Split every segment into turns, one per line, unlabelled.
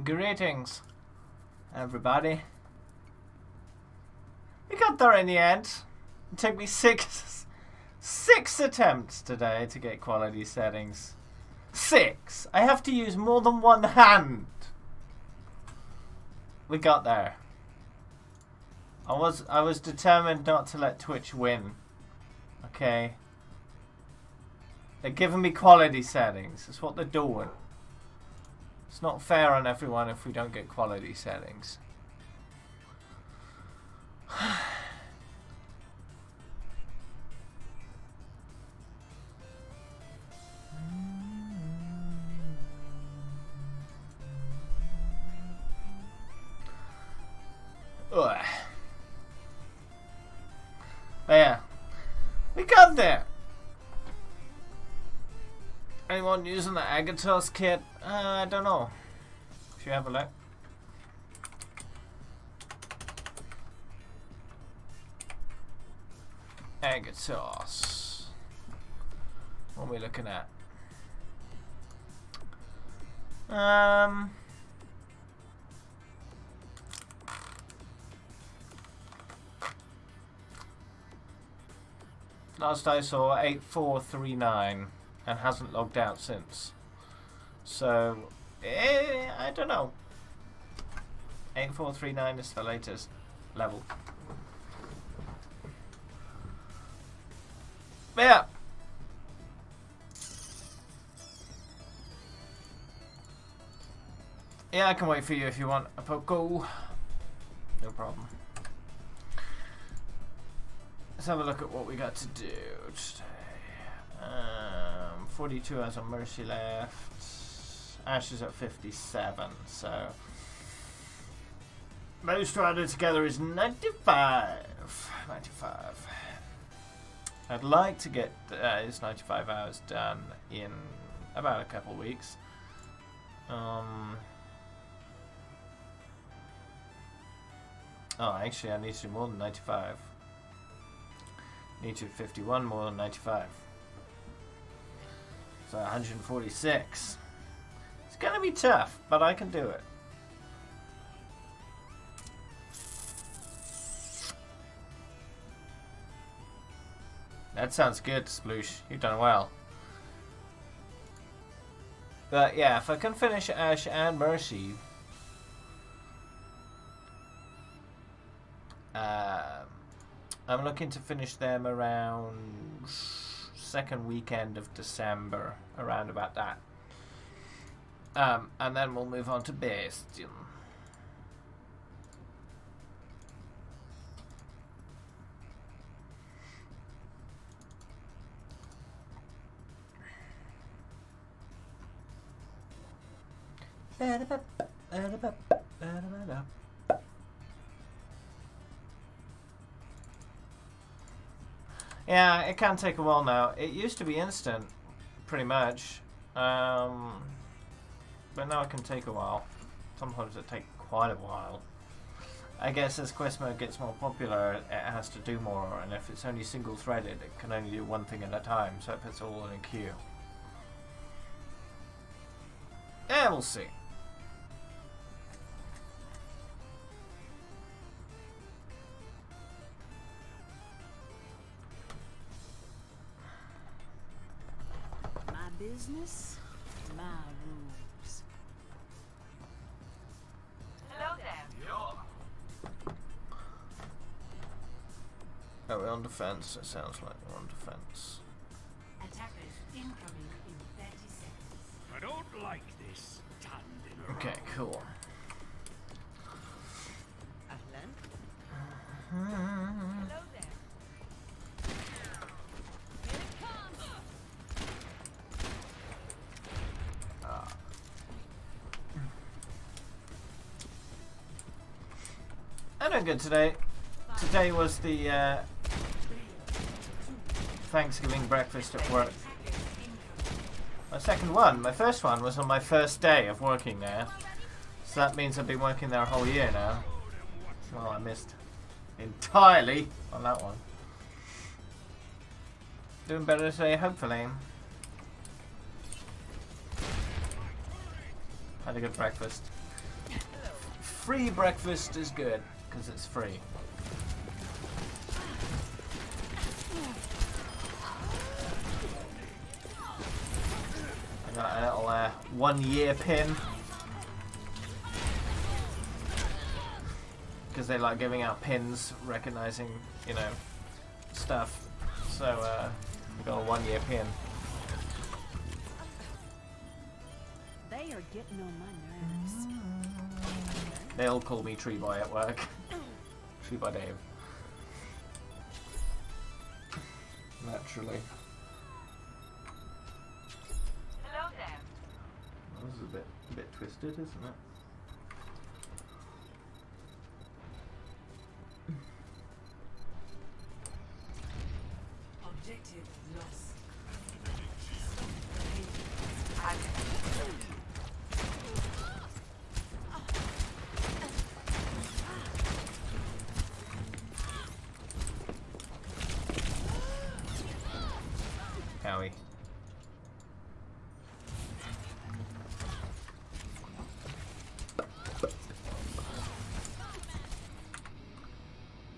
Greetings, everybody. We got there in the end. It took me six attempts today to get quality settings. 6! I have to use more than one hand. We got there. I was determined not to let Twitch win. Okay. They're giving me quality settings. That's what they're doing. It's not fair on everyone if we don't get quality settings. Ugh. But yeah, we got there. Anyone using the Agatos kit? I don't know. Should you have a look? Agatos. What are we looking at? Last I saw 8439 and hasn't logged out since. So, I don't know. 8439 is the latest level. But yeah. Yeah, I can wait for you if you want a Poco. No problem. Let's have a look at what we got to do today. 42 hours on Mercy left. Ashe is at 57, so most added together is 95. 95. I'd like to get his 95 hours done in about a couple weeks. Oh, actually, I need to do more than 95. Need to 51 more than 95. So 146. It's gonna be tough, but I can do it. That sounds good, Sploosh. You've done well. But yeah, if I can finish Ashe and Mercy, I'm looking to finish them around second weekend of December, around about that. And then we'll move on to Bastion. Yeah, it can take a while now. It used to be instant, pretty much. But now it can take a while. Sometimes it takes quite a while. I guess as quest mode gets more popular, it has to do more, and if it's only single-threaded, it can only do one thing at a time, so it puts it all in a queue. Yeah, we'll see.
Business, my rules. Hello there.
Oh, we're on defense. It sounds like we're on defense.
Attackers incoming in 30 seconds.
I don't like this.
Okay, cool.
Hello there.
I'm doing good today. Today was the Thanksgiving breakfast at work. My second one. My first one was on my first day of working there. So that means I've been working there a whole year now. Well, I missed entirely on that one. Doing better today, hopefully. Had a good breakfast. free breakfast is good because it's free. I got a little 1 year pin because they like giving out pins recognizing, you know, stuff. So we got a 1 year pin.
They are getting on my nerves.
They all call me Tree Boy at work. Tree Boy Dave. Naturally.
Hello there.
This is a bit twisted, isn't it?
Objective lost.
Howie.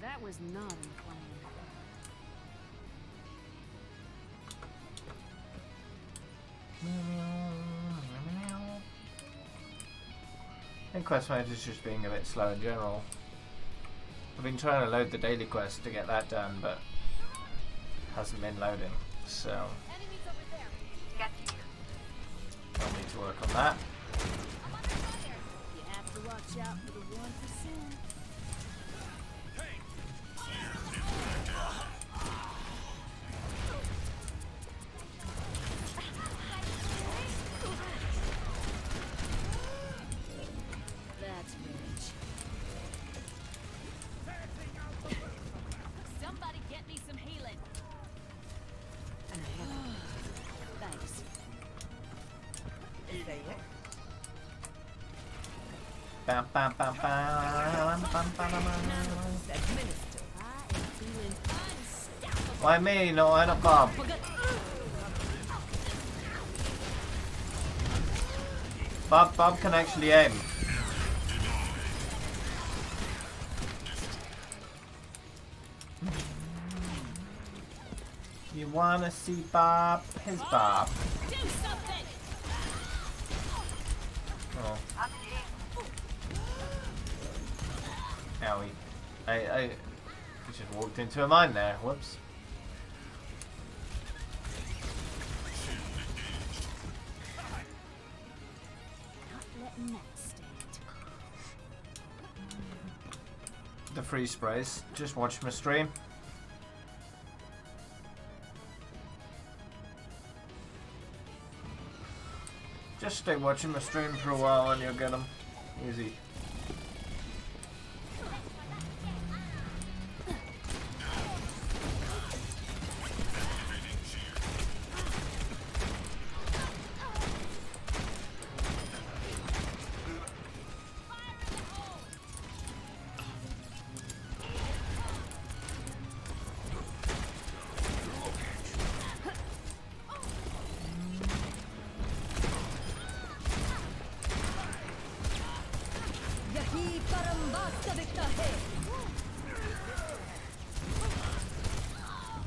That was not in plan.
I think quest mode is just being a bit slow in general. I've been trying to load the daily quest to get that done, but hasn't been loading, so
Enemies over there. Get you.
I'll need to work on that.
You have to watch out for the 1%. That's rich. Somebody get me some healing. And I have it. Thanks.
Bam, bam, bam, bam, bam, bam, bam, bam.
Administer. I am feeling unstoppable.
Why me? No, I'm not Bob. Bob can actually aim. You wanna see Bob? His Bob.
Do something.
Oh. Owie. I just walked into a mine there. Whoops.
Not letting that stand.
The free sprays. Just watch my stream. Just stay watching my stream for a while and you'll get them. Easy.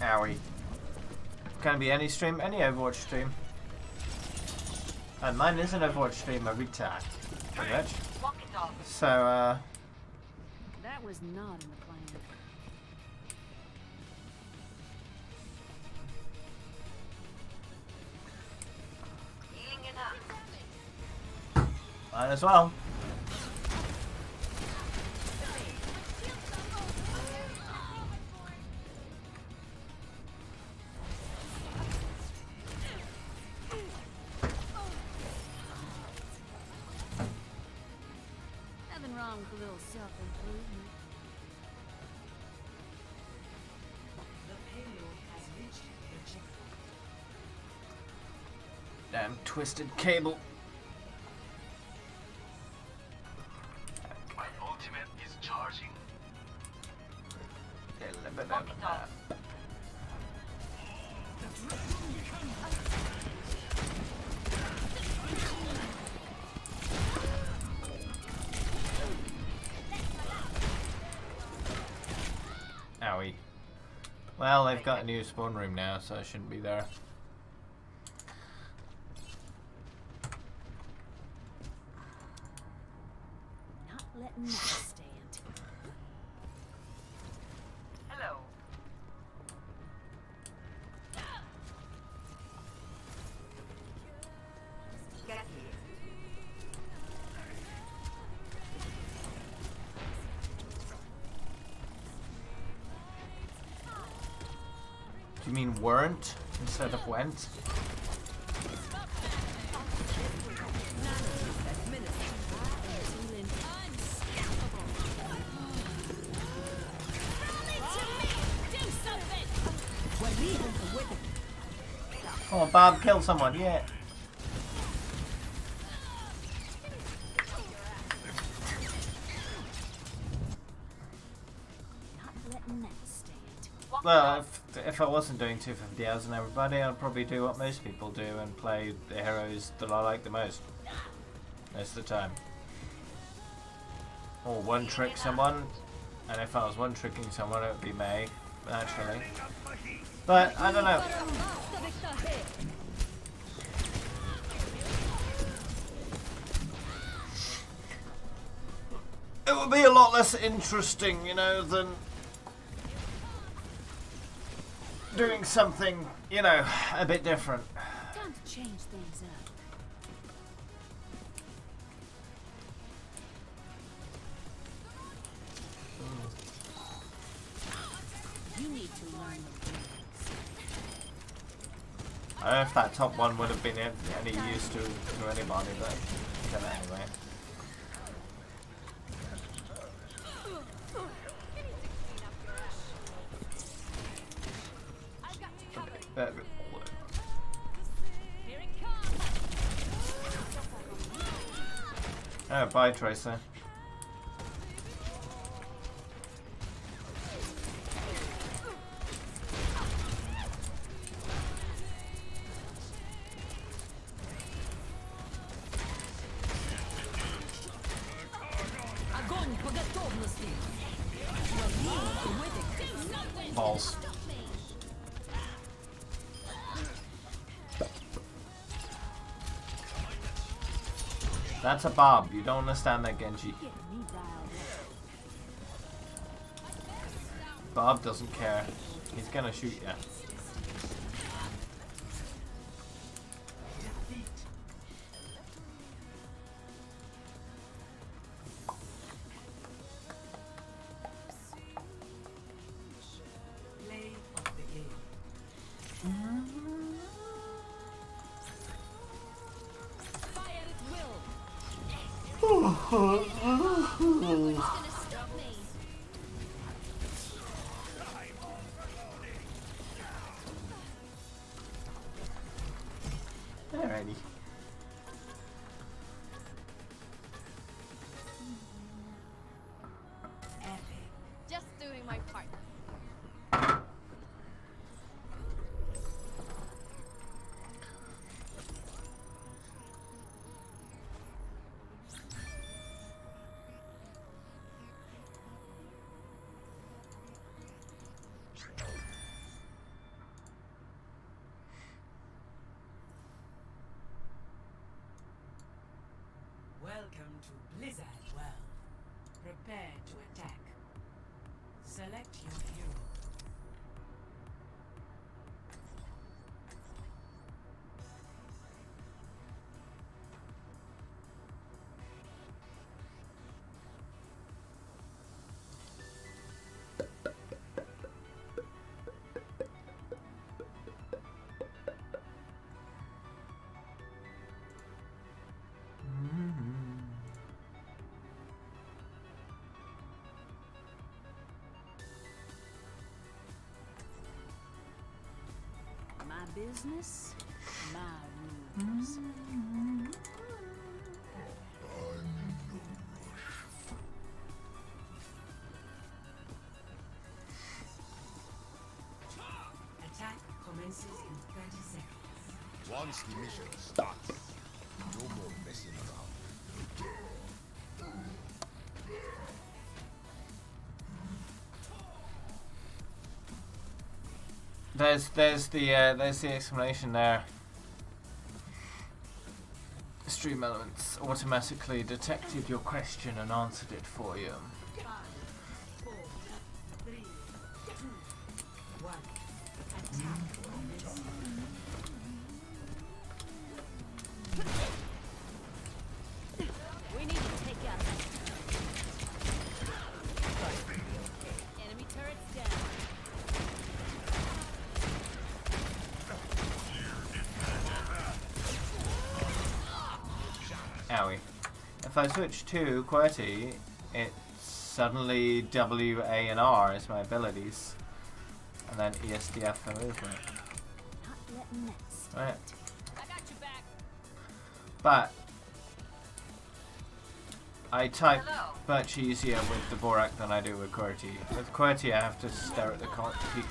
Owie. Can be any stream, any Overwatch stream. And mine is an Overwatch stream every time. Pretty much. So,
That was not in the plan.
might as well.
Nothing wrong with a little self-improvement.
Damn twisted cable.
My ultimate is charging.
Wowie. Well, they've got a new spawn room now, so I shouldn't be there.
Not letting that stand.
Hello.
Do you mean weren't instead of went? Oh, Bob killed someone, yeah.
Not letting that stand.
Well, if I wasn't doing 250 hours on everybody, I'd probably do what most people do and play the heroes that I like the most of the time. Or one trick someone, and if I was one tricking someone, it would be May, naturally. But I don't know. It would be a lot less interesting, you know, than doing something, you know, a bit different.
Time to change things up. You need to learn the rules.
I don't know if that top one would have been any use to anybody, but anyway. But, oh, bye, Tracer. Balls. That's a Bob. You don't understand that, Genji. Bob doesn't care. He's gonna shoot you. Alrighty.
Just doing my part.
Welcome to Blizzard World. Prepare to attack. Select your hero.
My business, my rules.
Attack commences in 30 seconds.
Once the mission starts, no more messing around.
There's the explanation there. Stream Elements automatically detected your question and answered it for you.
5, 4, 3, 2, 1. Attack.
We need to take out. Enemy turrets down.
Owie. If I switch to QWERTY, it's suddenly W, A, and R is my abilities. And then ESDF for movement.
Not letting that slip.
Right.
I got you back.
But I type much easier with Dvorak than I do with QWERTY. With QWERTY I have to stare at the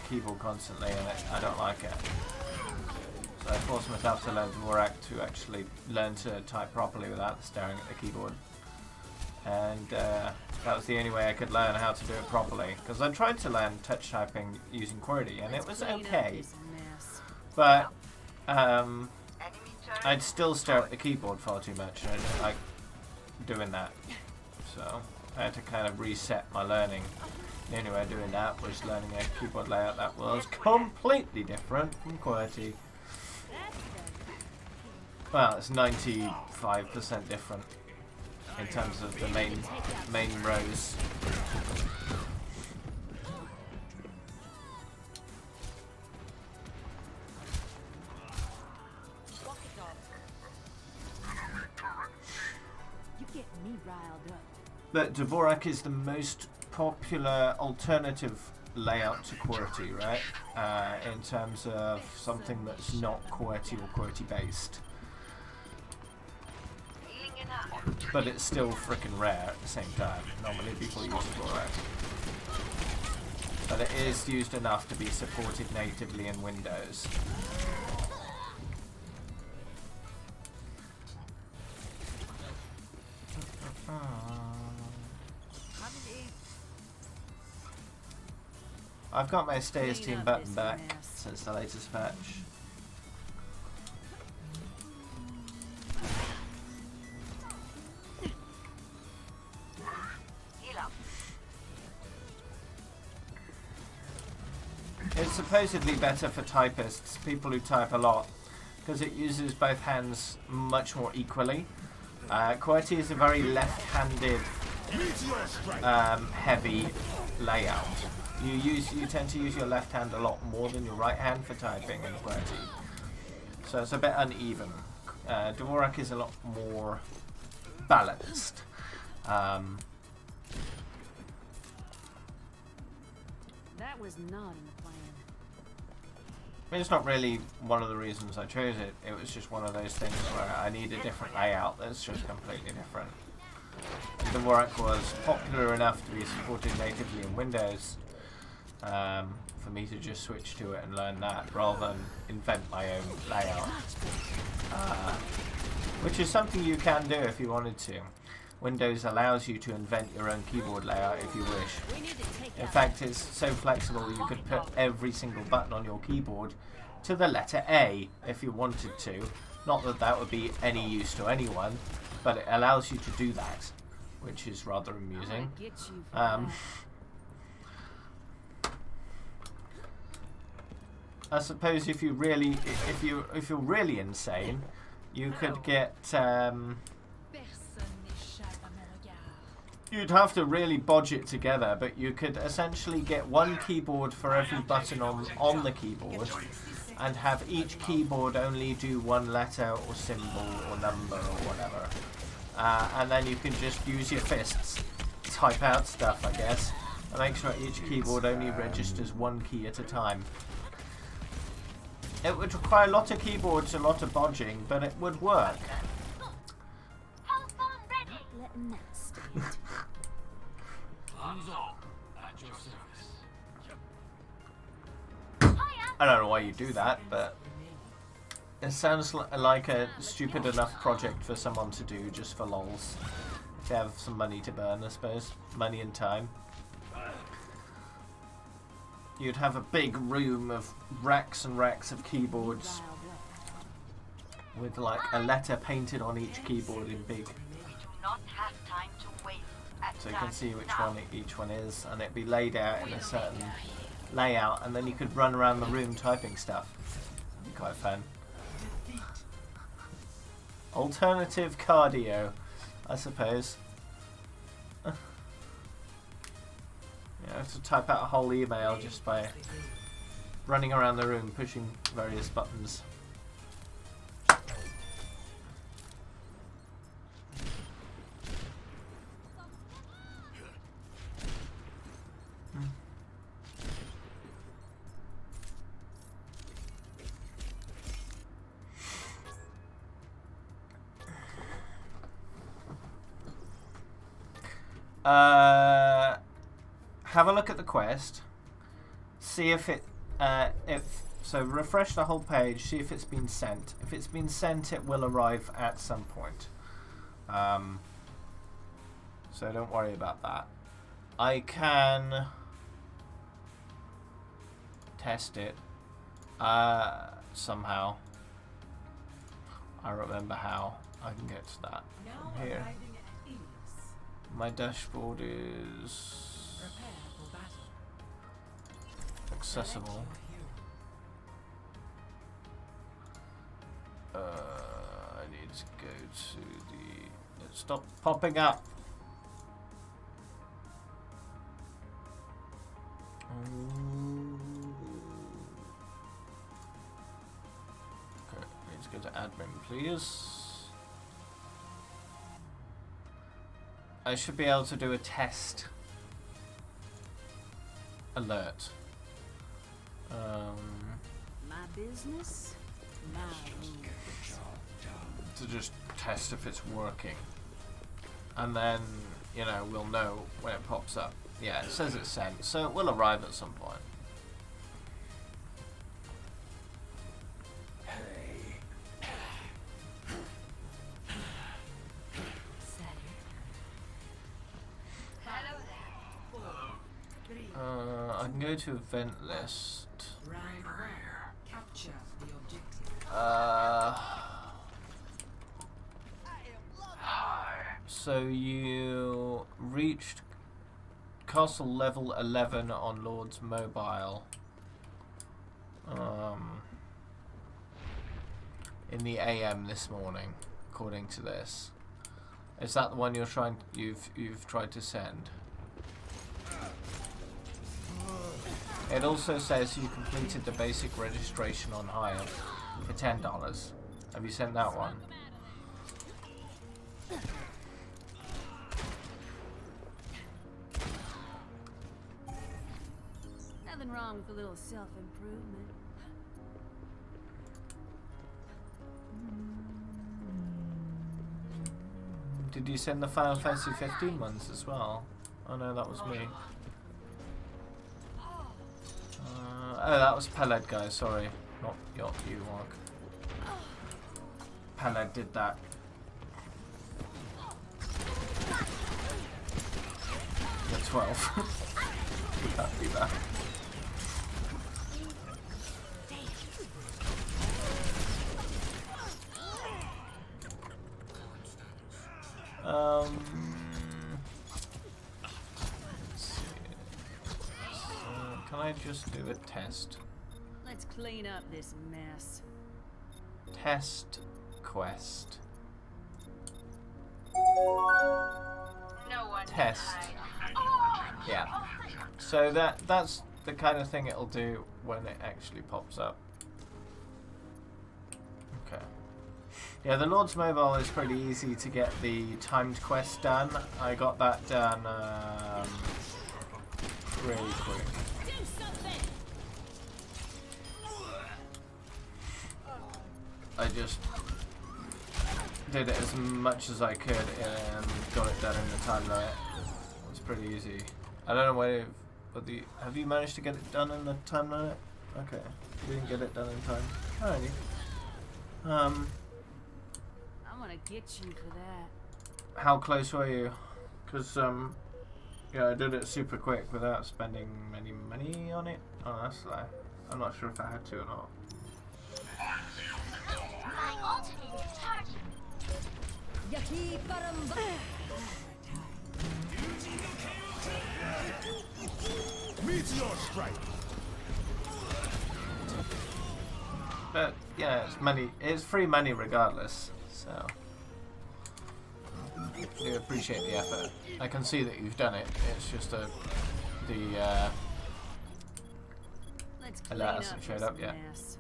keyboard constantly and I don't like it. So I force myself to learn Dvorak to actually learn to type properly without staring at the keyboard. And that was the only way I could learn how to do it properly. Because I tried to learn touch typing using QWERTY and it was okay. But I'd still stare at the keyboard far too much and I didn't like doing that. So I had to kind of reset my learning. The only way of doing that was learning a keyboard layout that was completely different from QWERTY. Well, it's 95% different in terms of the main rows.
You get me riled up.
But Dvorak is the most popular alternative layout to QWERTY, right? In terms of something that's not QWERTY or QWERTY based. But it's still freaking rare at the same time. Normally people use Dvorak. But it is used enough to be supported natively in Windows. I've got my Stay as Team button back since the latest patch. It's supposedly better for typists, people who type a lot, because it uses both hands much more equally. QWERTY is a very left-handed, heavy layout. You tend to use your left hand a lot more than your right hand for typing in QWERTY, so it's a bit uneven. Dvorak is a lot more balanced.
That was not in the plan.
I mean, it's not really one of the reasons I chose it. It was just one of those things where I need a different layout that's just completely different. Dvorak was popular enough to be supported natively in Windows for me to just switch to it and learn that rather than invent my own layout. Which is something you can do if you wanted to. Windows allows you to invent your own keyboard layout if you wish. In fact, it's so flexible you could put every single button on your keyboard to the letter A if you wanted to. Not that that would be any use to anyone, but it allows you to do that, which is rather amusing. I suppose if you're really insane, you could get you'd have to really bodge it together, but you could essentially get one keyboard for every button on the keyboard and have each keyboard only do one letter or symbol or number or whatever. And then you can just use your fists, type out stuff, I guess, and make sure each keyboard only registers one key at a time. It would require a lot of keyboards, a lot of bodging, but it would work.
Letting that stand.
I don't know why you do that, but it sounds like a stupid enough project for someone to do just for lols. If they have some money to burn, I suppose. Money and time. you'd have a big room of racks and racks of keyboards with like a letter painted on each keyboard in big,
We do not have time to waste.
so you can see which one each one is, and it'd be laid out in a certain layout, and then you could run around the room typing stuff. It'd be quite fun. Alternative cardio, I suppose. You know, to type out a whole email just by running around the room pushing various buttons. Have a look at the quest. See if it, so refresh the whole page. See if it's been sent. If it's been sent, it will arrive at some point. So don't worry about that. I can test it somehow. I remember how I can get to that.
Now
From here.
arriving at Ilios.
My dashboard is
Prepare for battle.
accessible. I need to go to the. Stop popping up. Okay, let's go to admin, please. I should be able to do a test alert.
My business, my rules.
To just test if it's working, and then you know we'll know when it pops up. Yeah, it says it's sent, so it will arrive at some point. I can go to event list.
Round one. Capture the objective.
So you reached castle level 11 on Lord's Mobile. In the AM this morning, according to this. Is that the one you've tried to send? It also says you completed the basic registration on Hive for $10. Have you sent that one?
Nothing wrong with a little self-improvement.
Did you send the Final Fantasy 15 ones as well? Oh no, that was me. Oh, that was Peled guy, sorry. Not you, Mark. Peled did that. You're 12. You can't do that. Let's see. Can I just do a test?
Let's clean up this mess.
Test quest.
No one
Test. Yeah. So that's the kind of thing it'll do when it actually pops up. Okay. Yeah, the Lord's Mobile is pretty easy to get the timed quest done. I got that done really quick.
Do something!
I just did it as much as I could and got it done in the time limit. It was pretty easy. I don't know where, but have you managed to get it done in the time limit? Okay, you didn't get it done in time. Alrighty.
I'm gonna get you for that.
How close were you? Because Yeah, I did it super quick without spending any money on it. Oh, that's slow. I'm not sure if I had to or not.
My ultimate is charging.
Yaki Baramba.
Meteor strike.
But yeah, it's money. It's free money regardless. So I do appreciate the effort. I can see that you've done it. It's just the
Let's
alert
clean up
hasn't showed
this
up yet.
mess.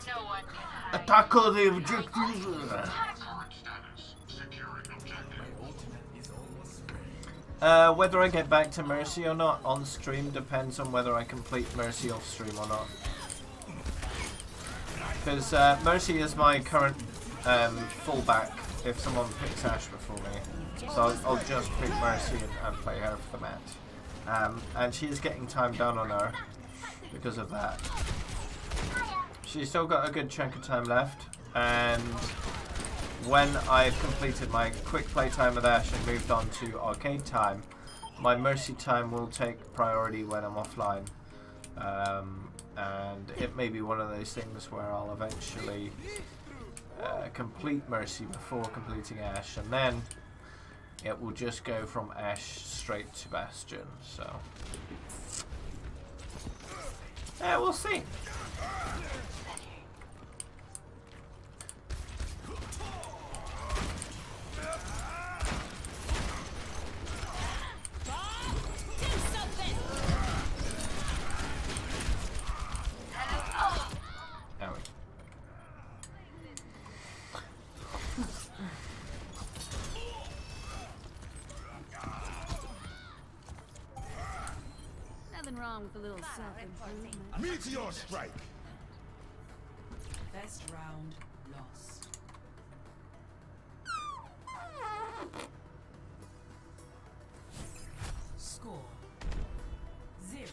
No one can hide.
Attack all the objectives.
Current status. Securing objective.
Whether I get back to Mercy or not on stream depends on whether I complete Mercy off stream or not. Because Mercy is my current fullback if someone picks Ashe before me. So I'll just pick Mercy and play her for the match. And she is getting time done on her because of that. She's still got a good chunk of time left, and when I've completed my quick play time with Ashe and moved on to arcade time, my Mercy time will take priority when I'm offline. And it may be one of those things where I'll eventually complete Mercy before completing Ashe, and then it will just go from Ashe straight to Bastion. So yeah, we'll see. There we go.
Nothing wrong with a little self-improvement.
Meteor strike.
First round lost. Score 0-1.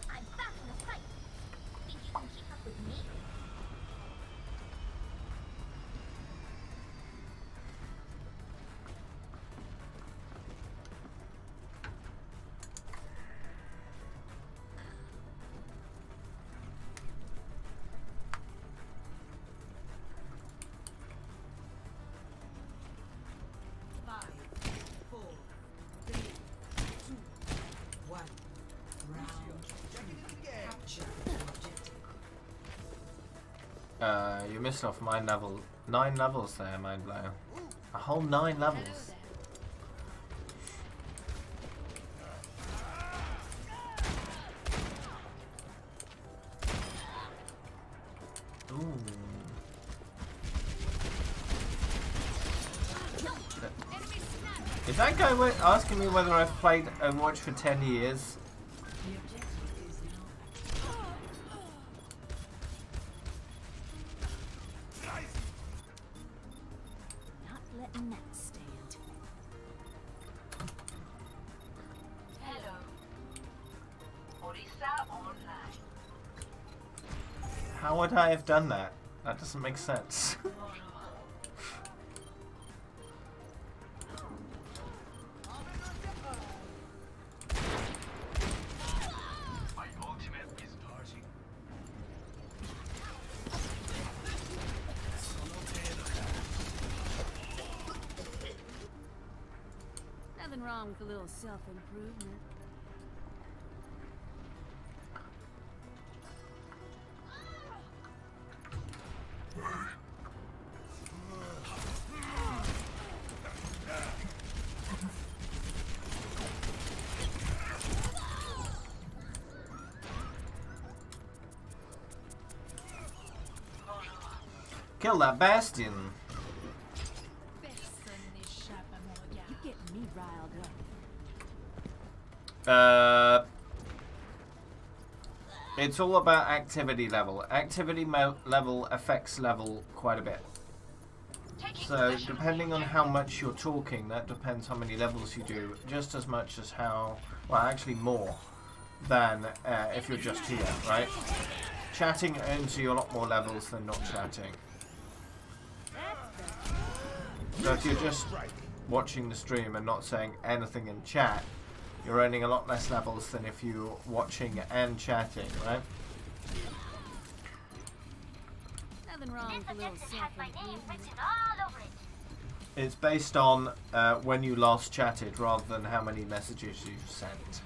I'm back in the fight. Think you can keep up with me?
You missed off my level. 9 levels there, mind blow. A whole 9 levels. Ooh. Is that guy asking me whether I've played Overwatch for 10 years?
The objective is now
Not letting that stand.
Hello. Orisa online.
How would I have done that? That doesn't make sense.
My ultimate is charging.
Nothing wrong with a little self-improvement.
Kill that Bastion.
You get me riled up.
It's all about activity level. Activity level affects level quite a bit. So depending on how much you're talking, that depends how many levels you do. Just as much as how, well, actually more. than if you're just here, right? Chatting earns you a lot more levels than not chatting. So if you're just watching the stream and not saying anything in chat, you're earning a lot less levels than if you're watching and chatting, right?
Nothing wrong with a little
This objective has my name
self-improvement.
written all over it.
It's based on when you last chatted rather than how many messages you've sent.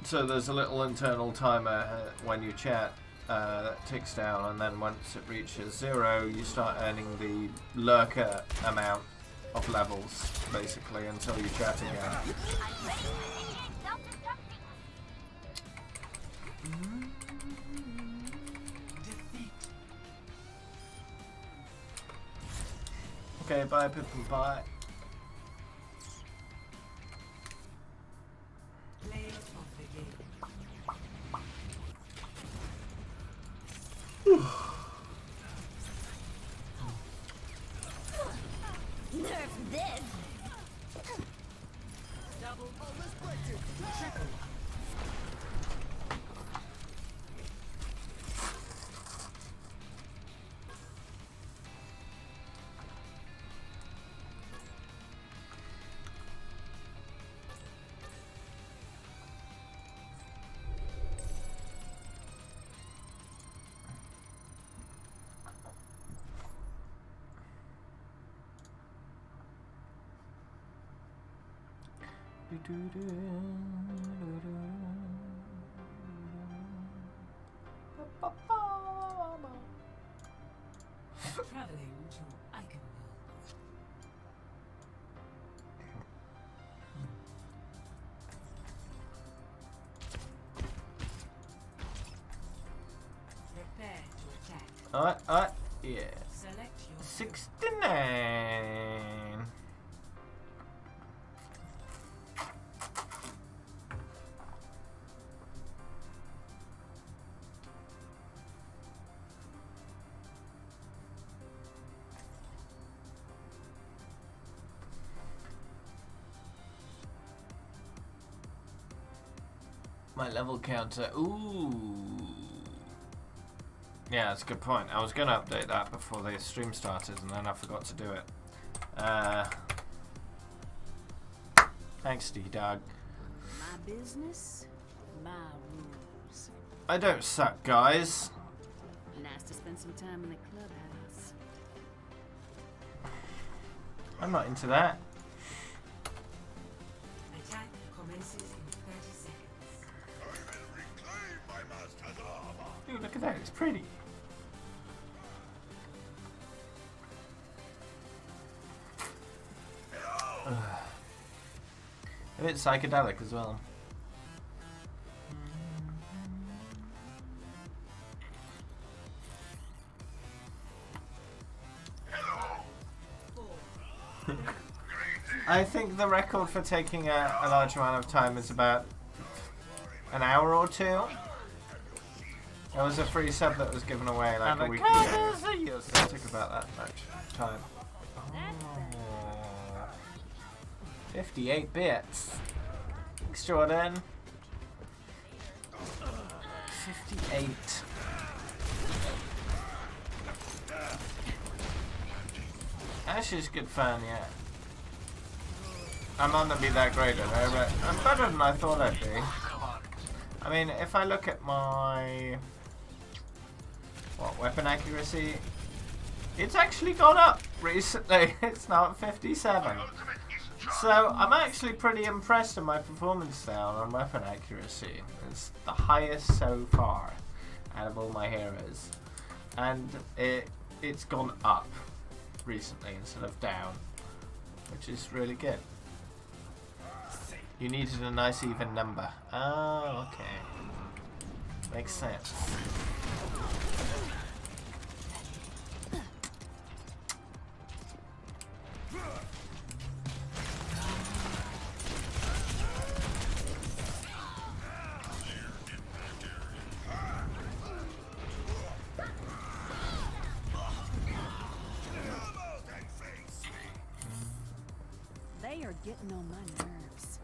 So there's a little internal timer when you chat that ticks down, and then once it reaches 0, you start earning the lurker amount of levels, basically, until you chat again.
I'm ready to initiate self-destruct sequence.
Okay, bye, Pip and bye.
Play of the game.
Nerf this.
Double overspread. Triple. Traveling to Iconville. Prepare to attack.
Alright, yeah.
Select your
69. My level counter. Ooh. Yeah, that's a good point. I was going to update that before the stream started, and then I forgot to do it. Thanks, D-Dog.
My business, my rules.
I don't suck, guys.
Nice to spend some time in the clubhouse.
I'm not into that.
attack commences in 30 seconds.
I will reclaim my master's armor.
Ooh, look at that. It's pretty. A bit psychedelic as well. I think the record for taking a large amount of time is about an hour or two. There was a free sub that was given away like a week ago. It took about that much time. Oh, 58 bits. Thanks, Jordan. 58. Ashe is good fun, yeah. I'm not gonna be that great at it, but I'm better than I thought I'd be. I mean, if I look at my weapon accuracy, it's actually gone up recently. It's now at 57. So I'm actually pretty impressed in my performance now on weapon accuracy. It's the highest so far out of all my heroes, and it's gone up recently instead of down, which is really good. You needed a nice even number. Oh, okay. Makes sense.
They are getting on my nerves.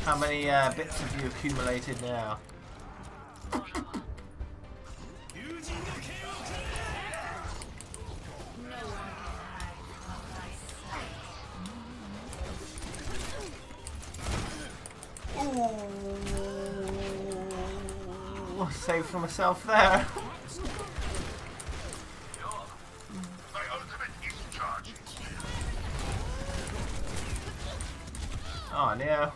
How many bits have you accumulated now? Ooh, saved for myself there.
My ultimate is charged.
Oh, no.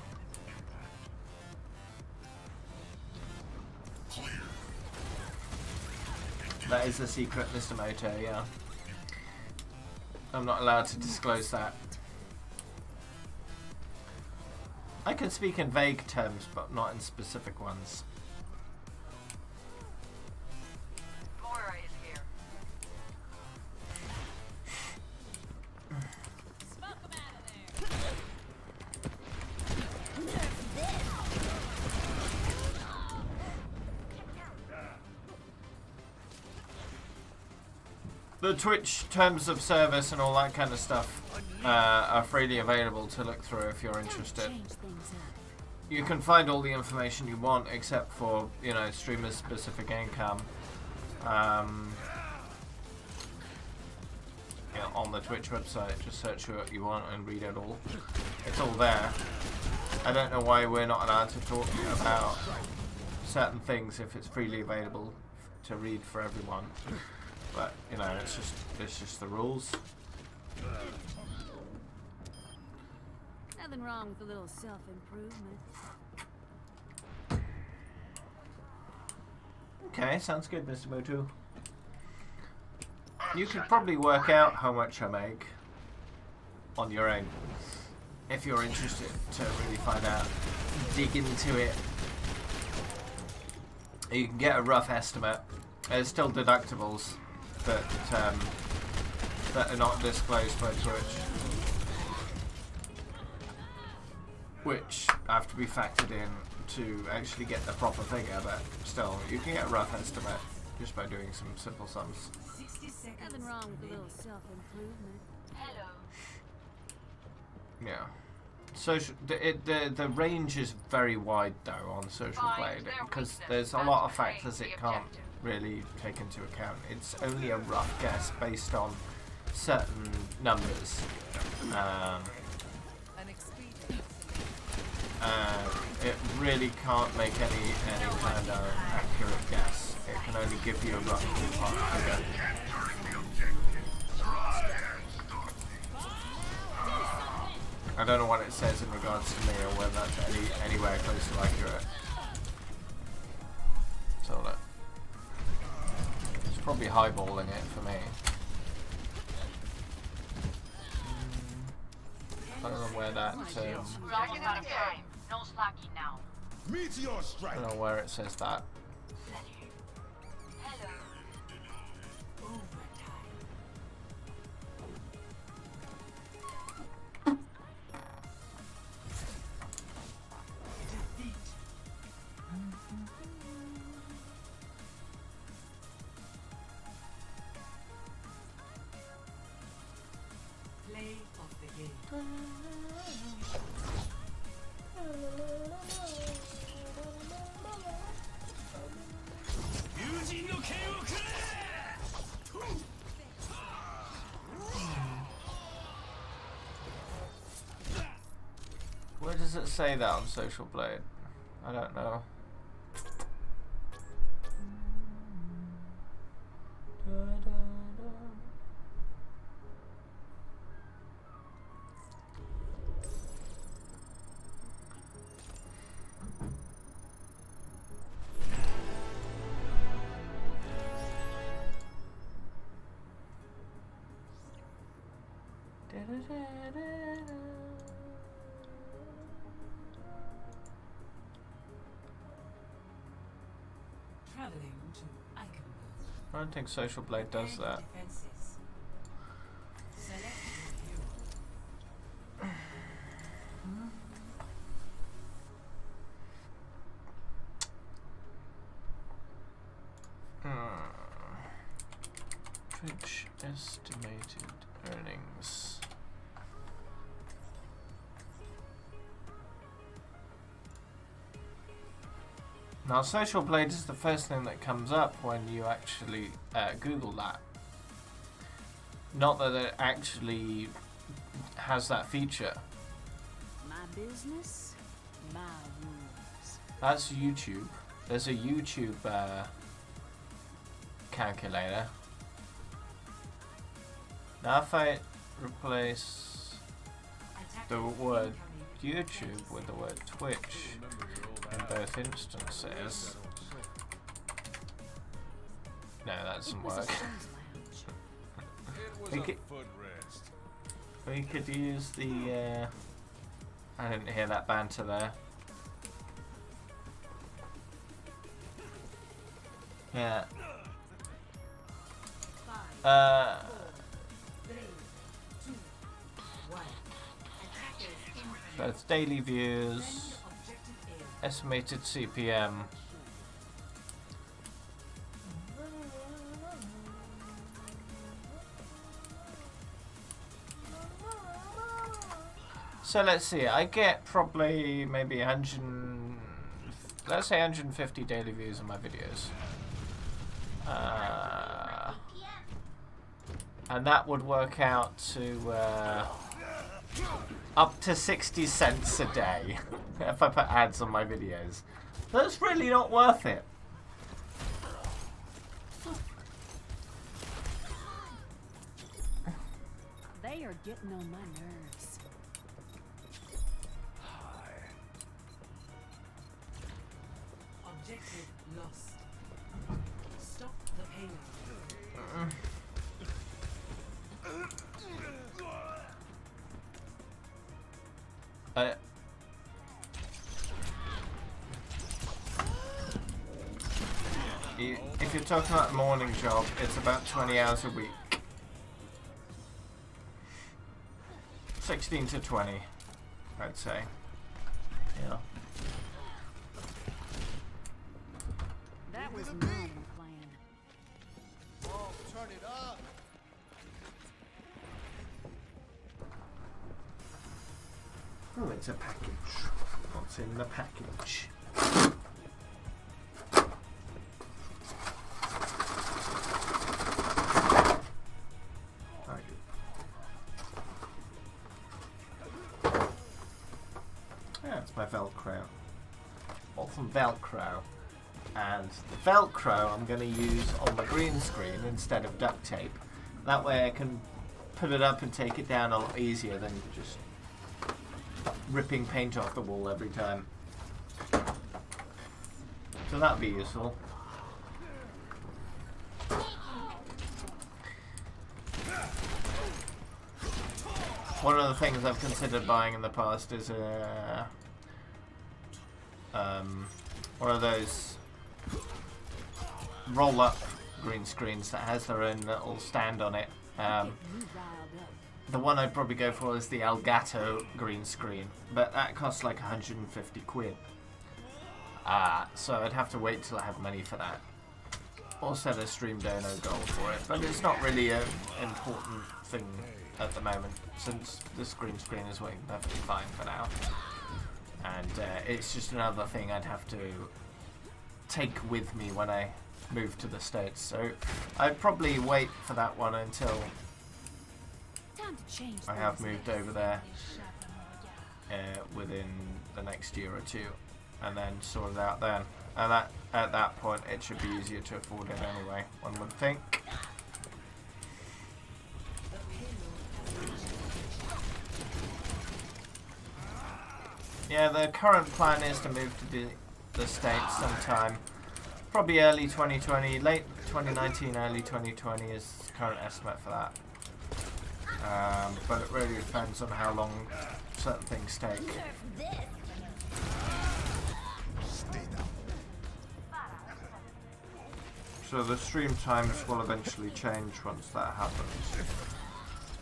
That is a secret, Mr. Moto, yeah. I'm not allowed to disclose that. I can speak in vague terms, but not in specific ones.
Moira is here. Smoke 'em out of there.
The Twitch terms of service and all that kind of stuff are freely available to look through if you're interested.
Change things up.
You can find all the information you want except for, you know, streamers specific income. Yeah, on the Twitch website, just search what you want and read it all. It's all there. I don't know why we're not allowed to talk about certain things if it's freely available to read for everyone. But you know, it's just the rules.
Nothing wrong with a little self-improvement.
Okay, sounds good, Mr. Mutu. You could probably work out how much I make on your own if you're interested to really find out, dig into it. You can get a rough estimate. There's still deductibles that are not disclosed by Twitch, which have to be factored in to actually get the proper figure, but still, you can get a rough estimate just by doing some simple sums.
60 seconds.
Nothing wrong with a little self-improvement. Hello.
Yeah. Social, the range is very wide though on Social Blade because there's a lot of factors it can't really take into account. It's only a rough guess based on certain numbers. It really can't make any kind of accurate guess. It can only give you a rough ballpark figure. I don't know what it says in regards to me or whether that's anywhere close to accurate. So look, it's probably highballing it for me. I don't know where that.
We're almost out of time. No slacking now.
Meteor
I
strike.
don't know where it says that.
Hello.
Play of the game.
Where does it say that on Social Blade? I don't know.
Traveling to Eichenberg.
I don't think Social Blade does that.
Defenses. Select your hero.
Twitch estimated earnings. Now, Social Blade is the first thing that comes up when you actually Google that. Not that it actually has that feature.
My business, my rules.
That's YouTube. There's a YouTube calculator. Now if I replace the word YouTube with the word Twitch in both instances. No, that doesn't
It was a
work.
son's lounge.
It was
We
a
could-
footrest.
We could use the I didn't hear that banter there. Yeah.
5, 4, 3, 2, 1. Attackers incoming.
That's daily views,
Defend objective area.
estimated CPM. So let's see, I get probably maybe 100, let's say 150 daily views on my videos. And that would work out to up to 60 cents a day if I put ads on my videos. That's really not worth it.
They are getting on my nerves.
Objective lost. Stop the payload.
If you're talking about the morning job, it's about 20 hours a week. 16 to 20, I'd say. Yeah.
That was my plan.
Oh, turn it up.
Oh, it's a package. What's in the package? Yeah, it's my Velcro. Bought some Velcro. And the Velcro I'm going to use on the green screen instead of duct tape. That way I can put it up and take it down a lot easier than just ripping paint off the wall every time. So that'd be useful. One of the things I've considered buying in the past is one of those roll-up green screens that has their own little stand on it.
You riled up.
The one I'd probably go for is the Elgato green screen, but that costs like 150 quid. So I'd have to wait till I have money for that. Or set a stream dono goal for it, but it's not really an important thing at the moment, since this green screen is working perfectly fine for now. And it's just another thing I'd have to take with me when I move to the States. So I'd probably wait for that one until
Time to change
I have
things.
moved over there within the next year or two, and then sort it out then. And at that point, it should be easier to afford it anyway, one would think. Yeah, the current plan is to move to the States sometime. Probably early 2020, late 2019, early 2020 is the current estimate for that. But it really depends on how long certain things take. So the stream times will eventually change once that happens.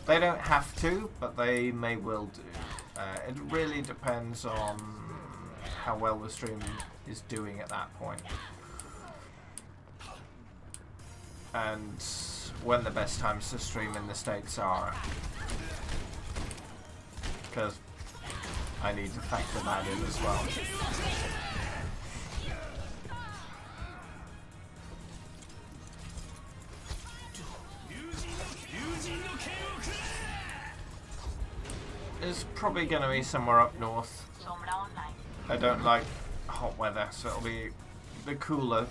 They don't have to, but they may well do. It really depends on how well the stream is doing at that point. And when the best times to stream in the States are. Because I need to factor that in as well. probably going to be somewhere up north. I don't like hot weather, so it'll be the cooler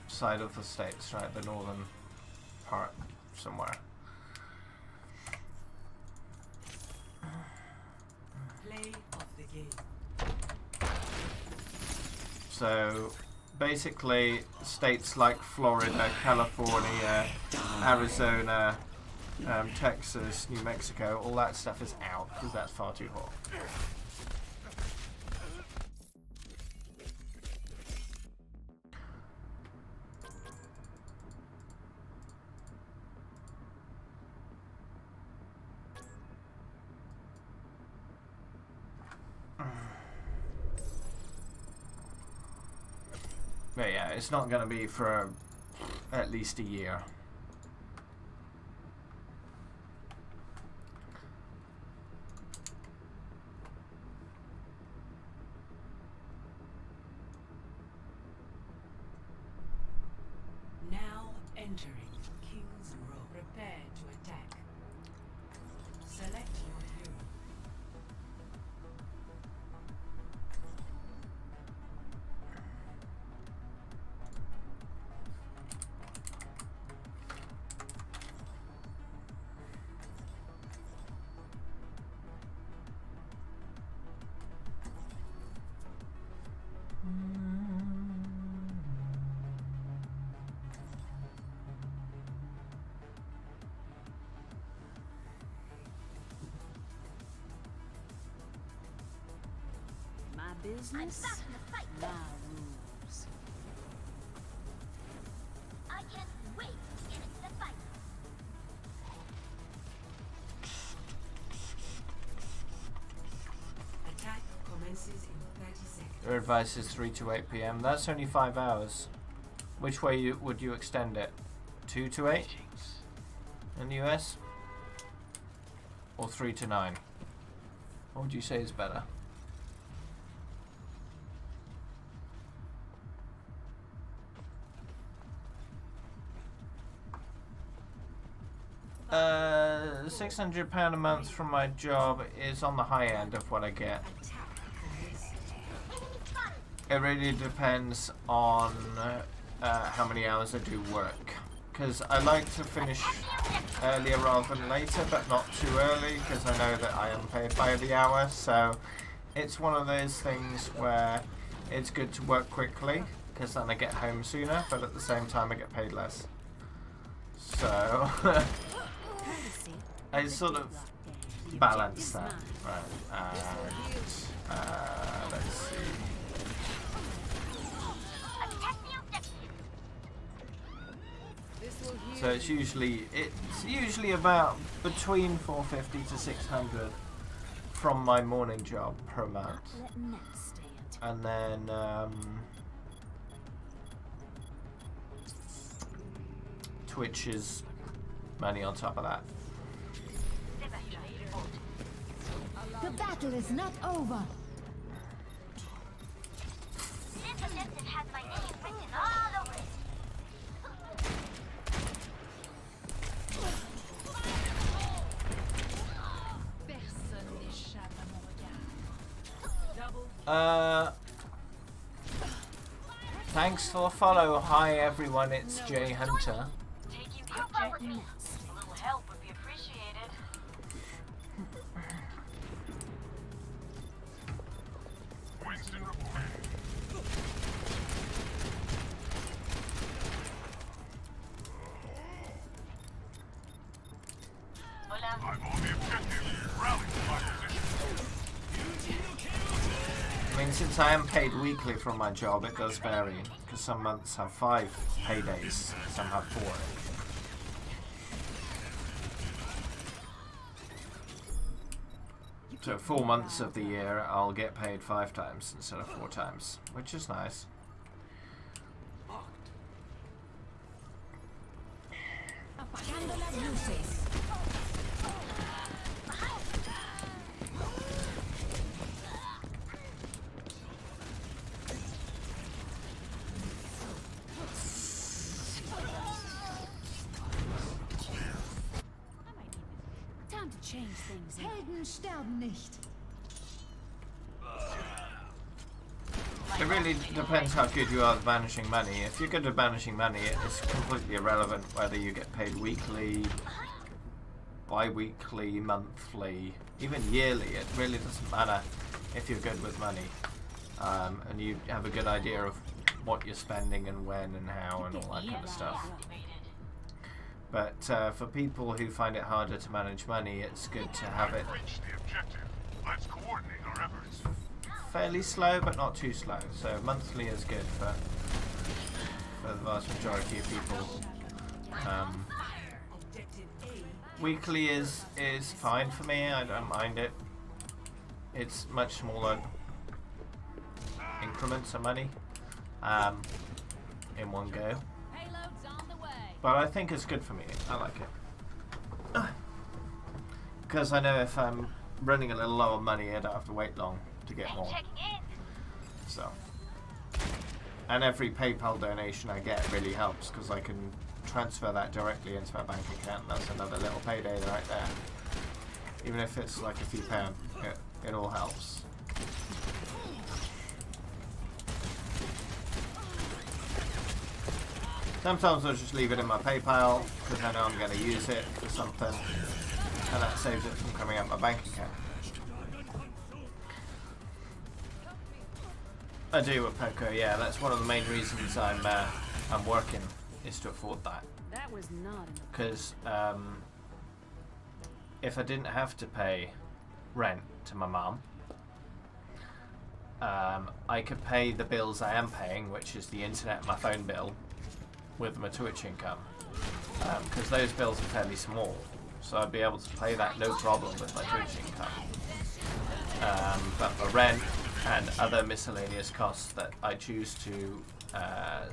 side of the states, right? The northern part somewhere.
Play of the game.
So basically states like Florida, California, Arizona, Texas, New Mexico, all that stuff is out because that's far too hot. But yeah, it's not going to be for at least a year.
Now entering King's Row. Prepare to attack. Select your hero.
My
I'm
business,
back in the fight.
my rules.
I can't wait to get into the fight.
Attack commences in 30 seconds.
Your advice is 3 to 8 p.m. That's only 5 hours. Which way would you extend it? 2 to 8 in the US? Or 3 to 9? What would you say is better? £600 a month from my job is on the high end of what I get.
Attack commences.
It really depends on how many hours I do work. Because I like to finish earlier rather than later, but not too early, because I know that I am paid by the hour. So it's one of those things where it's good to work quickly, because then I get home sooner, but at the same time I get paid less. So
Courtesy
I
the
sort of
deadlock game. The
balance
objective's
that.
mine.
Right. Let's see.
Attack the objective.
So it's usually about between 450 to 600 from my morning job per month,
Letting that stand.
and then Twitch is money on top of that.
The battle is not over.
This objective has my name written all over it.
Personne n'échappe à mon regard.
Double
Thanks for the follow. Hi everyone, it's Jay Hunter.
Letting that stand.
Help would be appreciated. Winston reporting. I'm on the objective. Rally to my position.
I mean, since I am paid weekly from my job, it does vary, because some months have 5 paydays, some have 4. So 4 months of the year, I'll get paid 5 times instead of 4 times, which is nice.
Apagando las luces.
Time to change things.
Helden sterben nicht.
It really depends how good you are at managing money. If you're good at managing money, it's completely irrelevant whether you get paid weekly, bi-weekly, monthly, even yearly. It really doesn't matter if you're good with money, and you have a good idea of what you're spending and when and how and all that kind of stuff. But for people who find it harder to manage money, it's good to have it
Reach the objective. Let's coordinate our efforts.
fairly slow, but not too slow. So monthly is good for the vast majority of people. Weekly is fine for me. I don't mind it. It's much smaller increments of money in one go.
Payload's on the way.
But I think it's good for me. I like it. Because I know if I'm running a little low on money, I don't have to wait long to get more.
Checking in.
So, and every PayPal donation I get really helps because I can transfer that directly into my bank account. That's another little payday right there. Even if it's like a few pound, it all helps. Sometimes I'll just leave it in my PayPal because I know I'm going to use it for something, and that saves it from coming out my bank account. I do with poker, yeah. That's one of the main reasons I'm working, is to afford that.
That was not enough.
Because if I didn't have to pay rent to my mum, I could pay the bills I am paying, which is the internet and my phone bill, with my Twitch income. Because those bills are fairly small, so I'd be able to pay that no problem with my Twitch income. But my rent and other miscellaneous costs that I choose to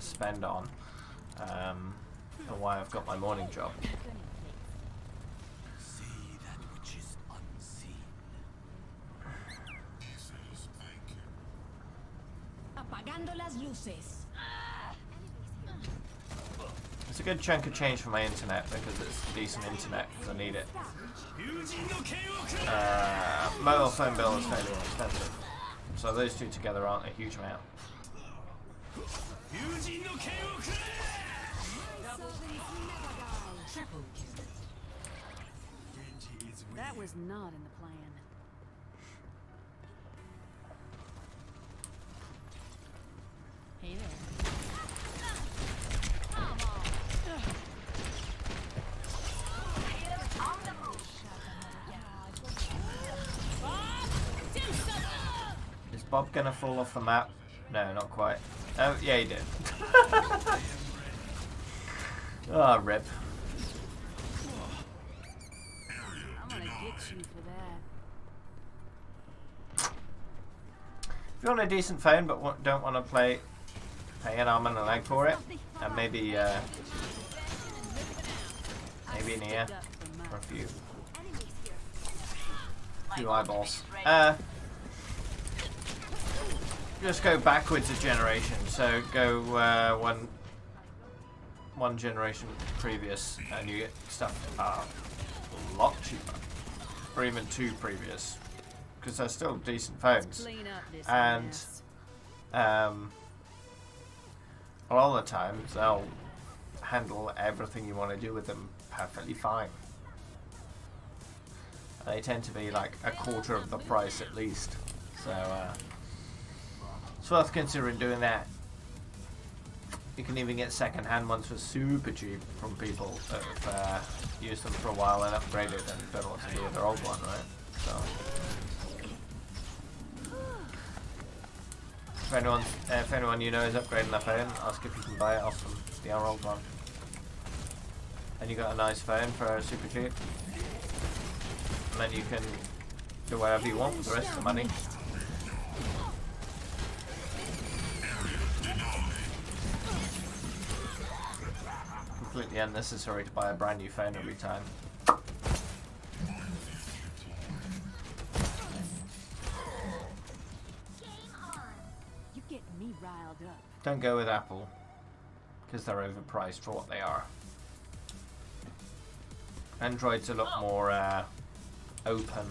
spend on are why I've got my morning job.
See that which is unseen.
He says thank you.
Apagando las luces.
It's a good chunk of change for my internet because it's decent internet because I need it. Mobile phone bill is fairly expensive, so those two together aren't a huge amount.
That was not in the plan. Hey there.
Is Bob gonna fall off the map? No, not quite. Oh, yeah, he did. Ah, rip.
I'm gonna get you for that.
If you want a decent phone but don't want to pay an arm and a leg for it, and maybe an ear or a few eyeballs. Just go backwards a generation. So go one generation previous, and you get stuff a lot cheaper, or even two previous, because they're still decent phones.
Clean up this
And
mess.
a lot of the times they'll handle everything you want to do with them perfectly fine. They tend to be like a quarter of the price at least, so it's worth considering doing that. You can even get second-hand ones for super cheap from people that have used them for a while and upgraded and don't know what to do with their old one, right? So if anyone you know is upgrading their phone, ask if you can buy it off them, the old one. And you got a nice phone for super cheap. And then you can do whatever you want with the rest of the money. Completely unnecessary to buy a brand new phone every time.
You get me riled up.
Don't go with Apple, because they're overpriced for what they are. Android's a lot more open.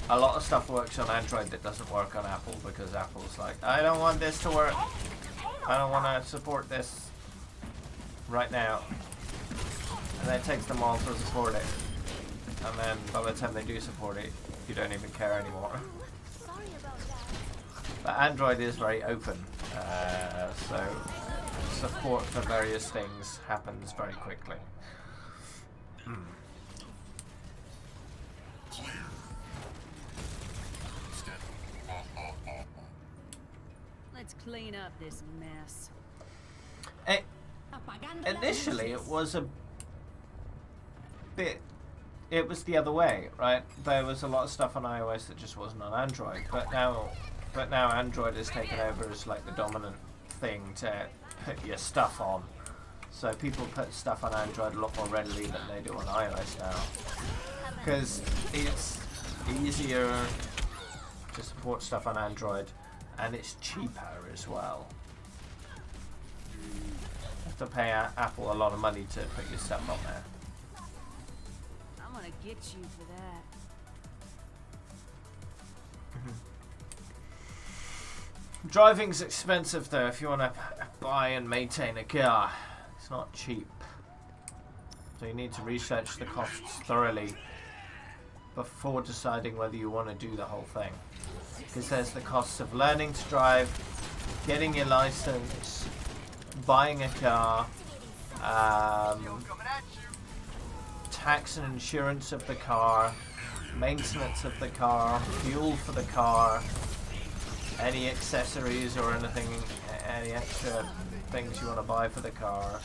A lot of stuff works on Android that doesn't work on Apple because Apple's like, I don't want this to work. I don't want to support this right now. And then it takes them all to support it. And then by the time they do support it, you don't even care anymore.
Sorry about that.
But Android is very open, so support for various things happens very quickly.
Let's clean up this mess.
Initially, it was a bit. It was the other way, right? There was a lot of stuff on iOS that just wasn't on Android, but now Android has taken over as like the dominant thing to put your stuff on. So people put stuff on Android a lot more readily than they do on iOS now, because it's easier to support stuff on Android, and it's cheaper as well. You have to pay Apple a lot of money to put your stuff on there.
I'm gonna get you for that.
Driving's expensive though. If you want to buy and maintain a car, it's not cheap. So you need to research the costs thoroughly before deciding whether you want to do the whole thing. Because there's the costs of learning to drive, getting your license, buying a car, tax and insurance of the car, maintenance of the car, fuel for the car, any accessories or anything, any extra things you want to buy for the car.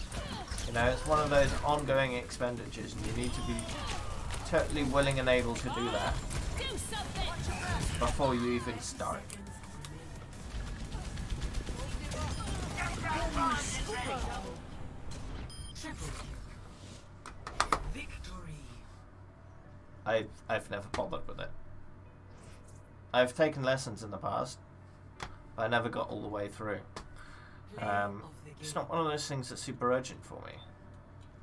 You know, it's one of those ongoing expenditures, and you need to be totally willing and able to do that before you even start. I've never bothered with it. I've taken lessons in the past, but I never got all the way through. It's not one of those things that's super urgent for me.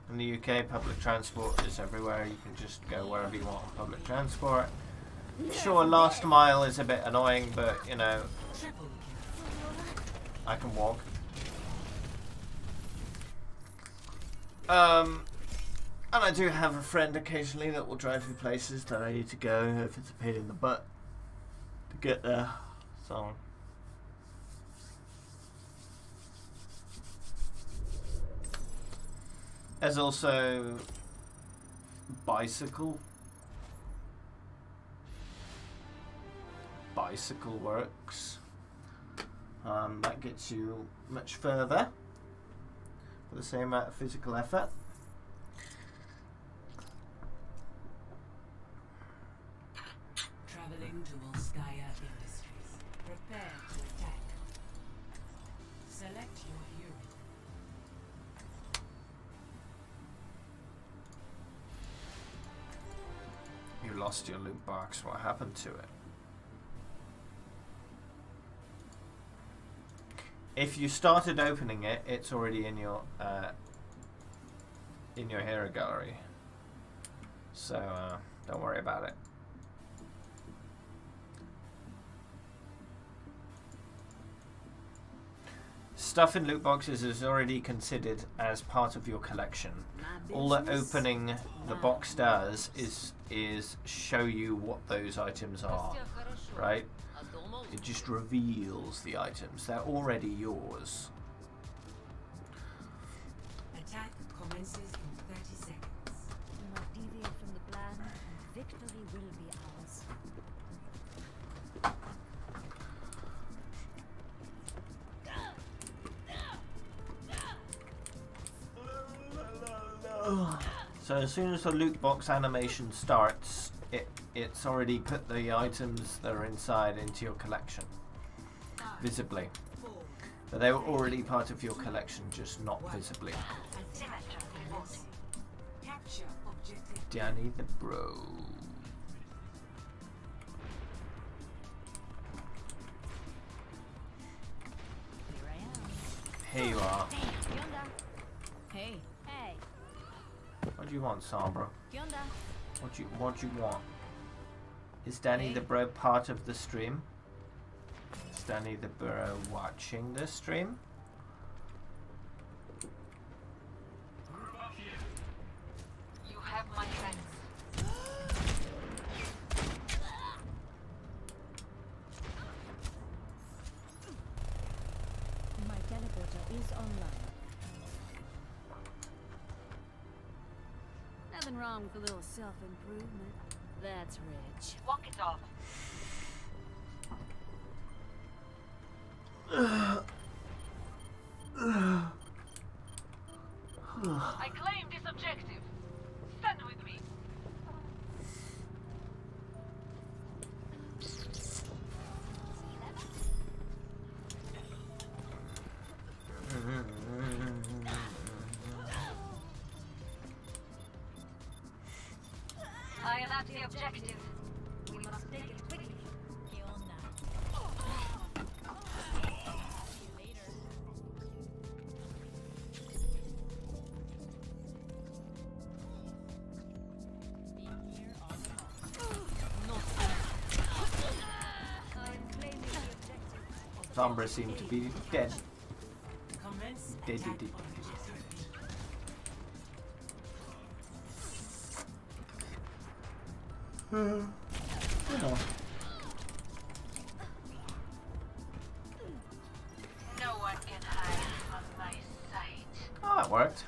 In the UK, public transport is everywhere. You can just go wherever you want on public transport. Sure, last mile is a bit annoying, but you know, I can walk. And I do have a friend occasionally that will drive me places that I need to go if it's a pain in the butt to get there. So there's also bicycle. Bicycle works. That gets you much further for the same amount of physical effort.
Traveling to Volskaya Industries. Prepare to attack. Select your hero.
You lost your loot box. What happened to it? If you started opening it, it's already in your hero gallery. So don't worry about it. Stuff in loot boxes is already considered as part of your collection. All that opening the box does is show you what those items are, right? It just reveals the items. They're already yours.
Attack commences in 30 seconds.
Do not deviate from the plan, and victory will be ours.
So as soon as the loot box animation starts, it's already put the items that are inside into your collection visibly. But they were already part of your collection, just not visibly.
Capture objective.
Danny the Bro.
Here I am.
Here you are.
Hey. Hey.
What do you want, Sabra?
¿Qué onda?
What do you want? Is Danny the Bro part of the stream? Is Danny the Bro watching the stream?
You have my friends.
My teleporter is online.
Nothing wrong with a little self-improvement. That's rich.
Walk it off. I claim this objective. Stand with me. I am at the objective. We must take it quickly.
Sombra seemed to be dead.
Commence
Dead,
attack
dead, dead.
on objective.
No one can hide from my sight.
Oh, that worked.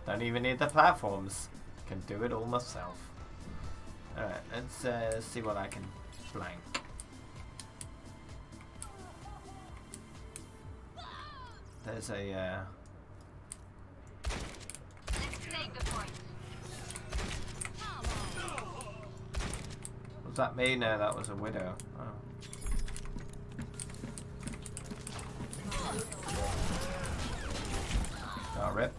Don't even need the platforms. Can do it all myself. Alright, let's see what I can blank. There's a
Let's take the point.
was that me? No, that was a widow. Oh. Oh, rip.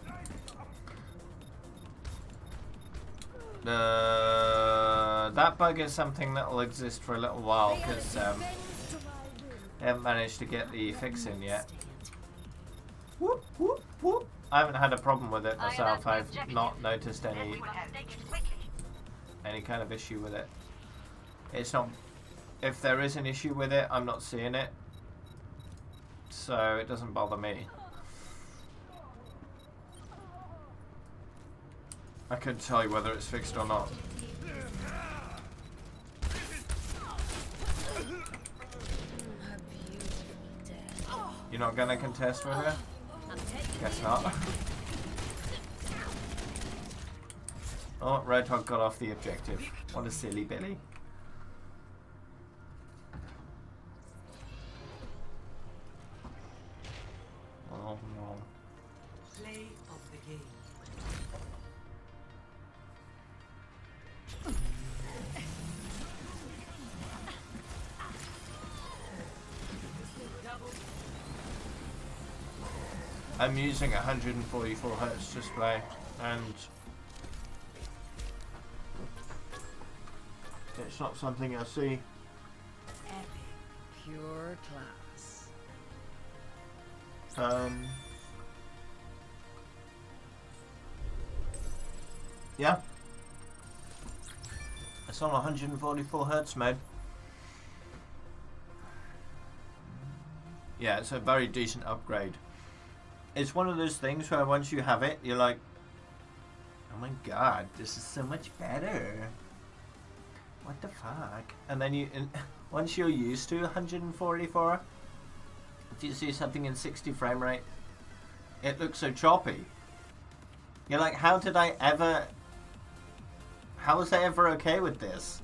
That bug is something that will exist for a little while because I haven't managed to get the fix in yet. Whoop, whoop, whoop. I haven't had a problem with it myself. I've not noticed any
We must take it quickly.
kind of issue with it. It's not. If there is an issue with it, I'm not seeing it, so it doesn't bother me. I couldn't tell you whether it's fixed or not. You're not gonna contest with her? Guess not. Oh, Roadhog got off the objective. What a silly Billy. Oh no.
Play of the game.
I'm using 144 Hz display and it's not something I see.
Pure class.
Yeah. It's on 144 Hz mode. Yeah, it's a very decent upgrade. It's one of those things where once you have it, you're like, oh my god, this is so much better. What the fuck? And then once you're used to 144, if you see something in 60 frame rate, it looks so choppy. You're like, how was I ever okay with this?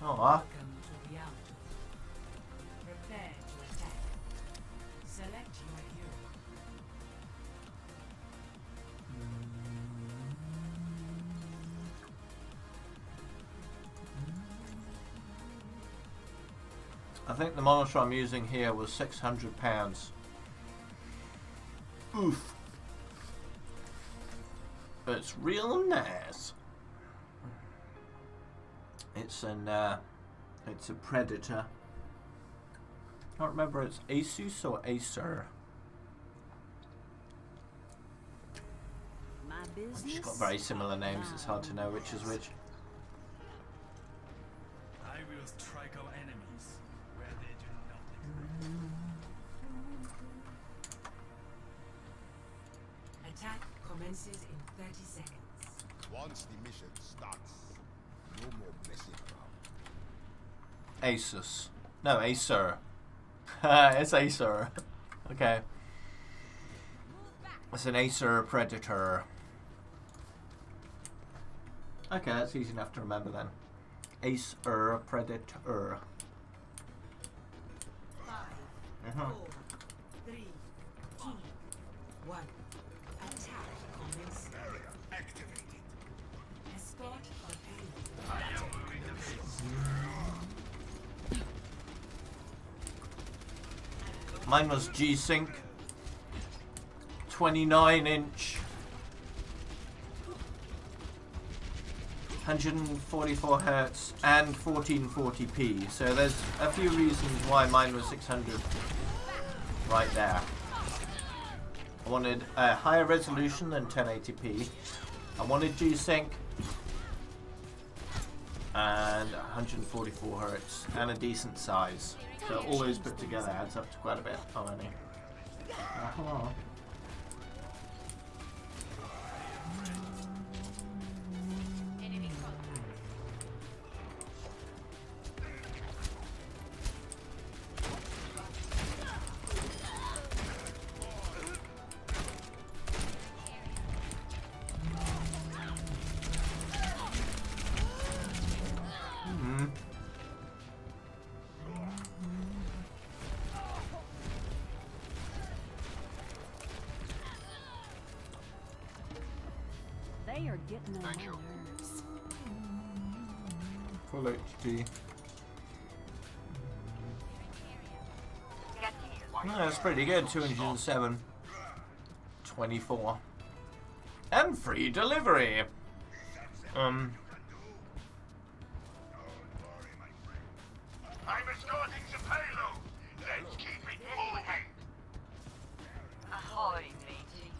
Aw.
Welcome to the outdoors. Prepare to attack. Select your hero.
I think the monitor I'm using here was £600. Oof. But it's real nice. It's a Predator. I can't remember it's Asus or Acer.
My business.
It's got very similar names. It's hard to know which is which.
I will strike our enemies where they do not expect.
Attack commences in 30 seconds.
Once the mission starts, no more messing around.
Asus. No, Acer. It's Acer. Okay. It's an Acer Predator. Okay, that's easy enough to remember then. Acer Predator.
5, 4, 3, 2, 1. Attack commences.
Activated.
Escort the payload.
I am moving the base.
Mine was G-Sync. 29-inch. 144 Hz and 1440p. So there's a few reasons why mine was 600 right there. I wanted a higher resolution than 1080p. I wanted G-Sync and 144 Hz and a decent size. So all those put together adds up to quite a bit of money.
Enemy contact. They are getting on my nerves.
Full HD. No, that's pretty good. 207. 24. And free delivery.
I'm escorting the payload. Let's keep it moving.
Ahoy, matey.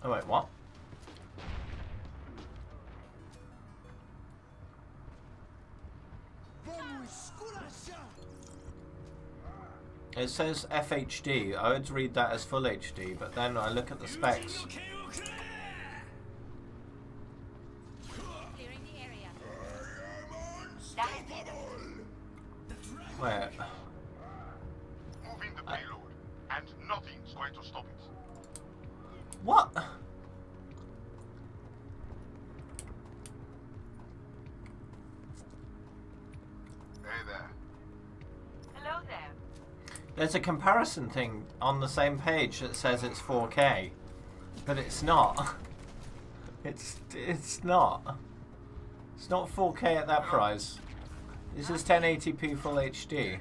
Oh wait, what? It says FHD. I would read that as full HD, but then I look at the specs.
Clearing the area.
Where?
Moving the payload, and nothing's going to stop it.
What?
Hey there.
Hello there.
There's a comparison thing on the same page that says it's 4K, but it's not. It's not. It's not 4K at that price. This is 1080p full HD.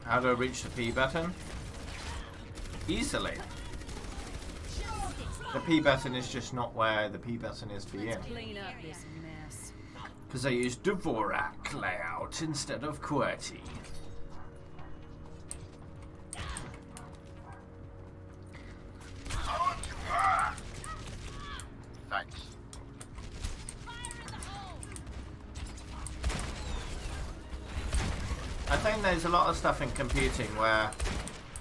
How do I reach the P button? Easily. The P button is just not where the P button is for you.
Clean up this mess.
Because I used Dvorak layout instead of QWERTY.
Thanks.
I think there's a lot of stuff in computing where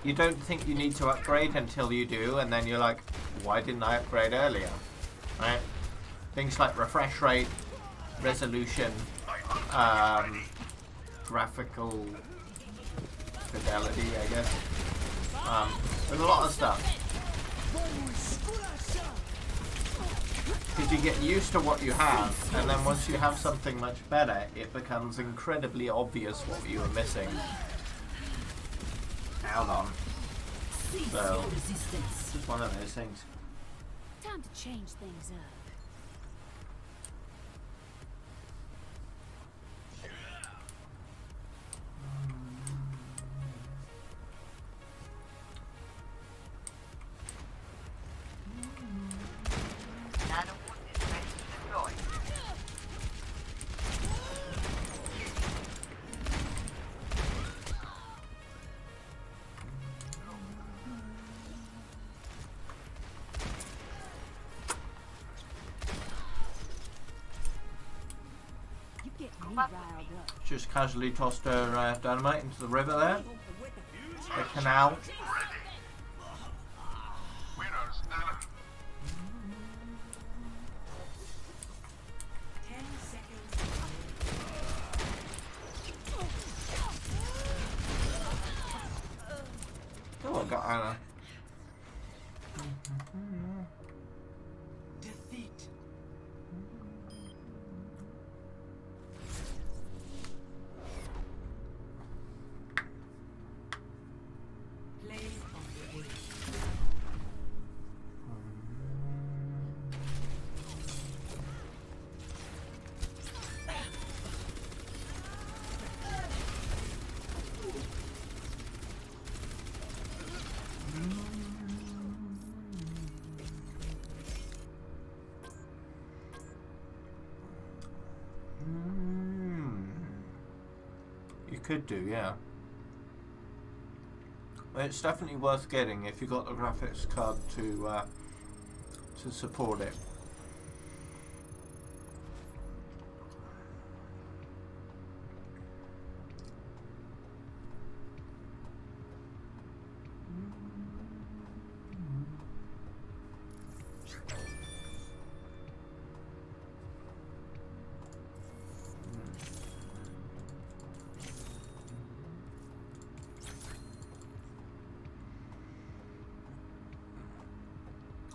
you don't think you need to upgrade until you do, and then you're like, why didn't I upgrade earlier? Right? Things like refresh rate, resolution, graphical fidelity, I guess. There's a lot of stuff. Because you get used to what you have, and then once you have something much better, it becomes incredibly obvious what you were missing out on. So, it's just one of those things.
Time to change things up.
Just casually tossed her dynamite into the river there. The canal.
Winners, Anna.
10 seconds.
Oh, I got Anna.
Defeat. Play of the game.
You could do, yeah. It's definitely worth getting if you got the graphics card to support it.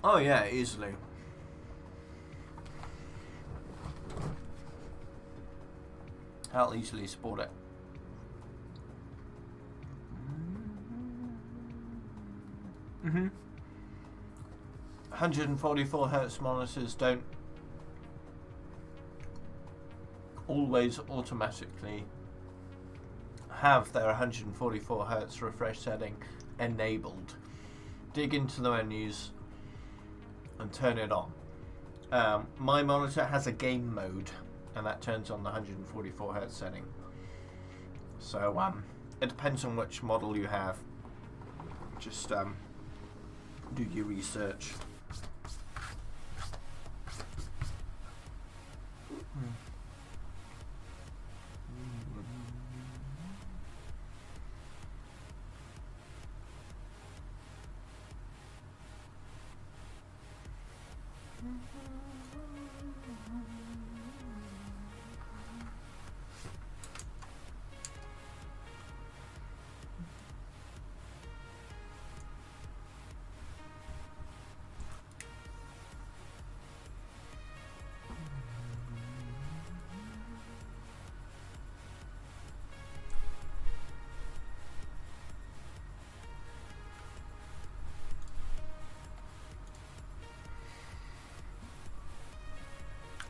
Oh yeah, easily. I'll easily support it. Mm-hmm. 144 Hz monitors don't always automatically have their 144 Hz refresh setting enabled. Dig into the menus and turn it on. My monitor has a game mode, and that turns on the 144 Hz setting. So it depends on which model you have. Just do your research.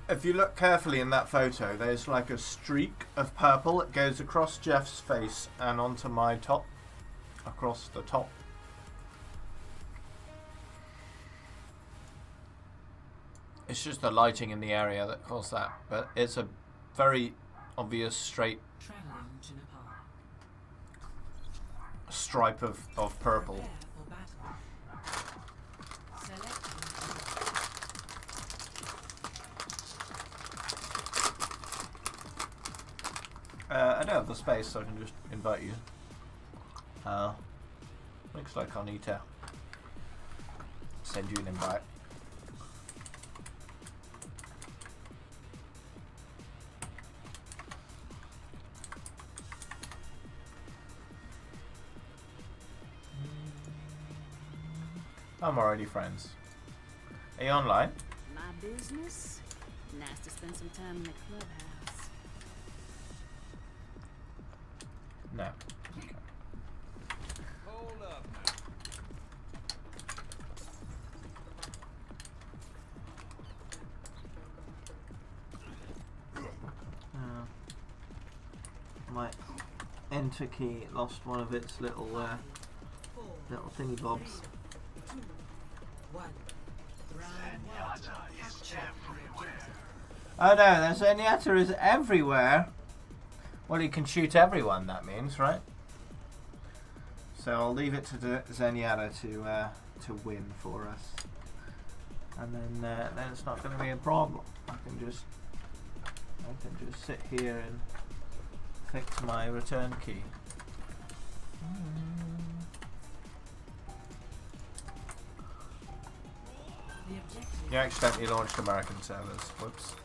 If you look carefully in that photo, there's like a streak of purple that goes across Jeff's face and onto my top, across the top. It's just the lighting in the area that caused that, but it's a very obvious straight
Traveling to Nepal.
stripe of purple.
Prepare for battle. Select
I don't have the space, so I can just invite you. Looks like I need to send you an invite. I'm already friends. Are you online?
My business? Nice to spend some time in the clubhouse.
No.
Hold up
My enter key lost one of its little little thingy bobs.
2, 1. Round 1.
Oh no, the Zenyatta is everywhere. Well, you can shoot everyone, that means, right? So I'll leave it to the Zenyatta to win for us, and then it's not going to be a problem. I can just sit here and fix my return key.
The objective.
You accidentally launched American servers. Whoops.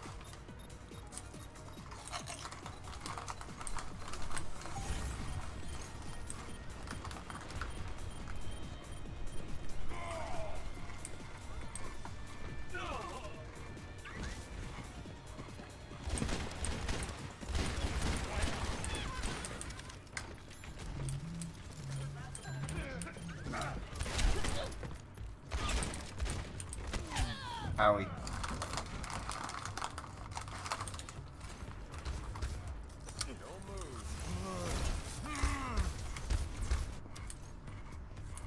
Owie.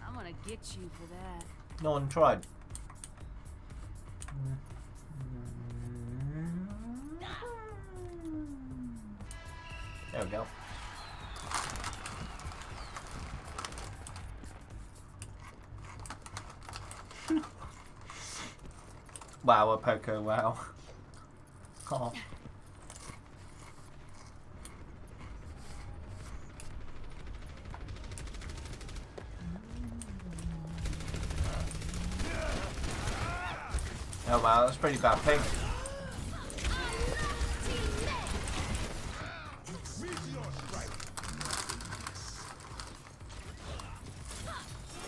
I'm gonna get you for that.
No one tried. There we go. Wow, a Poco, wow. Oh. Oh wow, that's pretty bad ping.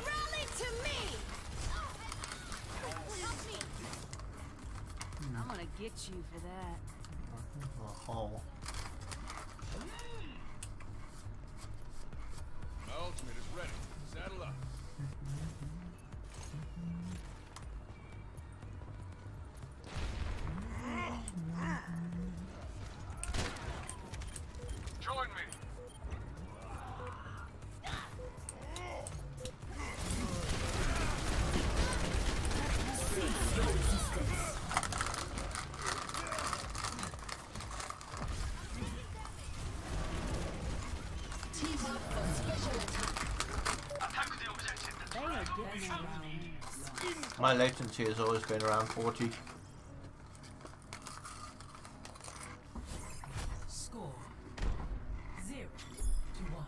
Rally to me!
I'm gonna get you for that.
Oh.
My ultimate is ready. Saddle up.
Join me.
They are getting out of hand.
My latency has always been around 40.
Score 0 to 1.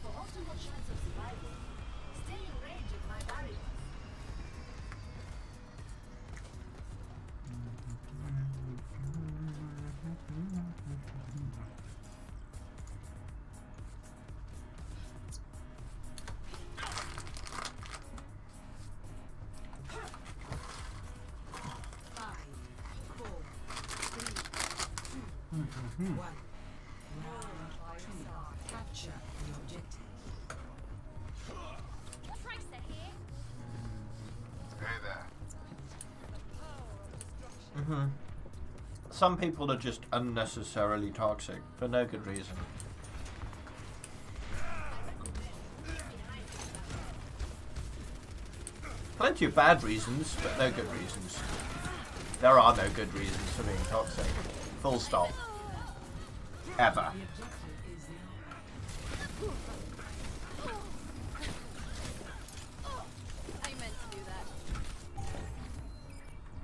For optimal chance of survival, stay in range of my barriers.
One. Round 2. Capture the objective.
Tracer here.
Hey there.
Some people are just unnecessarily toxic for no good reason. Plenty of bad reasons, but no good reasons. There are no good reasons for being toxic. Full stop. Ever.
The objective is now.
I meant to do that.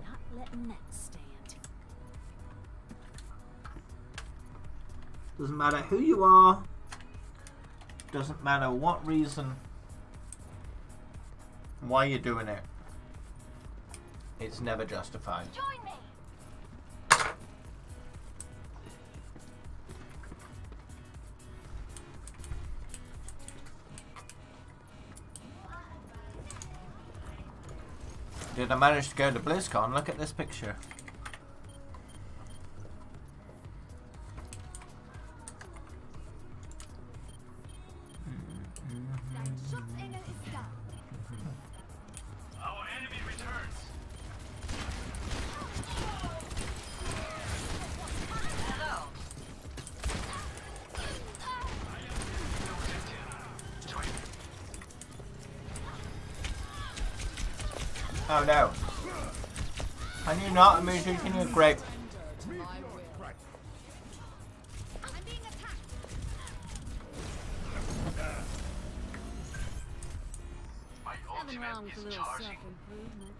Not letting that stand.
Doesn't matter who you are. Doesn't matter what reason. Why you're doing it. It's never justified.
Join me.
did I manage to go to BlizzCon? Look at this picture.
Dein Schutzengel ist da.
Our enemy returns.
Oh no. Can you not immediately can you grape?
I'm being attacked.
My
Nothing
ultimate
wrong with a
is
little
charging.
self-improvement.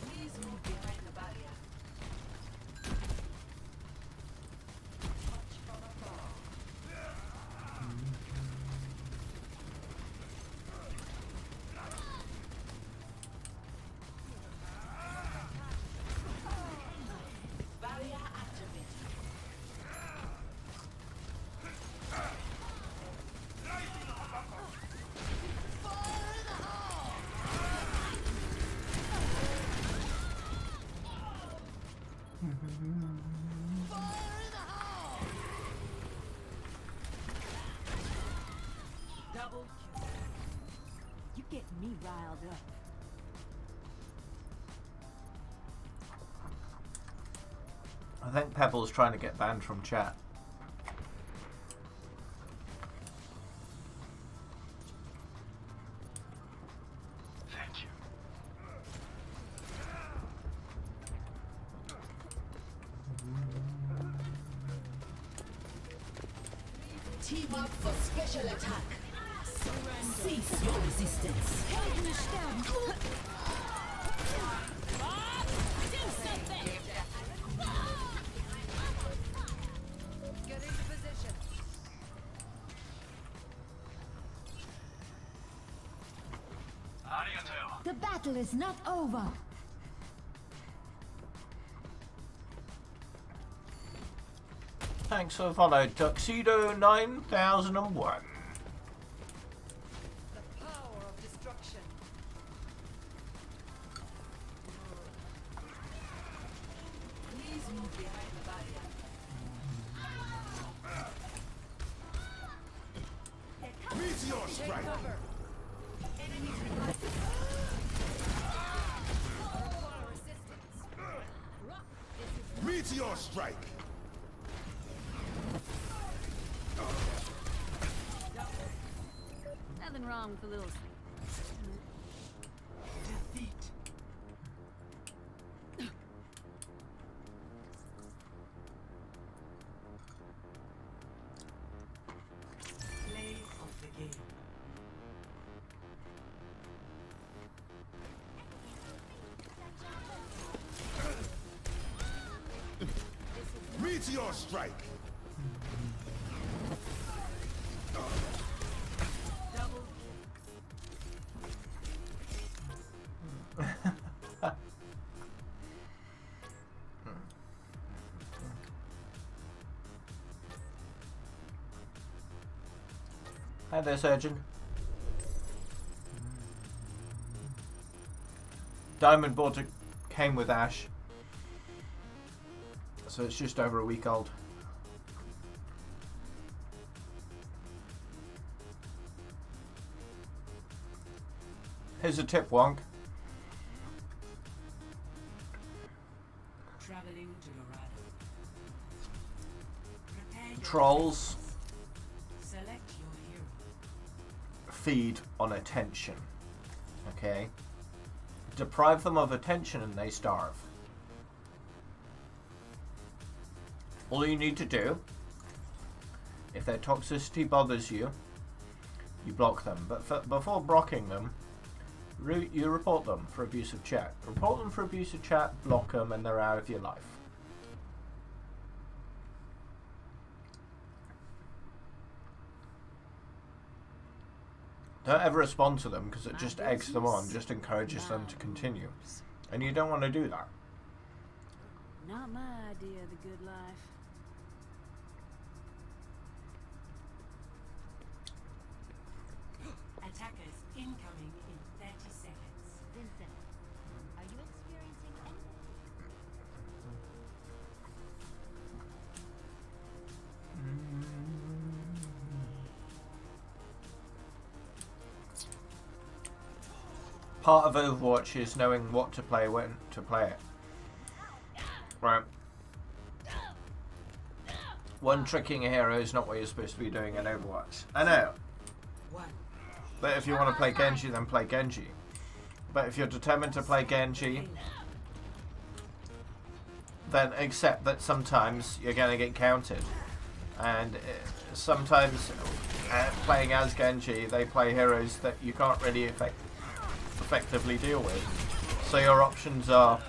Please move behind the barrier. Touch from afar. Barrier activated. Double kill.
You get me riled up.
I think Pebble's trying to get banned from chat.
Thank you.
Team up for special attack. Cease your resistance.
Helden sterben.
Get into position.
Arigato.
The battle is not over.
Thanks for the follow, Tuxedo 9001.
The power of destruction. Please move behind the barrier.
Meteor strike.
Cover. Enemies requested.
Meteor strike.
Nothing wrong with a little.
Defeat. Play of the game.
Meteor strike.
Double
Hi there, Surgeon. Diamond Border came with Ashe, so it's just over a week old. Here's a tip, Wonk.
traveling to Dorado. Prepare your
Trolls
Select your hero.
feed on attention. Okay? Deprive them of attention and they starve. All you need to do, if their toxicity bothers you, you block them. But before blocking them, you report them for abusive chat. Report them for abusive chat, block them, and they're out of your life. Don't ever respond to them because it just eggs them on, just encourages them to continue. And you don't want to do that.
Not my idea of the good life.
Attackers incoming in 30 seconds.
Vincent, are you experiencing anything?
Part of Overwatch is knowing what to play, when to play it. Right. One tricking a hero is not what you're supposed to be doing in Overwatch. I know. But if you want to play Genji, then play Genji. But if you're determined to play Genji, then accept that sometimes you're going to get countered. And sometimes playing as Genji, they play heroes that you can't really effectively deal with. So your options are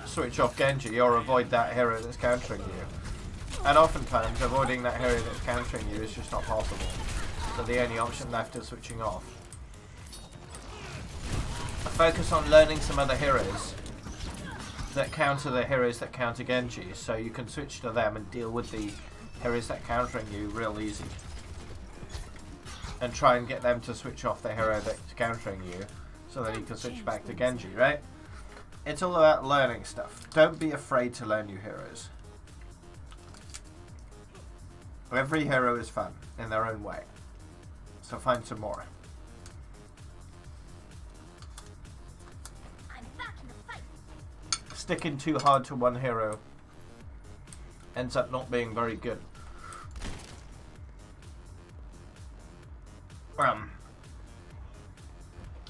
switch off Genji or avoid that hero that's countering you. And oftentimes avoiding that hero that's countering you is just not possible. So the only option left is switching off. Focus on learning some other heroes that counter the heroes that counter Genji, so you can switch to them and deal with the heroes that countering you real easy. And try and get them to switch off the hero that's countering you, so that you can switch back to Genji, right? It's all about learning stuff. Don't be afraid to learn new heroes. Every hero is fun in their own way. So find some more.
I'm back in the fight.
Sticking too hard to one hero ends up not being very good.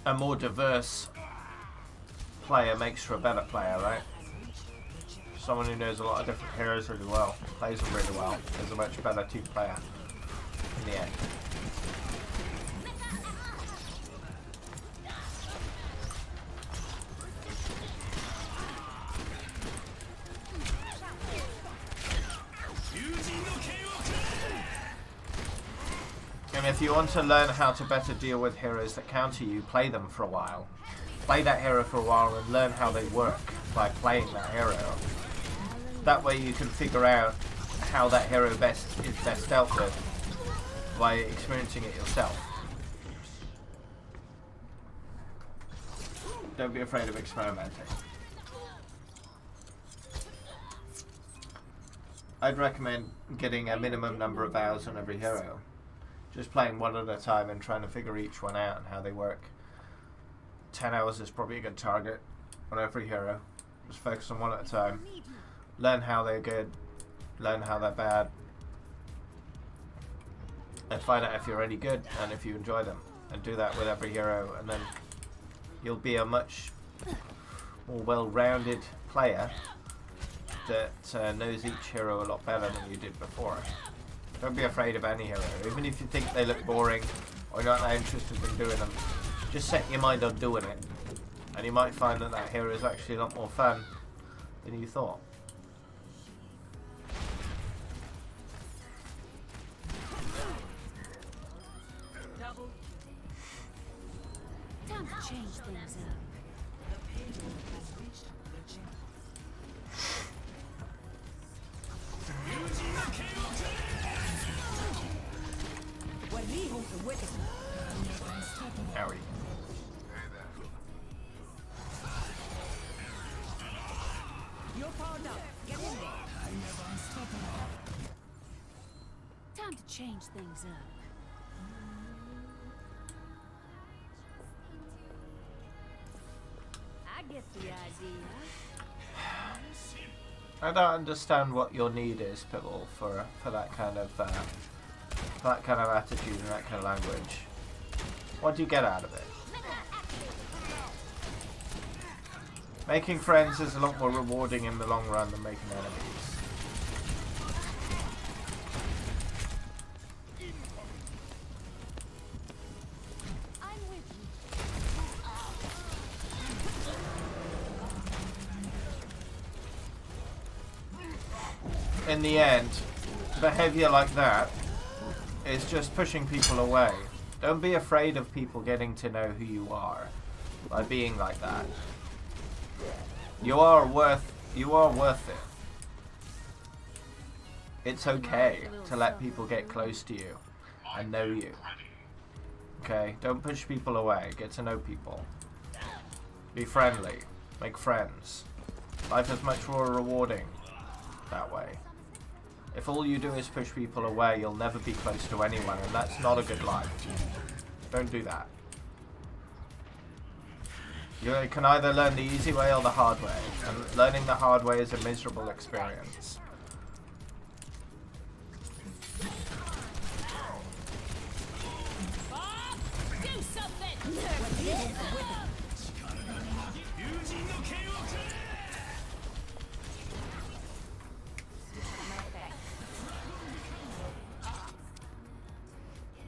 A more diverse player makes for a better player, right? Someone who knows a lot of different heroes really well, plays them really well, is a much better team player in the end. And if you want to learn how to better deal with heroes that counter you, play them for a while. Play that hero for a while and learn how they work by playing that hero. That way you can figure out how that hero is best dealt with by experiencing it yourself. Don't be afraid of experimenting. I'd recommend getting a minimum number of hours on every hero. Just playing one at a time and trying to figure each one out and how they work. 10 hours is probably a good target on every hero. Just focus on one at a time. Learn how they're good. Learn how they're bad. And find out if you're any good and if you enjoy them. And do that with every hero, and then you'll be a much more well-rounded player that knows each hero a lot better than you did before. Don't be afraid of any hero. Even if you think they look boring or you're not that interested in doing them, just set your mind on doing it. And you might find that that hero is actually a lot more fun than you thought.
Time to change things up.
The payload has reached objective.
Harry.
You're powered up. Get in there. Time to change things up. I get the idea.
I don't understand what your need is, Pibble, for that kind of attitude and that kind of language. What do you get out of it? Making friends is a lot more rewarding in the long run than making enemies. in the end, behavior like that is just pushing people away. Don't be afraid of people getting to know who you are by being like that. You are worth it. It's okay to let people get close to you and know you. Okay? Don't push people away. Get to know people. Be friendly. Make friends. Life is much more rewarding that way. If all you do is push people away, you'll never be close to anyone, and that's not a good life. Don't do that. You can either learn the easy way or the hard way, and learning the hard way is a miserable experience.
Do something!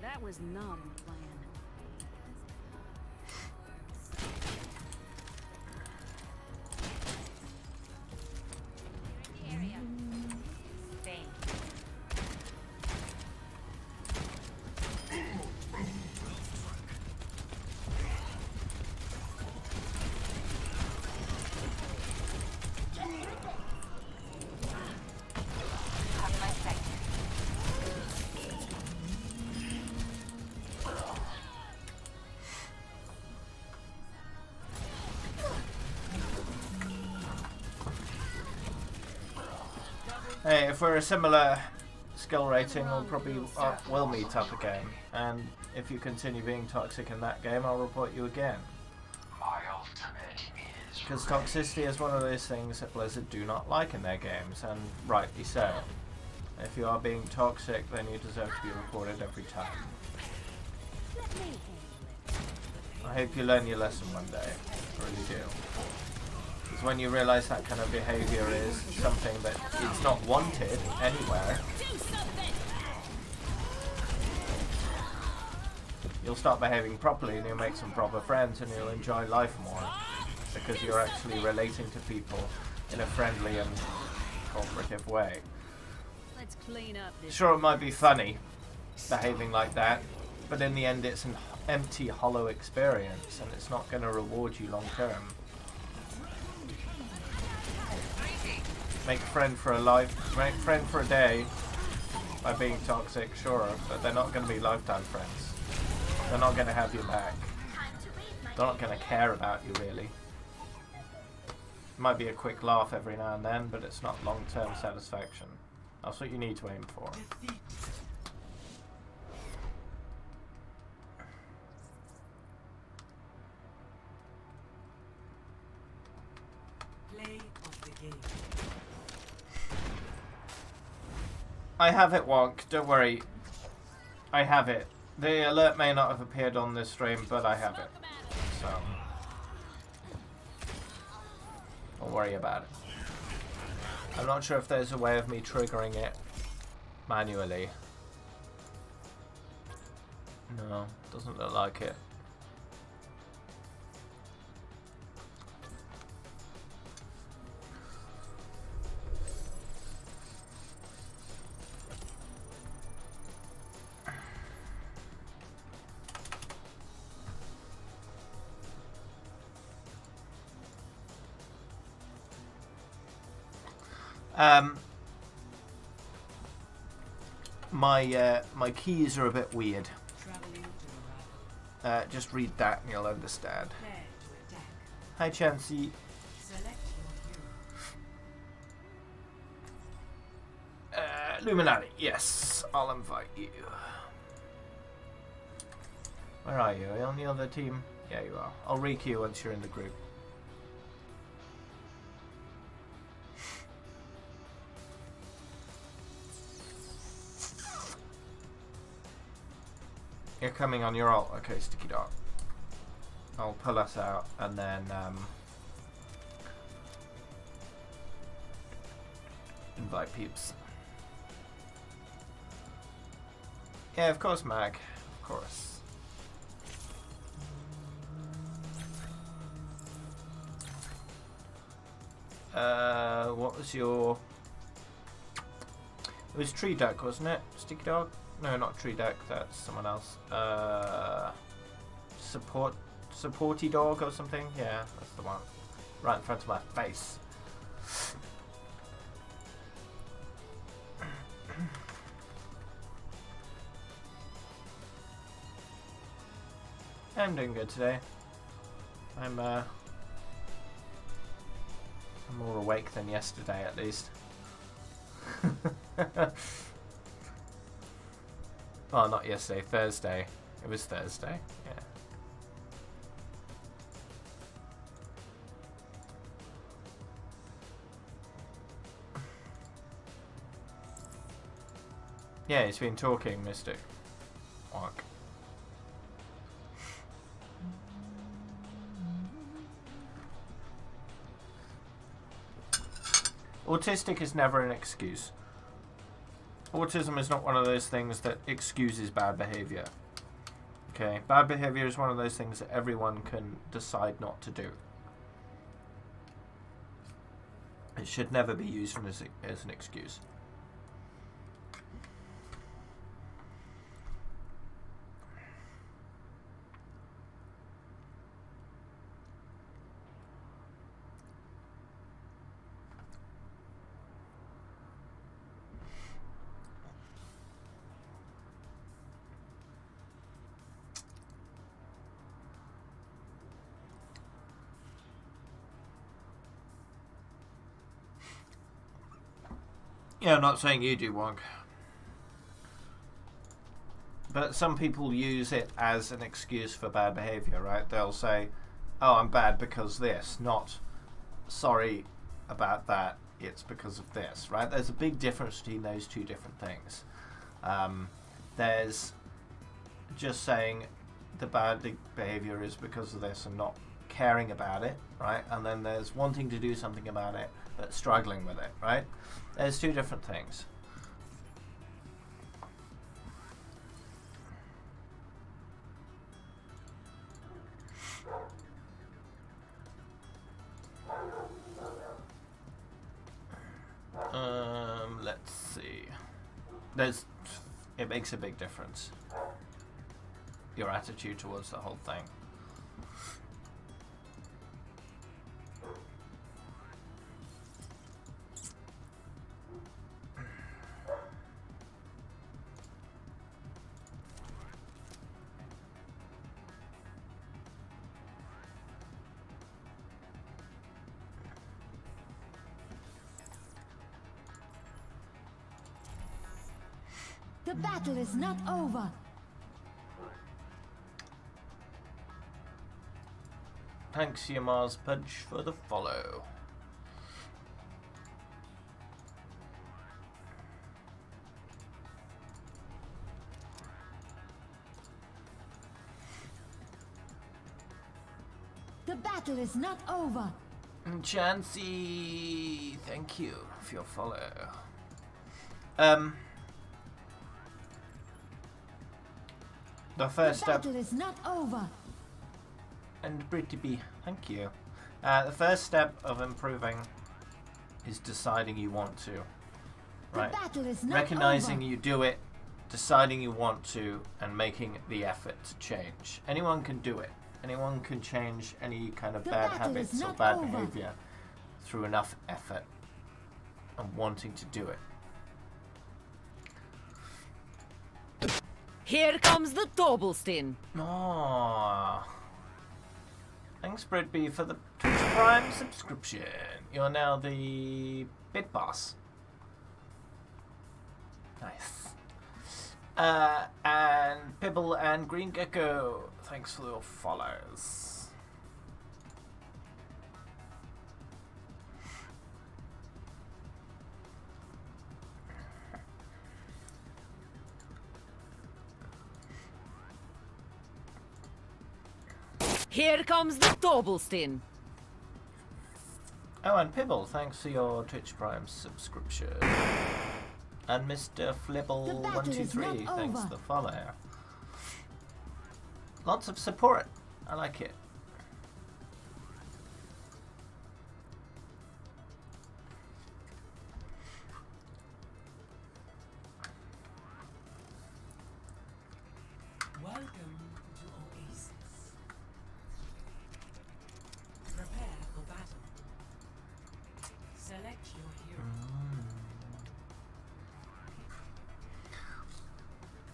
That was not the plan.
Hey, if we're a similar skill rating, we'll probably will meet up again. And if you continue being toxic in that game, I'll report you again. Because toxicity is one of those things that Blizzard do not like in their games, and rightly so. If you are being toxic, then you deserve to be reported every time. I hope you learn your lesson one day. I really do. Because when you realize that kind of behavior is something that it's not wanted anywhere, you'll start behaving properly and you'll make some proper friends and you'll enjoy life more. Because you're actually relating to people in a friendly and cooperative way.
Let's clean up this.
Sure, it might be funny behaving like that, but in the end it's an empty, hollow experience and it's not going to reward you long term. Make a friend for a make a friend for a day by being toxic, sure, but they're not going to be lifetime friends. They're not going to have your back. They're not going to care about you, really. It might be a quick laugh every now and then, but it's not long-term satisfaction. That's what you need to aim for.
Play of the game.
I have it, Wonk. Don't worry. I have it. The alert may not have appeared on this stream, but I have it. So, don't worry about it. I'm not sure if there's a way of me triggering it manually. No, doesn't look like it. My keys are a bit weird. Just read that and you'll understand. Hi, Chansey. Illuminati, yes, I'll invite you. Where are you? Are you on the other team? Yeah, you are. I'll re-queue once you're in the group. You're coming on your ult. Okay, Sticky Dot. I'll pull us out and then invite peeps. Yeah, of course, Mag. Of course. What was your It was Tree Duck, wasn't it? Sticky Dog? No, not Tree Duck. That's someone else. Supporty Dog or something? Yeah, that's the one. Right in front of my face. I'm doing good today. I'm more awake than yesterday, at least. Well, not yesterday, Thursday. It was Thursday, yeah. Yeah, he's been talking, Mystic. Walk. Autistic is never an excuse. Autism is not one of those things that excuses bad behavior. Okay, bad behavior is one of those things that everyone can decide not to do. It should never be used as an excuse. Yeah, I'm not saying you do, Wonk. But some people use it as an excuse for bad behavior, right? They'll say, oh, I'm bad because this, not sorry about that, it's because of this, right? There's a big difference between those two different things. There's just saying the bad behavior is because of this and not caring about it, right? And then there's wanting to do something about it but struggling with it, right? There's two different things. Let's see. It makes a big difference. Your attitude towards the whole thing.
The battle is not over.
Thanks, Yamar's Pudge, for the follow.
The battle is not over.
Chansey, thank you for your follow. The first
The
step,
battle is not over.
and Pretty B, thank you. The first step of improving is deciding you want to. Right.
The battle is not
Recognizing
over.
you do it, deciding you want to, and making the effort to change. Anyone can do it. Anyone can change any kind of
The
bad
battle is
habits or
not
bad
over.
behavior through enough effort and wanting to do it.
Here comes the Doblestein.
Aww. Thanks, Britby, for the Twitch Prime subscription. You're now the bit boss. Nice. And Pibble and Green Gecko, thanks for your follows.
Here comes the Doblestein.
Oh, and Pibble, thanks for your Twitch Prime subscription. And Mr. Flibble123,
not
thanks for
over.
the follow. Lots of support. I like it.
Select your hero.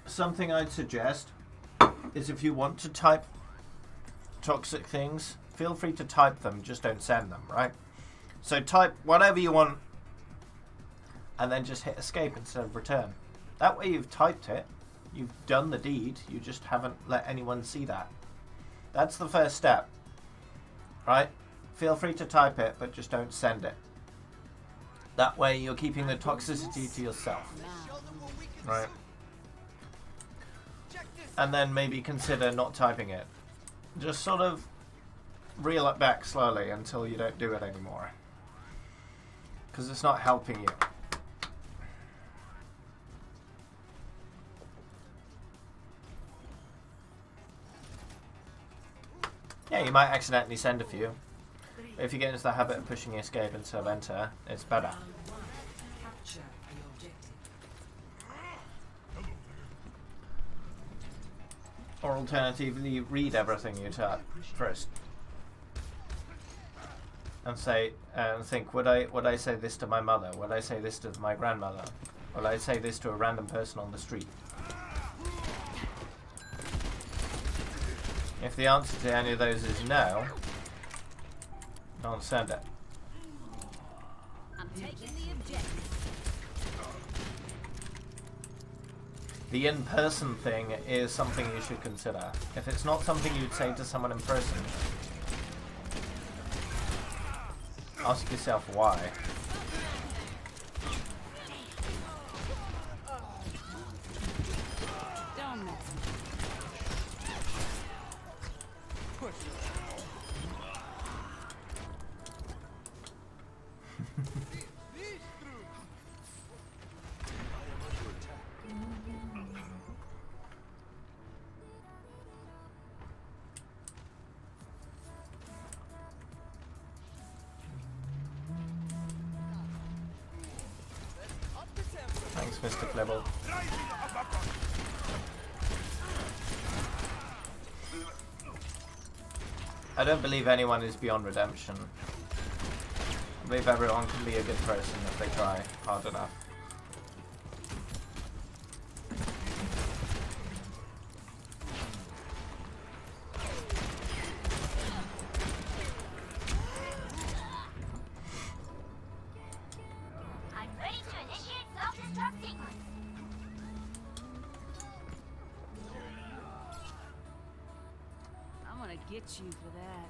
Something I'd suggest is if you want to type toxic things, feel free to type them, just don't send them, right? So type whatever you want and then just hit escape instead of return. That way you've typed it, you've done the deed, you just haven't let anyone see that. That's the first step, right? Feel free to type it, but just don't send it. That way you're keeping the toxicity to yourself, right? And then maybe consider not typing it. Just sort of reel it back slowly until you don't do it anymore. Because it's not helping you. Yeah, you might accidentally send a few. If you get into the habit of pushing escape instead of enter, it's better.
Round 1. Capture the objective.
Or alternatively, read everything you type first. And say, and think, would I say this to my mother? Would I say this to my grandmother? Would I say this to a random person on the street? If the answer to any of those is no, don't send it.
I'm taking the objective.
The in-person thing is something you should consider. If it's not something you'd say to someone in person, ask yourself why.
Don't mess
Thanks, Mr. Flibble. I don't believe anyone is beyond redemption. I believe everyone can be a good person if they try hard enough.
I'm ready to initiate self-destruct sequence.
I'm gonna get you for that.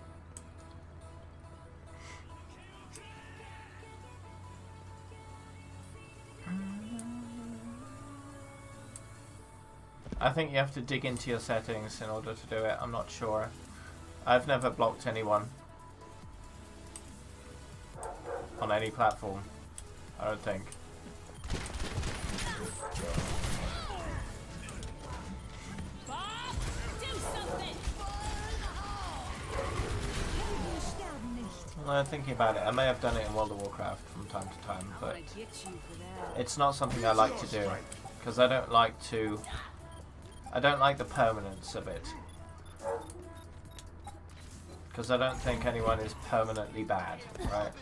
I think you have to dig into your settings in order to do it. I'm not sure. I've never blocked anyone on any platform, I don't think.
Bob, do something.
Well, thinking about it, I may have done it in World of Warcraft from time to time,
I'm
but
gonna get you for that.
it's not something I like to do because I don't like the permanence of it. Because I don't think anyone is permanently bad, right?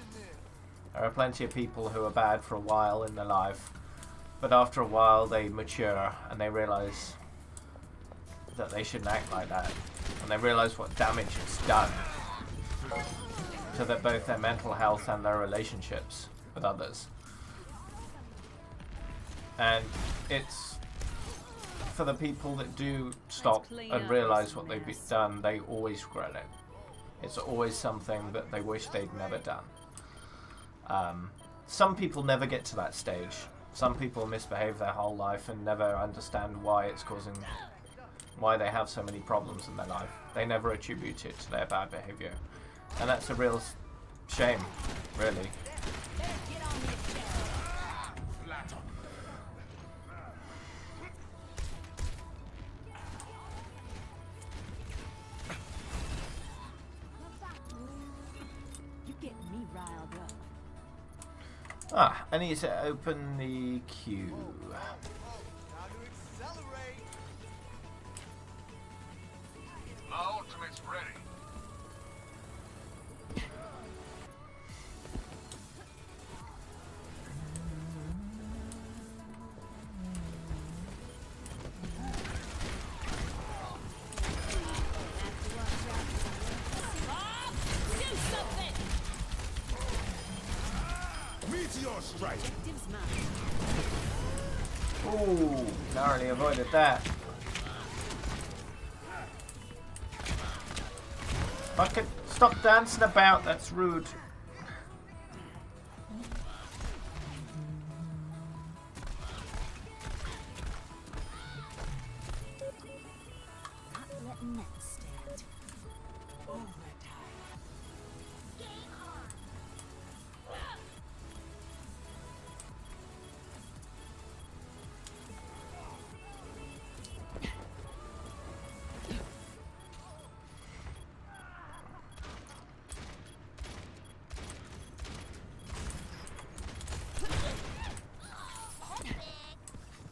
There are plenty of people who are bad for a while in their life, but after a while they mature and they realize that they shouldn't act like that, and they realize what damage it's done to both their mental health and their relationships with others. And it's for the people that do stop and realize what they've done, they always regret it. It's always something that they wish they'd never done. Some people never get to that stage. Some people misbehave their whole life and never understand why they have so many problems in their life. They never attribute it to their bad behavior. And that's a real shame, really. Ah, I need to open the queue.
My ultimate's ready.
Meteor strike.
Objectives marked.
Ooh, narrowly avoided that. Fucking stop dancing about, that's rude.
Not letting that stand.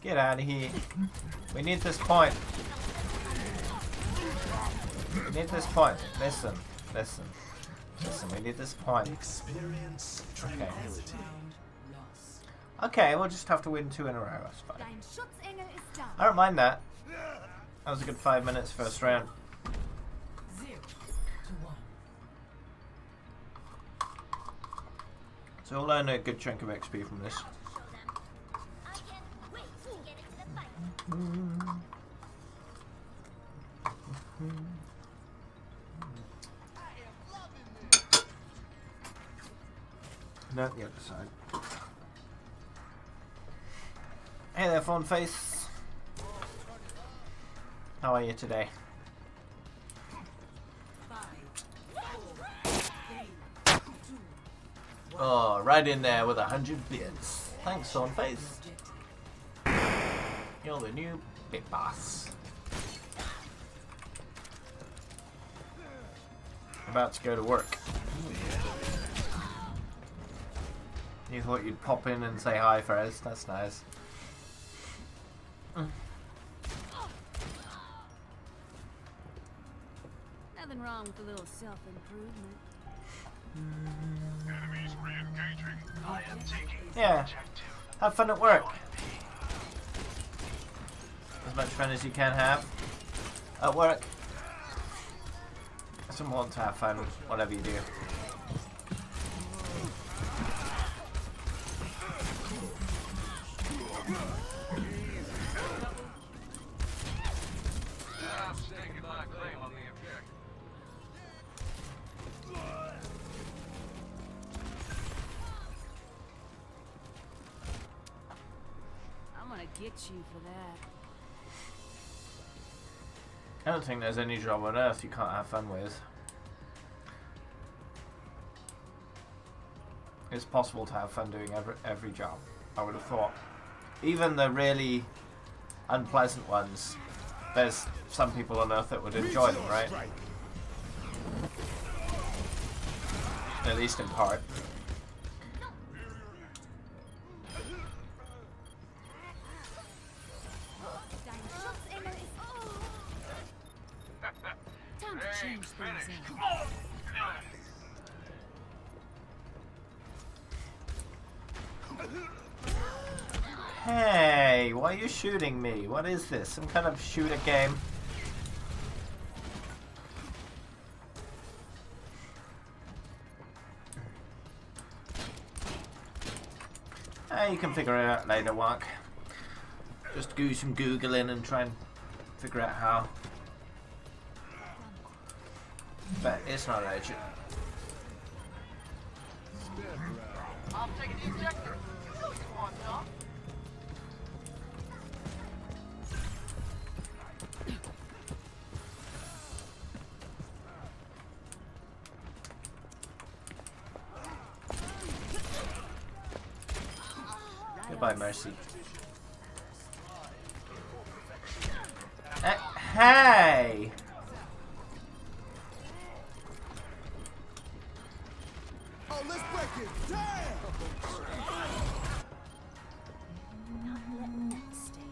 Get out of here. We need this point. We need this point. Listen. Listen. Listen, we need this point.
Experience tranquility.
Okay, we'll just have to win 2 in a row. That's fine.
Dein Schutzengel ist da.
I don't mind that. That was a good 5 minutes first round.
0 to 1.
So we'll earn a good chunk of XP from this.
I can't wait to get into the fight.
Not the other side. Hey there, phone face. How are you today?
5, 4, 3, 2,
Oh, right in there with 100 bits. Thanks, phone face. You're the new bit boss. About to go to work. You thought you'd pop in and say hi first. That's nice.
Nothing wrong with a little self-improvement.
Enemies re-engaging. I am taking
Yeah. Have fun at work. As much fun as you can have at work. It's important to have fun, whatever you do.
I'm staking my claim on the objective.
I'm gonna get you for that.
I don't think there's any job on earth you can't have fun with. It's possible to have fun doing every job, I would have thought. Even the really unpleasant ones, there's some people on earth that would enjoy them, right? At least in part.
Dein Schutzengel ist
Time to change things up.
Hey, why are you shooting me? What is this? Some kind of shooter game? You can figure it out later, Mark. Just do some Googling and try and figure out how. But it's not urgent.
I'm taking the ejector. Come on, Doc.
Goodbye, Mercy. Hey!
Oh, let's break it. Damn!
Not letting that stand.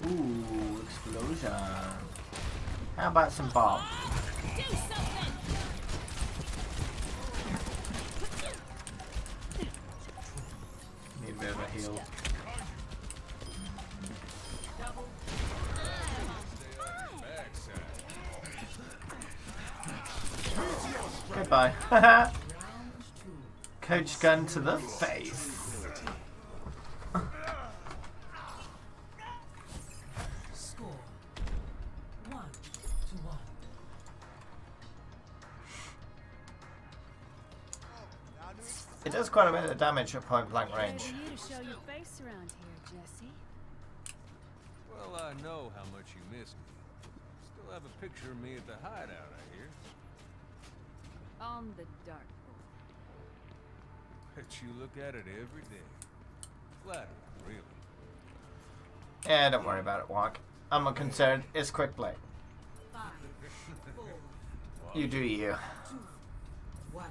Ooh, explosion. How about some bomb?
Do something!
Need a bit of a heal. Goodbye. Coach gun to the face.
Score 1-1.
It does quite a bit of damage at point blank range.
Ready you to show your face around here, Jesse.
Well, I know how much you missed me. Still have a picture of me at the hideout, I hear.
On the dartboard.
Bet you look at it every day. Flattering, really.
Yeah, don't worry about it, Walk. I'm not concerned. It's quick play.
5, 4,
You do you.
2, 1.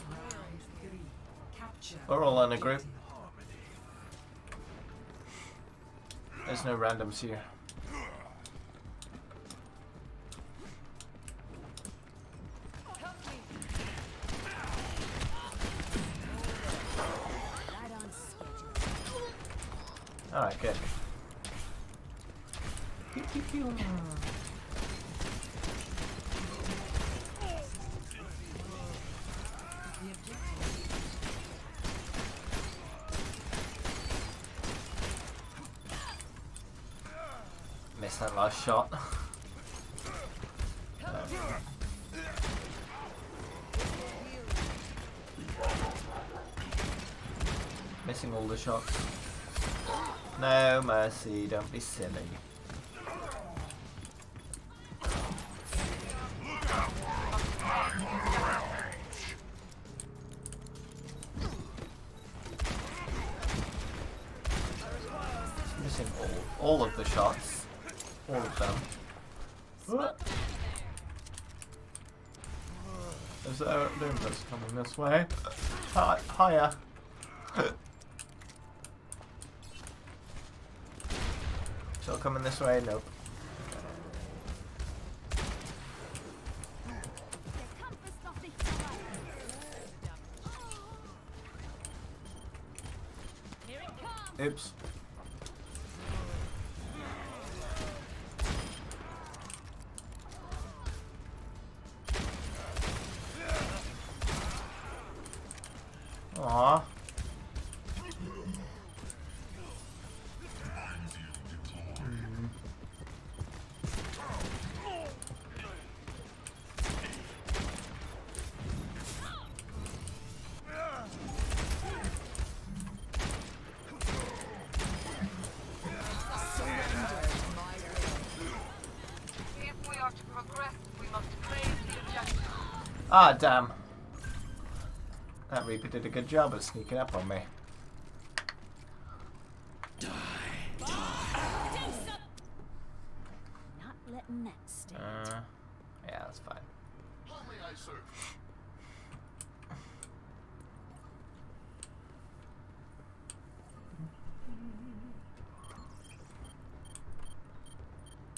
Round 3. Capture.
We're all in a group. There's no randoms here.
Right on schedule.
Alright, good. Pew, pew, pew. Missed that last shot. Missing all the shots. No mercy, don't be silly. Missing all of the shots. All of them. Is there Doomfist coming this way? Higher. Still coming this way? Nope.
Here it comes.
Oops. Aww.
If we are to progress, we must claim the objective.
Ah, damn. That Reaper did a good job of sneaking up on me.
Not letting that stand.
Yeah, that's fine.
How may I serve?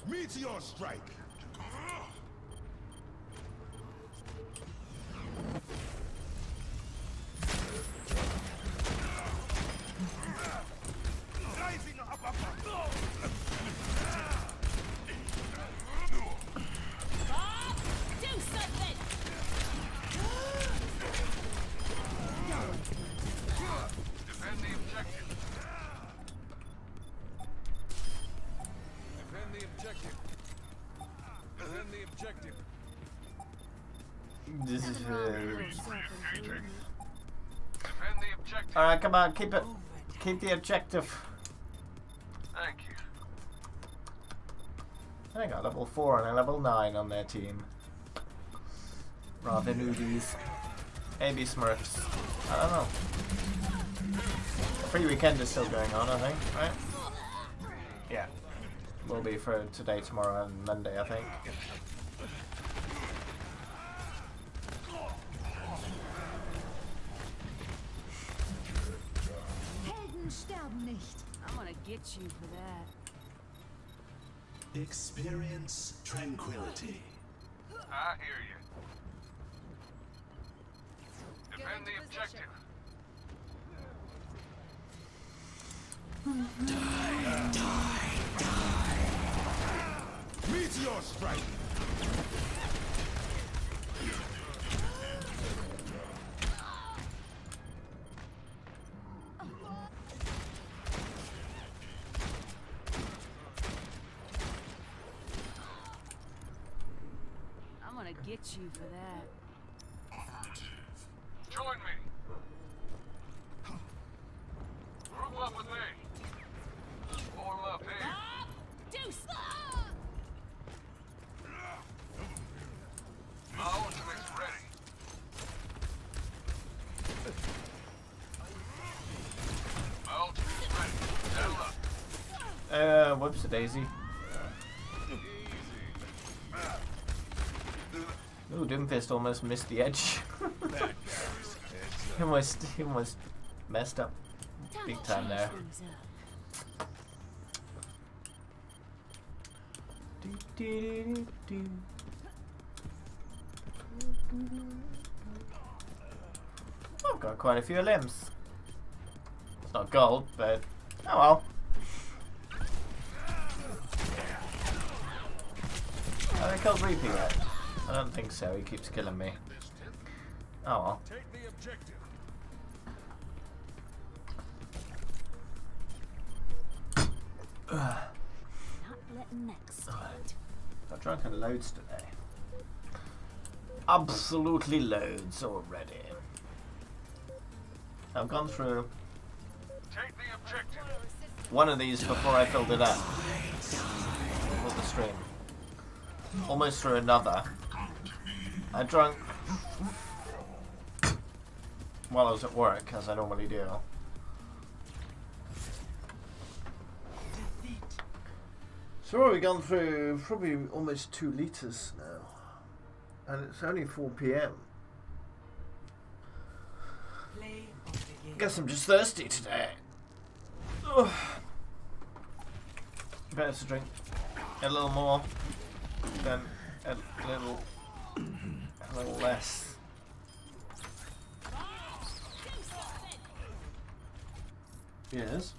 Meteor strike!
Rising up.
Do something!
Defend the objective.
Defend the objective. Defend the objective.
This is
Engaging. Defend the objective.
Alright, come on, keep it. Keep the objective.
Thank you.
I got level 4 and a level 9 on their team. Rather newbies. Maybe Smurfs. I don't know. Free weekend is still going on, I think, right? Yeah. Will be for today, tomorrow, and Monday, I think.
Helden sterben nicht.
I'm gonna get you for that.
Experience tranquility.
I hear you. Defend the objective.
Meteor strike.
I'm gonna get you for that.
Join me. Group up with me. Form up here.
Deuce!
My ultimate's ready. My ultimate's ready. Settle up.
Whoops a daisy. Ooh, Doomfist almost missed the edge. he almost messed up big time there. I've got quite a few limbs. It's not gold, but oh well. Have I killed Reaper yet? I don't think so, he keeps killing me. Oh well.
Take the objective.
Not letting that slide.
Got drunken loads today. Absolutely loads already. I've gone through
Take the objective.
one of these before I filled it up for the stream. Almost through another. I drank while I was at work, as I normally do. So what have we gone through? Probably almost 2 litres now. And it's only 4 PM.
Play of the game.
Guess I'm just thirsty today. Ugh. Better to drink a little more than a little less. Yes.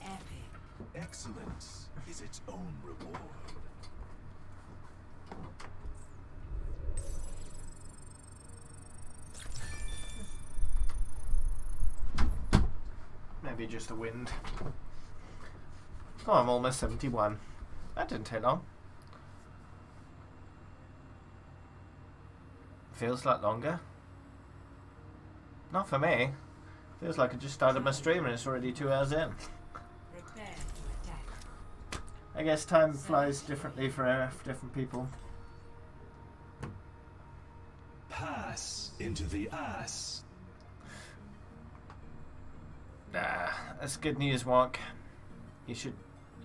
Epic.
Excellence is its own reward.
Maybe just a wind. Oh, I'm almost 71. That didn't take long. Feels like longer. Not for me. Feels like I just started my stream and it's already 2 hours in.
Prepare to attack.
I guess time flies differently for different people.
Pass into the ass.
Nah, that's good news, Wonk. You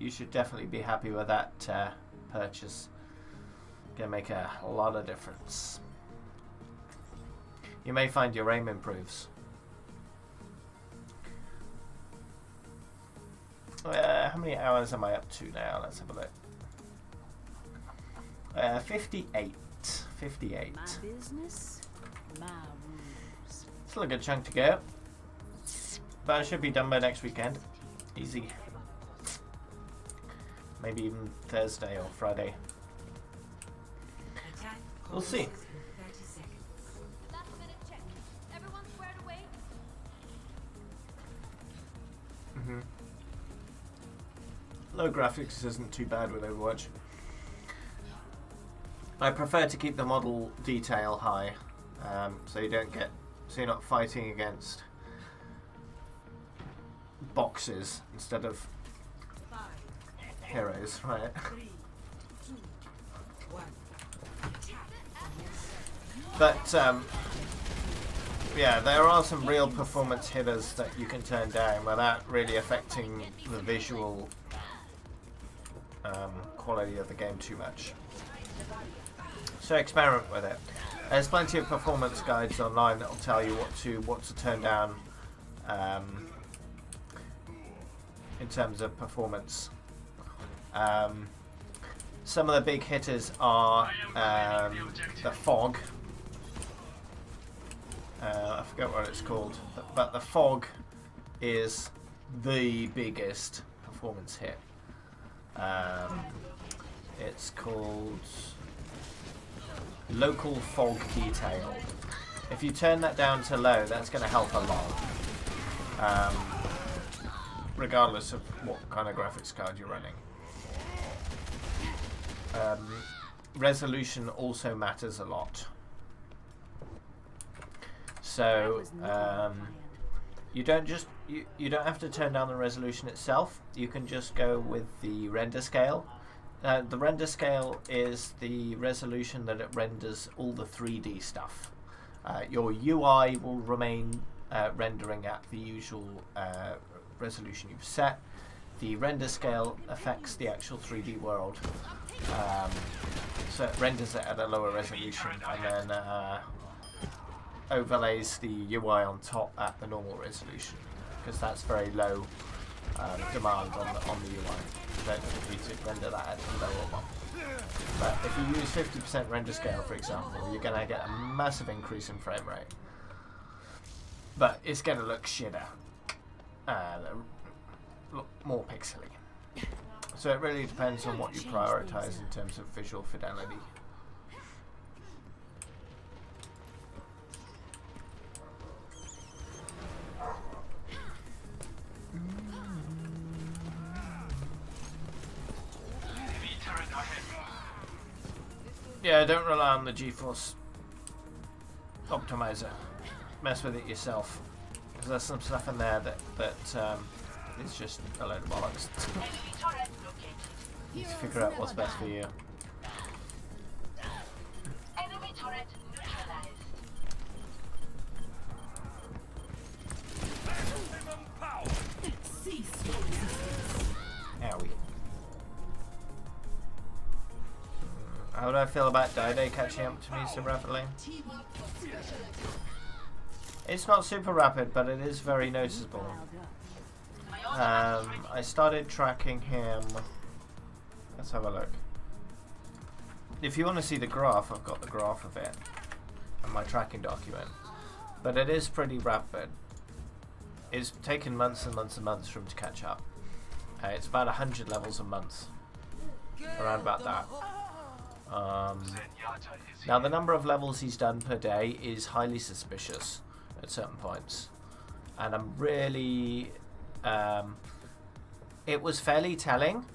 should definitely be happy with that purchase. Gonna make a lot of difference. You may find your aim improves. How many hours am I up to now? Let's have a look. 58. 58.
My business, my rules.
Still a good chunk to go. But I should be done by next weekend. Easy. Maybe even Thursday or Friday.
Attack
We'll see.
commences in 30 seconds.
Last minute check. Everyone squared away?
Low graphics isn't too bad with Overwatch. I prefer to keep the model detail high, so you're not fighting against boxes instead of
5,
heroes, right?
3, 2, 1. Attack.
But yeah, there are some real performance hitters that you can turn down without really affecting the visual quality of the game too much. So experiment with it. There's plenty of performance guides online that will tell you what to turn down in terms of performance. Some of the big hitters are the fog. I forget what it's called, but the fog is the biggest performance hit. It's called local fog detail. If you turn that down to low, that's going to help a lot, regardless of what kind of graphics card you're running. Resolution also matters a lot. So you don't have to turn down the resolution itself. You can just go with the render scale. The render scale is the resolution that it renders all the 3D stuff. Your UI will remain rendering at the usual resolution you've set. The render scale affects the actual 3D world. So it renders it at a lower resolution and then overlays the UI on top at the normal resolution, because that's very low demand on the UI. You don't need to render that at a lower one. But if you use 50% render scale, for example, you're going to get a massive increase in frame rate. But it's going to look shitter. Look more pixely. So it really depends on what you prioritize in terms of visual fidelity. Yeah, don't rely on the GeForce optimizer. Mess with it yourself, because there's some stuff in there that is just a load of bollocks. You need to figure out what's best for you.
Enemy turret neutralized.
Owie. How do I feel about Dide catching up to me so rapidly? It's not super rapid, but it is very noticeable. I started tracking him. Let's have a look. If you want to see the graph, I've got the graph of it in my tracking document. But it is pretty rapid. It's taken months and months and months for him to catch up. It's about 100 levels a month. Around about that. Now the number of levels he's done per day is highly suspicious at certain points. And I'm really... it was fairly telling.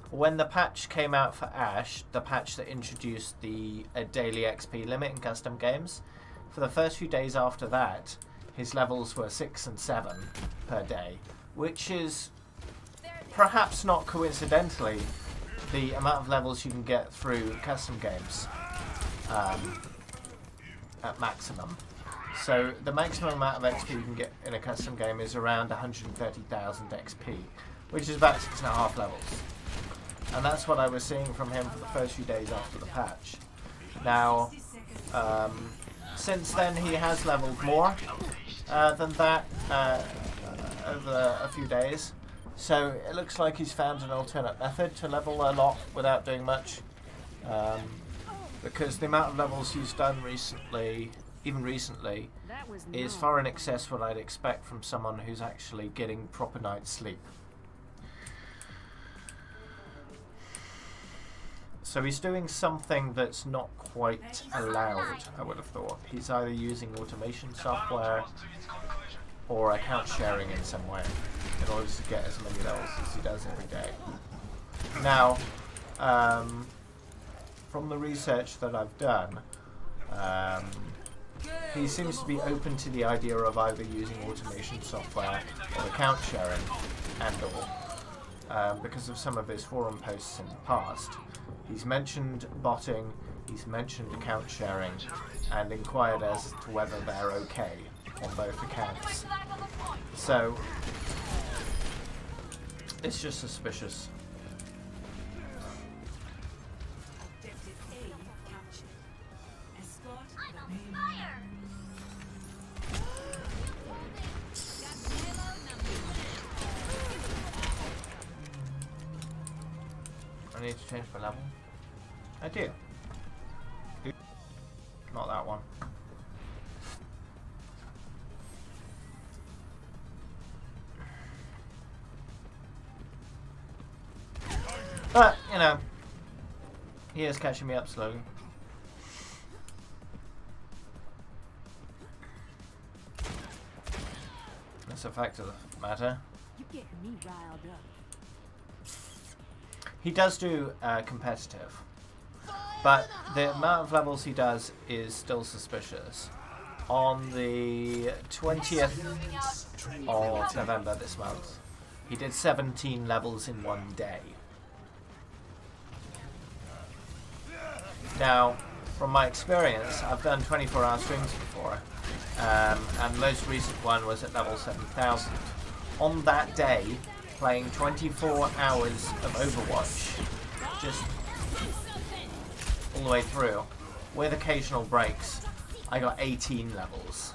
When the patch came out for Ashe, the patch that introduced the daily XP limit in custom games, for the first few days after that, his levels were 6 and 7 per day, which is perhaps not coincidentally the amount of levels you can get through custom games at maximum. So the maximum amount of XP you can get in a custom game is around 130,000 XP, which is about 6.5 levels. And that's what I was seeing from him for the first few days after the patch. Now, since then he has leveled more than that over a few days. So it looks like he's found an alternate method to level a lot without doing much. Because the amount of levels he's done recently, even recently, is far in excess what I'd expect from someone who's actually getting proper night's sleep. So he's doing something that's not quite allowed, I would have thought. He's either using automation software or account sharing in some way in order to get as many levels as he does every day. Now, from the research that I've done, he seems to be open to the idea of either using automation software or account sharing and all, because of some of his forum posts in the past. He's mentioned botting, he's mentioned account sharing, and inquired as to whether they're okay on both accounts. So, it's just suspicious. need to change my level? I do. Not that one. But, you know, he is catching me up slowly. That's a fact of the matter.
You get me riled up.
He does do competitive, but the amount of levels he does is still suspicious. On the 20th of November this month, he did 17 levels in one day. Now, from my experience, I've done 24-hour streams before, and the most recent one was at level 7,000. On that day, playing 24 hours of Overwatch, just all the way through, with occasional breaks, I got 18 levels,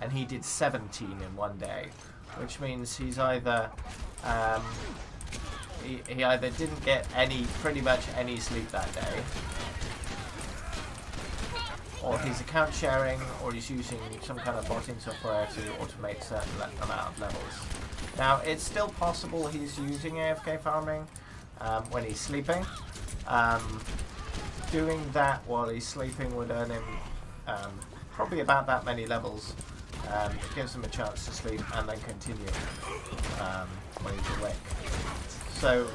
and he did 17 in one day, which means he's either he either didn't get pretty much any sleep that day, or he's account sharing, or he's using some kind of botting software to automate certain amount of levels. Now, it's still possible he's using AFK farming when he's sleeping. Doing that while he's sleeping would earn him probably about that many levels. It gives him a chance to sleep and then continue when he's awake. So,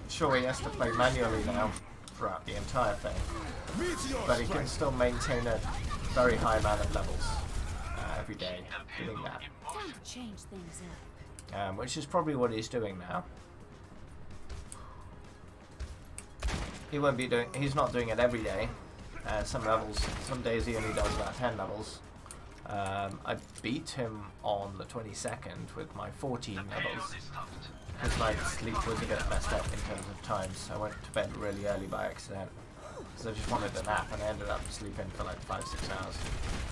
sure, he has to play manually now throughout the entire thing, but he can still maintain a very high amount of levels every day doing that.
Time to change things up.
Which is probably what he's doing now. He won't be doing. He's not doing it every day. Some levels, some days he only does about 10 levels. I beat him on the 22nd with my 14 levels because my sleep was a bit messed up in terms of times. I went to bed really early by accident because I just wanted a nap, and I ended up sleeping for like 5-6 hours.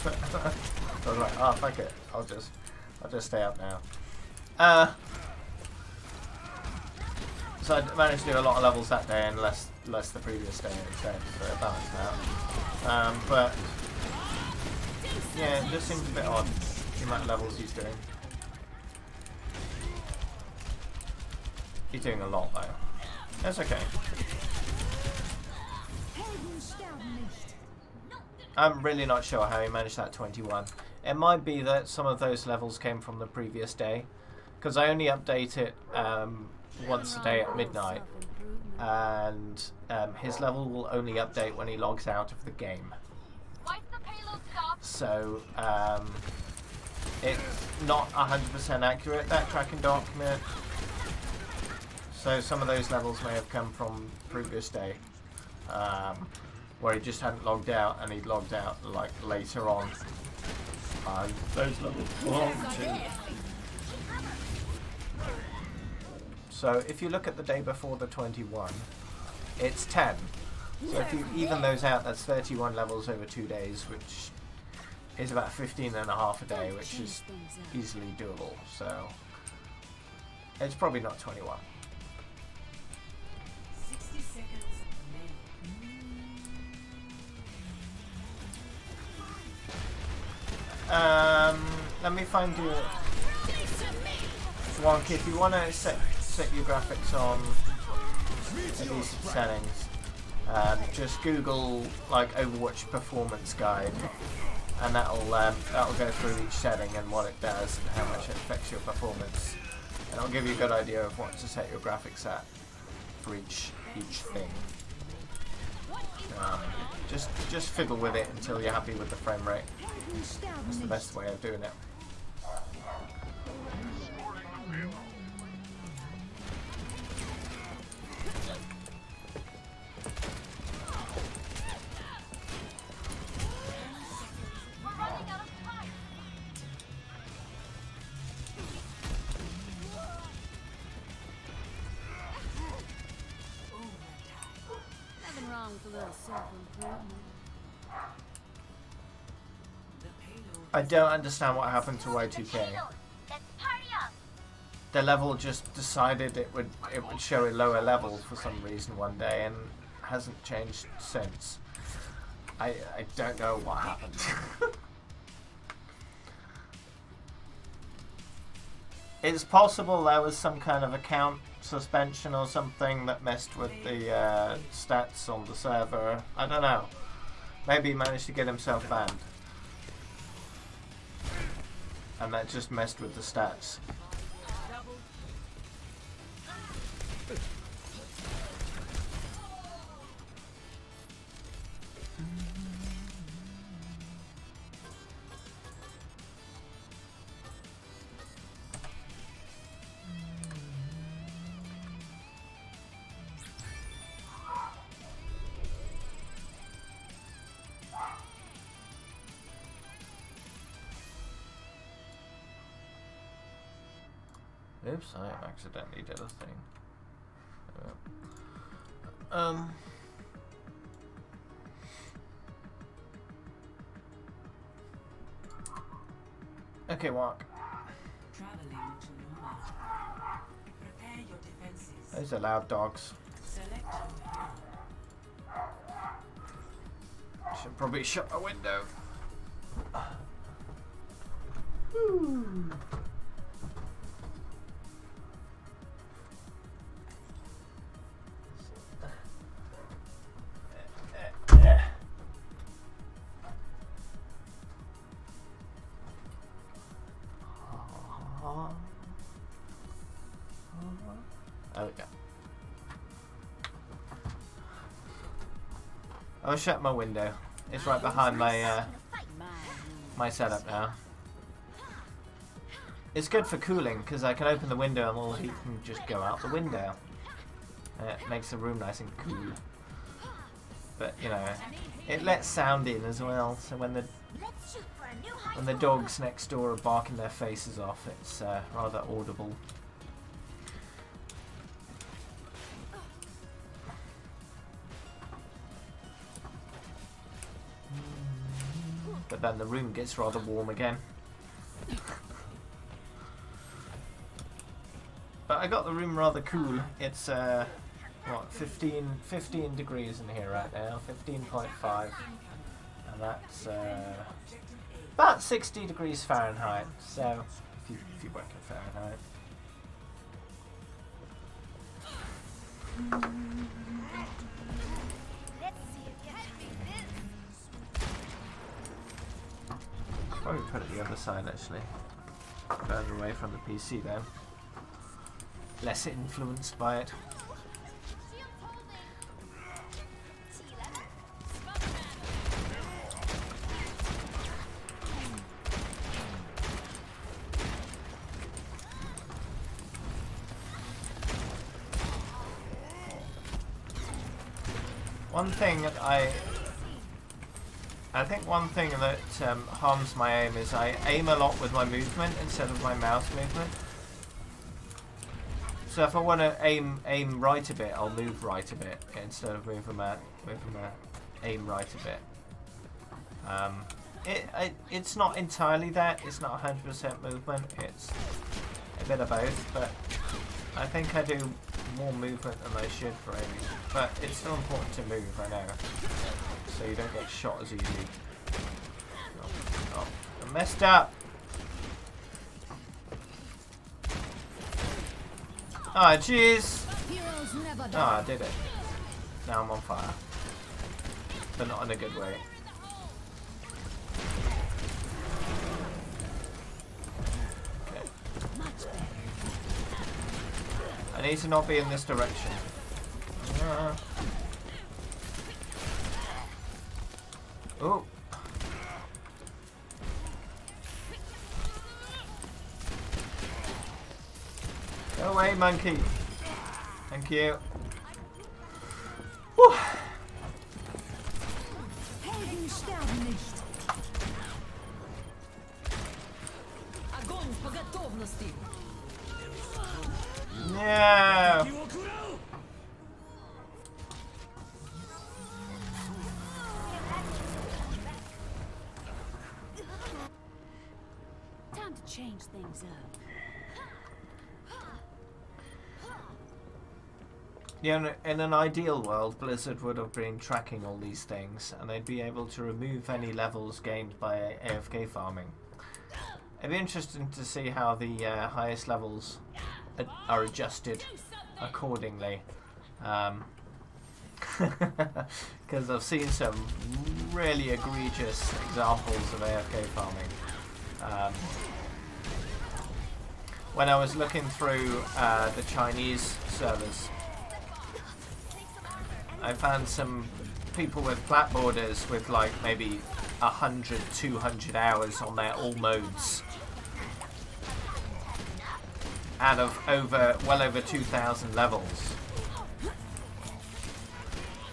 So I was like, oh fuck it, I'll just stay up now. So I managed to do a lot of levels that day and less the previous day instead, so it balanced out. But yeah, it just seems a bit odd, the amount of levels he's doing. He's doing a lot though. That's okay. I'm really not sure how he managed that 21. It might be that some of those levels came from the previous day, because I only update it once a day at midnight, and his level will only update when he logs out of the game. So it's not 100% accurate, that tracking document. So some of those levels may have come from previous day, where he just hadn't logged out, and he'd logged out like later on. Those levels belong to. So if you look at the day before the 21, it's 10. So if you even those out, that's 31 levels over 2 days, which is about 15 and a half a day, which is easily doable. So it's probably not 21.
60 seconds
let me find you Wonk, if you want to set your graphics on a decent settings, just Google like Overwatch performance guide, and that'll go through each setting and what it does and how much it affects your performance, and it'll give you a good idea of what to set your graphics at for each thing. Just fiddle with it until you're happy with the frame rate. That's the best way of doing it.
Nothing wrong with a little self-improvement.
I don't understand what happened to Y2K.
Let's party up.
the level just decided it would show a lower level for some reason one day and hasn't changed since. I don't know what happened. It's possible there was some kind of account suspension or something that messed with the stats on the server. I don't know. Maybe he managed to get himself banned. And that just messed with the stats. Oops, I accidentally did a thing. Okay, walk.
Traveling to Luna. Prepare your defenses.
Those are loud dogs.
Select your hero.
Should probably shut my window. There we go. I'll shut my window. It's right behind my my setup now. It's good for cooling because I can open the window and all the heat can just go out the window. It makes the room nice and cool. But you know, it lets sound in as well. So when the dogs next door are barking their faces off, it's rather audible. But then the room gets rather warm again. But I got the room rather cool. It's what, 15 degrees in here right now, 15.5, and that's about 60 degrees Fahrenheit. So if you work in Fahrenheit. Probably put it the other side actually. Further away from the PC then. Less influenced by it. One thing that I think one thing that harms my aim is I aim a lot with my movement instead of my mouse movement. So if I want to aim right a bit, I'll move right a bit instead of moving my aim right a bit. It's not entirely that. It's not 100% movement. It's a bit of both, but I think I do more movement than I should for aiming. But it's still important to move, I know. So you don't get shot as easily. Oh, I messed up! Ah, oh, jeez! Oh, I did it. Now I'm on fire. But not in a good way. Okay. I need to not be in this direction. Oh. Go away, monkey. Thank you. Whew.
Helden sterben nicht.
Огонь по готовности.
No.
Time to change things up.
in an ideal world, Blizzard would have been tracking all these things, and they'd be able to remove any levels gained by AFK farming. It'd be interesting to see how the highest levels are adjusted accordingly. Because I've seen some really egregious examples of AFK farming. When I was looking through the Chinese servers, I found some people with flat borders with like maybe 100, 200 hours on their all modes out of well over 2,000 levels.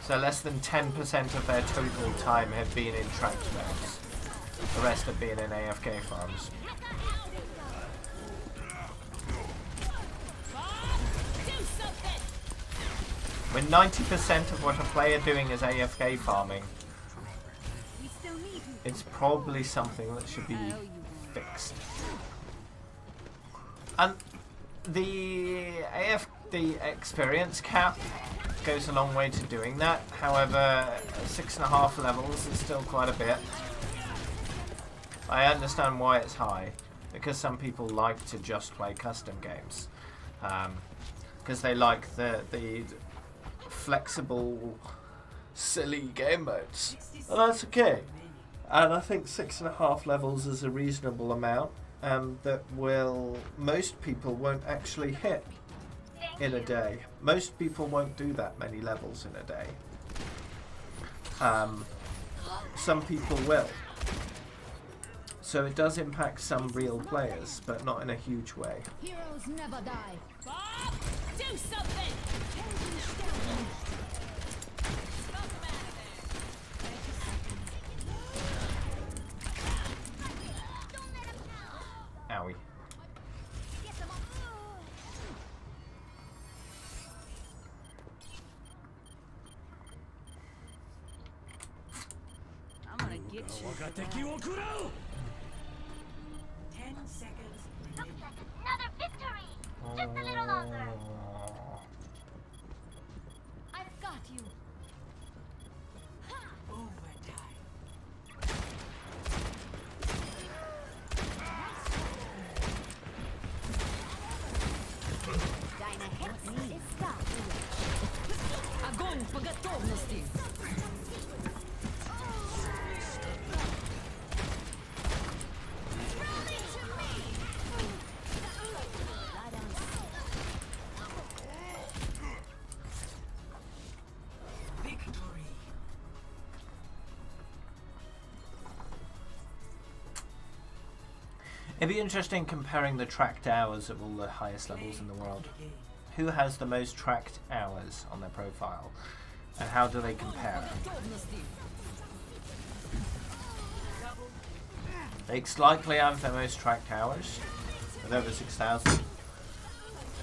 So less than 10% of their total time have been in tracked modes. The rest have been in AFK farms. When 90% of what a player doing is AFK farming, it's probably something that should be fixed. And the experience cap goes a long way to doing that. However, 6.5 levels is still quite a bit. I understand why it's high, because some people like to just play custom games, because they like the flexible, silly game modes, and that's okay. And I think 6.5 levels is a reasonable amount, that most people won't actually hit in a day. Most people won't do that many levels in a day. Some people will. So it does impact some real players, but not in a huge way.
Heroes never die.
Bob, do something!
Owie.
I'm gonna get you.
10 seconds
Looks
remaining.
like another victory! Just a little longer.
I've got you.
Overtime.
Огонь по готовности!
Victory.
It'd be interesting comparing the tracked hours of all the highest levels in the world. Who has the most tracked hours on their profile, and how do they compare? It's likely I have the most tracked hours, with over 6,000.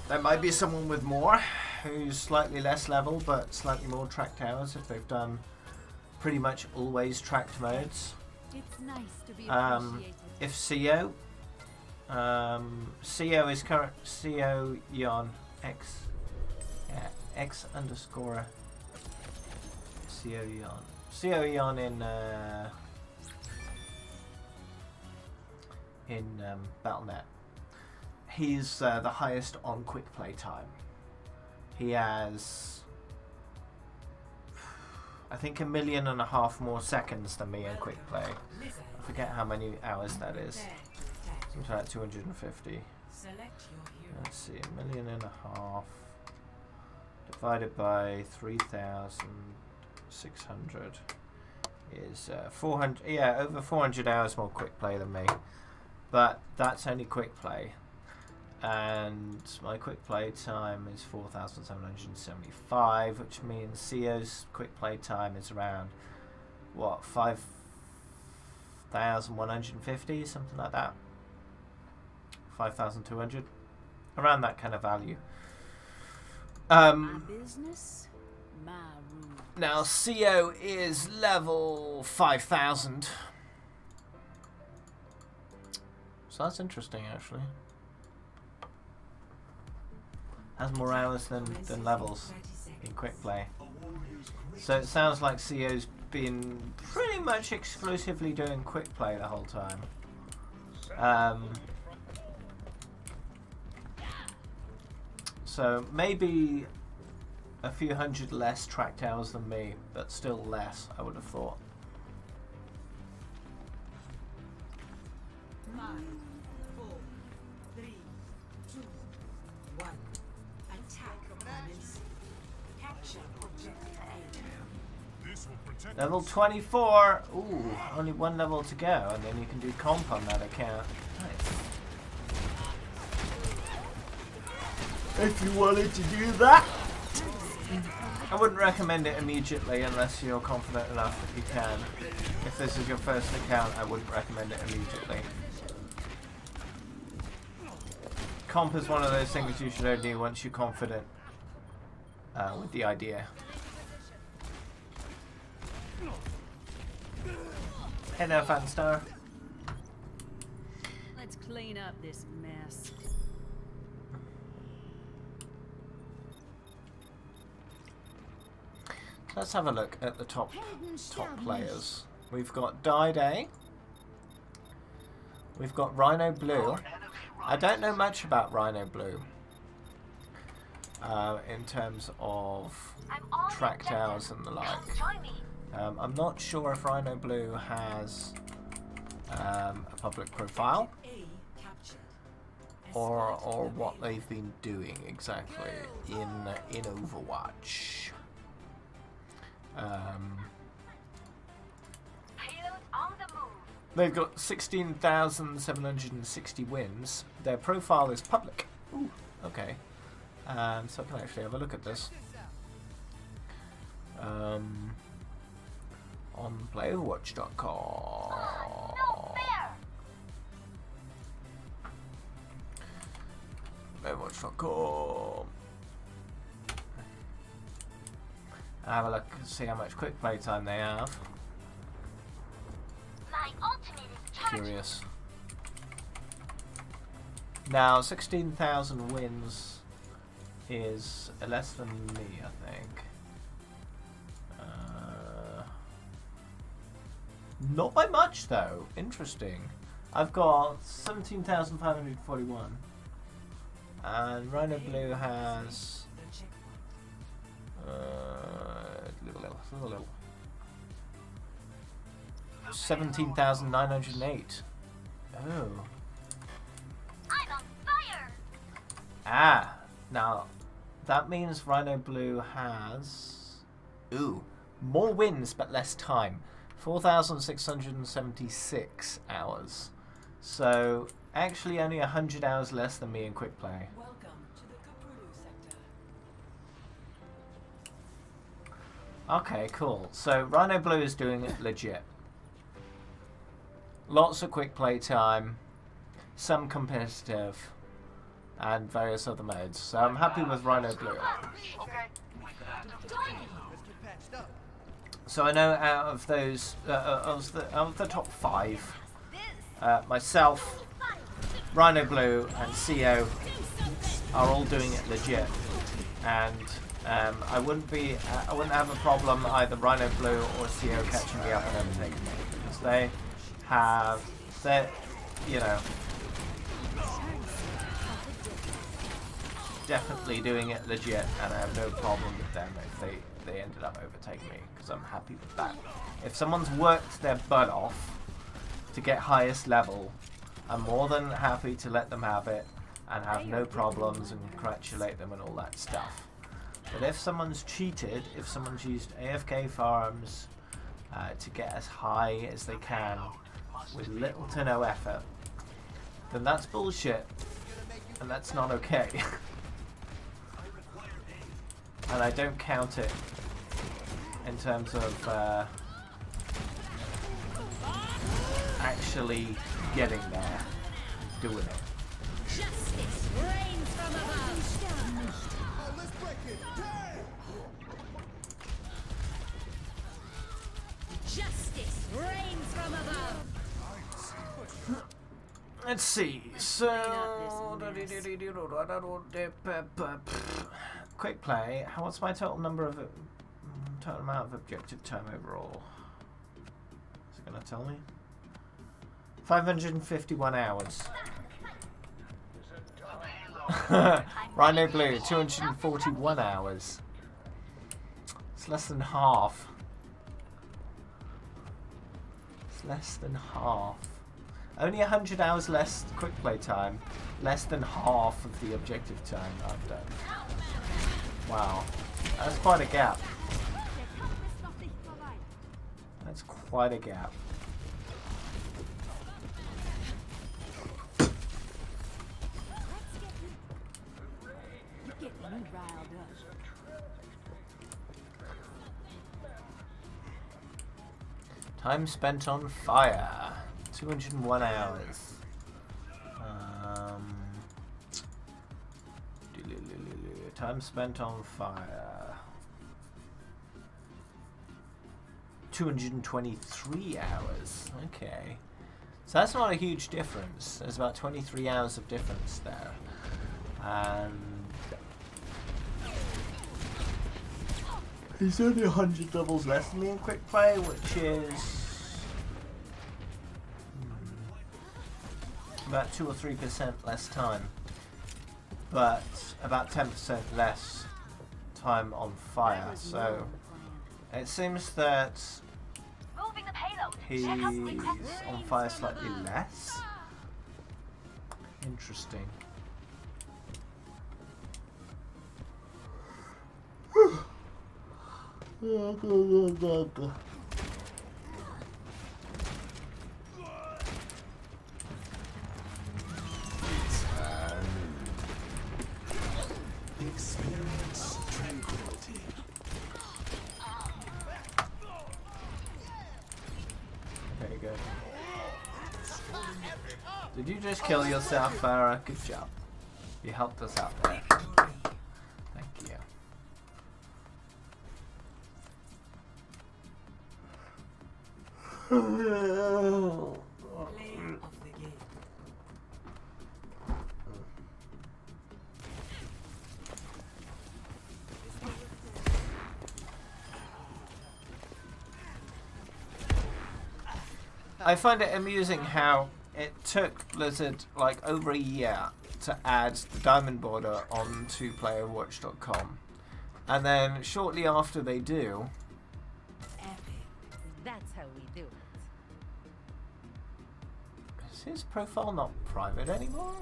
There might be someone with more, who's slightly less level, but slightly more tracked hours if they've done pretty much always tracked modes.
It's nice to be appreciated.
If CO, CO is current CO Yon X, yeah, X underscore CO Yon. CO Yon in Battle.net. He's the highest on quick play time. He has, I think, 1.5 million more seconds than me in quick play. I forget how many hours that is. Something like 250.
Select your hero.
Let's see, 1.5 million divided by 3,600 is 400. Yeah, over 400 hours more quick play than me. But that's only quick play, and my quick play time is 4,775, which means CO's quick play time is around what, 5,150, something like that. 5,200, around that kind of value.
My business, my rules.
Now CO is level 5,000, so that's interesting actually. Has more hours than levels. in quick play. So it sounds like CO's been pretty much exclusively doing quick play the whole time. So maybe a few hundred less tracked hours than me, but still less, I would have thought.
5, 4, 3, 2, 1. Attack opponents. Capture objective A.
This will protect
Level 24! Ooh, only one level to go, and then you can do comp on that account. Nice. If you wanted to do that! I wouldn't recommend it immediately unless you're confident enough that you can. If this is your first account, I wouldn't recommend it immediately. Comp is one of those things you should only do once you're confident with the idea. Hello, Fanstar.
Let's clean up this mess.
Let's have a look at the top players. We've got Dide. We've got Rhino Blue. I don't know much about Rhino Blue in terms of tracked hours and the like. I'm not sure if Rhino Blue has a public profile or what they've been doing exactly in Overwatch. They've got 16,760 wins. Their profile is public. Ooh, okay. So I can actually have a look at this. On playoverwatch.com. Playoverwatch.com. Have a look and see how much quick play time they have.
My ultimate is charging.
Curious. Now, 16,000 wins is less than me, I think. Not by much, though. Interesting. I've got 17,541. And Rhino Blue has 17,908. Oh.
I'm on fire.
Ah, now that means Rhino Blue has more wins but less time. 4,676 hours. So actually only 100 hours less than me in quick play.
Welcome to the Kapulu sector.
Okay, cool. So Rhino Blue is doing it legit. Lots of quick play time, some competitive, and various other modes. So I'm happy with Rhino Blue.
Okay.
So I know out of those, of the top 5, myself, Rhino Blue, and CO are all doing it legit, and I wouldn't have a problem either Rhino Blue or CO catching me up and overtaking me, because they have, you know, definitely doing it legit, and I have no problem with them if they ended up overtaking me, because I'm happy with that. If someone's worked their butt off to get highest level, I'm more than happy to let them have it and have no problems and congratulate them and all that stuff. But if someone's cheated, if someone's used AFK farms to get as high as they can with little to no effort, then that's bullshit, and that's not okay. And I don't count it in terms of actually getting there, doing it.
Justice reigns from above. Justice reigns from above.
Let's see. So quick play, what's my total number of total amount of objective time overall? Is it gonna tell me? 551 hours. Rhino Blue, 241 hours. It's less than half. It's less than half. Only 100 hours less quick play time. Less than half of the objective time I've done. Wow. That's quite a gap. That's quite a gap. Time spent on fire. 201 hours. Time spent on fire. 223 hours. Okay. So that's not a huge difference. There's about 23 hours of difference there. And he's only 100 levels less than me in quick play, which is about 2 or 3% less time, but about 10% less time on fire. So it seems that
Moving the payload.
he's
Check out request.
on fire slightly less. Interesting.
Experience tranquility.
Very good. Did you just kill yourself, Farah? Good job. You helped us out there. Thank you.
Play of the game.
I find it amusing how it took Blizzard like over a year to add the diamond border onto playerwatch.com, and then shortly after they do,
That's how we do it.
is his profile not private anymore?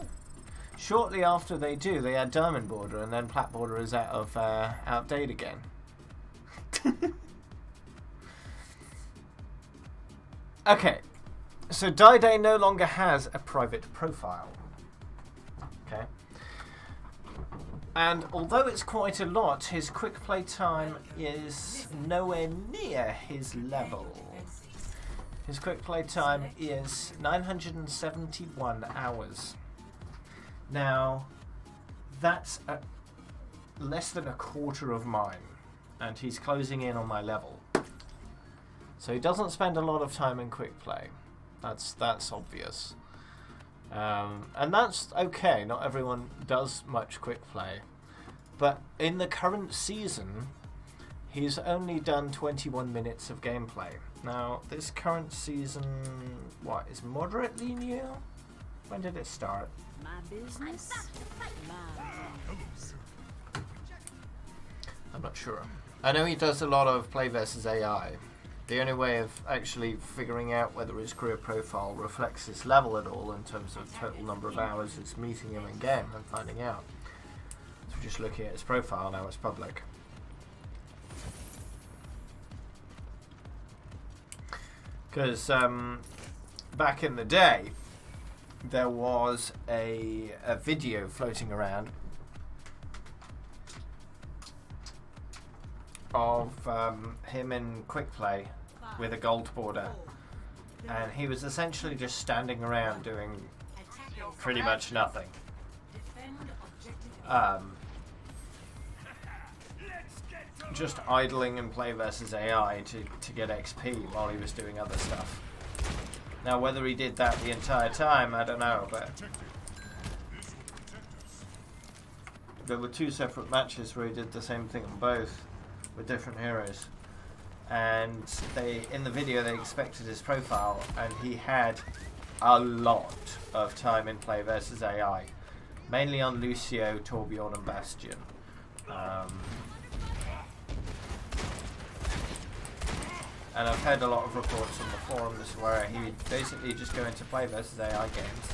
Shortly after they do, they add diamond border, and then plat border is out of outdate again. Okay, so Day no longer has a private profile. Okay. And although it's quite a lot, his quick play time is nowhere near his level. His quick play time is 971 hours. Now, that's less than a quarter of mine, and he's closing in on my level. So he doesn't spend a lot of time in quick play. That's obvious. And that's okay. Not everyone does much quick play. But in the current season, he's only done 21 minutes of gameplay. Now, this current season, what, is moderately new? When did it start?
My business, my rules.
I'm not sure. I know he does a lot of play versus AI. The only way of actually figuring out whether his career profile reflects his level at all in terms of total number of hours is meeting him in game and finding out. So we're just looking at his profile now, it's public. Because back in the day, there was a video floating around of him in quick play with a gold border, and he was essentially just standing around doing pretty much nothing, just idling and play versus AI to get XP while he was doing other stuff. Now whether he did that the entire time, I don't know, but there were 2 separate matches where he did the same thing on both with different heroes. And in the video they expected his profile, and he had a lot of time in play versus AI, mainly on Lucio, Torbjorn and Bastion. And I've heard a lot of reports on the forums where he would basically just go into play versus AI games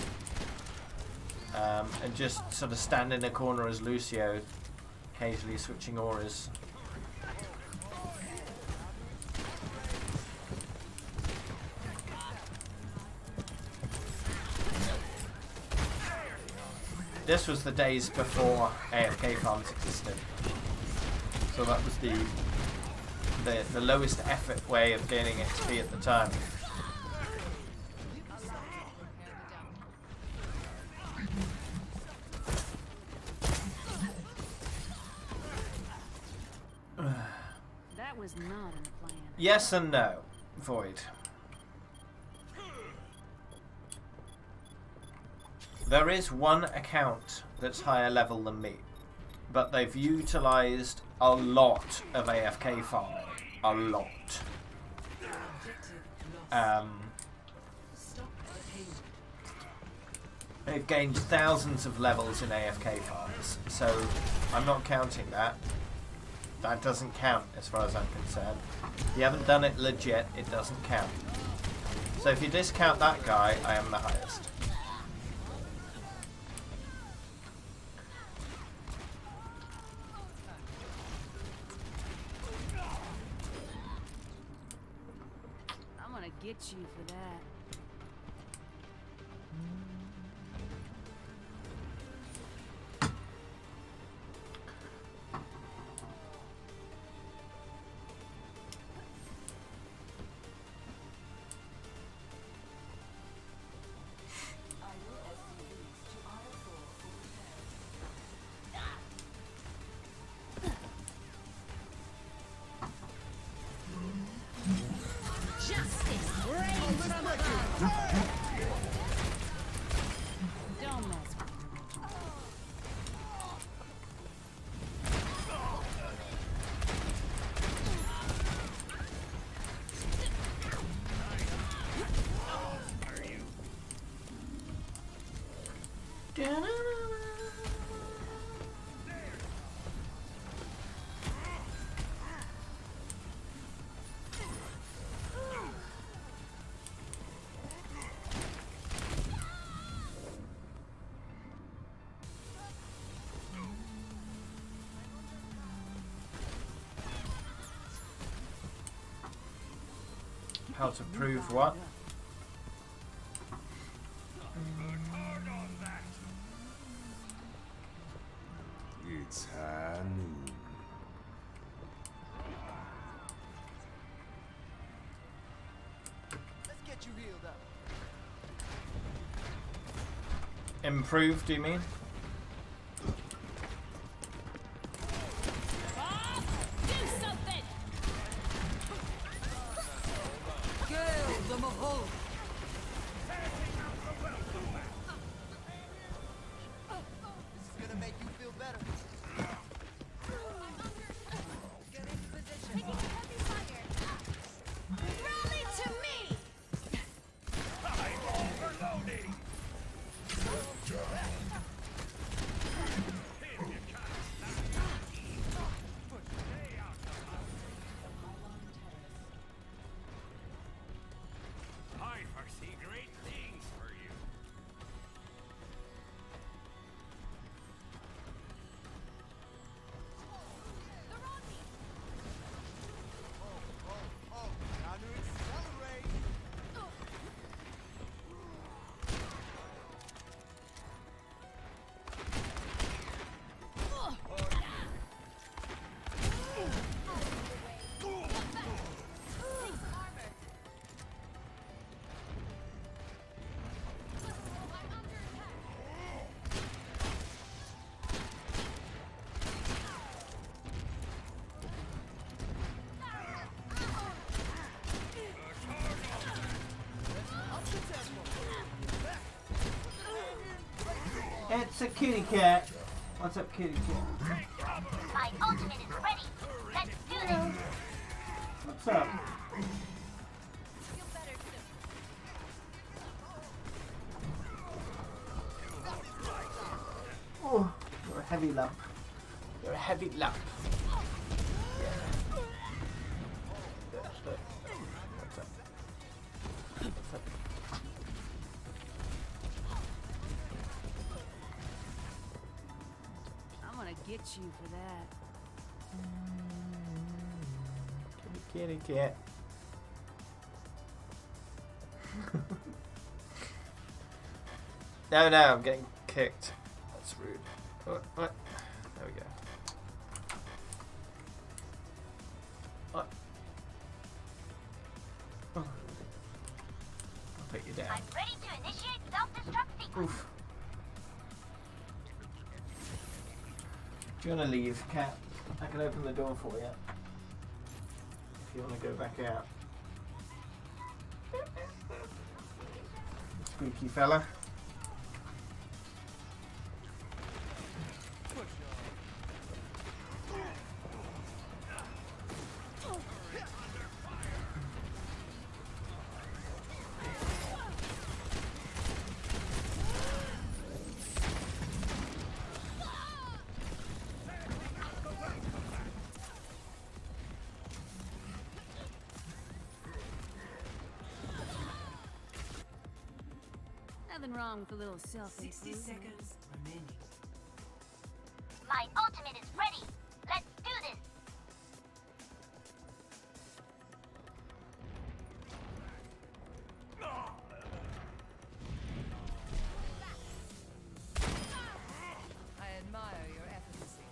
and just sort of stand in a corner as Lucio, occasionally switching auras. This was the days before AFK farms existed, so that was the lowest effort way of gaining XP at the time.
That was not in the plan.
Yes and no, Void. There is one account that's higher level than me, but they've utilised a lot of AFK farming. A lot. They've gained thousands of levels in AFK farms, so I'm not counting that. That doesn't count as far as I'm concerned. If you haven't done it legit, it doesn't count. So if you discount that guy, I am the highest.
I'm gonna get you for that. Don't mess with me.
How to prove what?
It's high noon.
Let's get you healed up.
Improve, do you mean?
Do something!
This is gonna make you feel better. Get into position.
Rally to me!
I foresee great things for you.
Oh, time to accelerate.
It's a kitty cat. What's up, kitty cat?
My ultimate is ready. Let's do this.
What's up? Oh, you're a heavy lump. You're a heavy lump. Yeah. What's up? What's up?
I'm gonna get you for that.
Kitty cat. No, I'm getting kicked. That's rude. What? There we go. What? Oh. I'll put you down.
I'm ready to initiate self-destruct sequence.
Oof. Do you want to leave, Cat? I can open the door for you. If you want to go back out. Squeaky fella.
Nothing wrong with a little
60
self-improvement.
seconds remaining.
My ultimate is ready. Let's do this.
I admire your efficacy.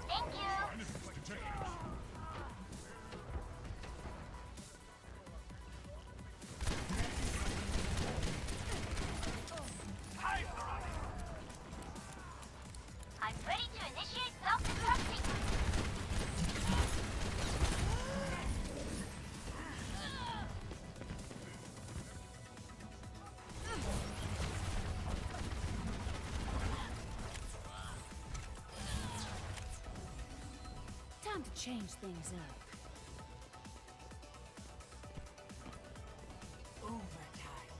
Thank you. I'm ready to initiate self-destruct sequence.
Time to change things up.
Overtime.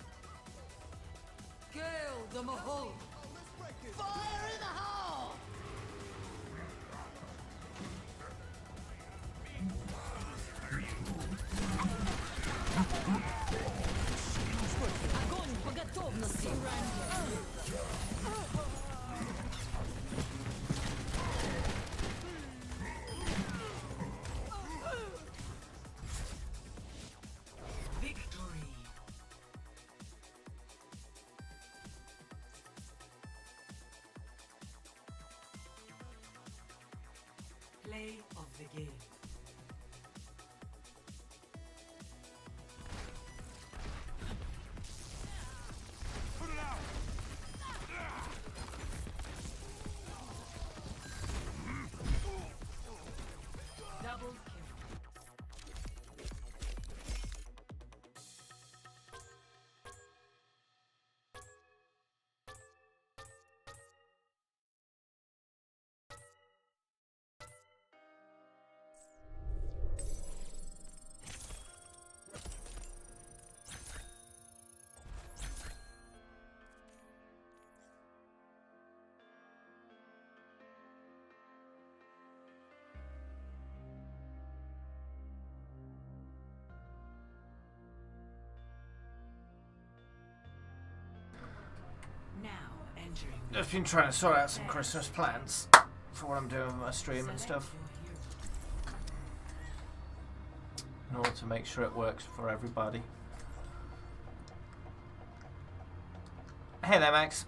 Gale the Mahal! Fire in the hole! Огонь по готовности!
Victory. Play of the game. Double kill. Now entering.
Just been trying to sort out some Christmas plans for what I'm doing with my stream and stuff, in order to make sure it works for everybody. Hey there, Max.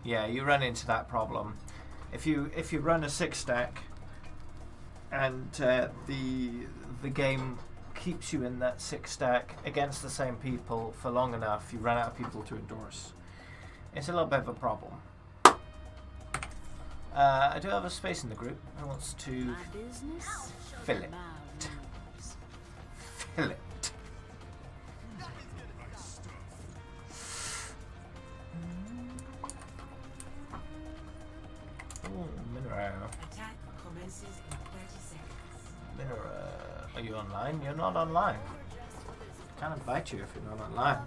Yeah, you run into that problem. If you run a 6-stack and the game keeps you in that 6-stack against the same people for long enough, you run out of people to endorse. It's a little bit of a problem. I do have a space in the group. Who wants to
My business?
fill it?
My rules.
Fill it. Are you online? You're not online. Can't invite you if you're not online.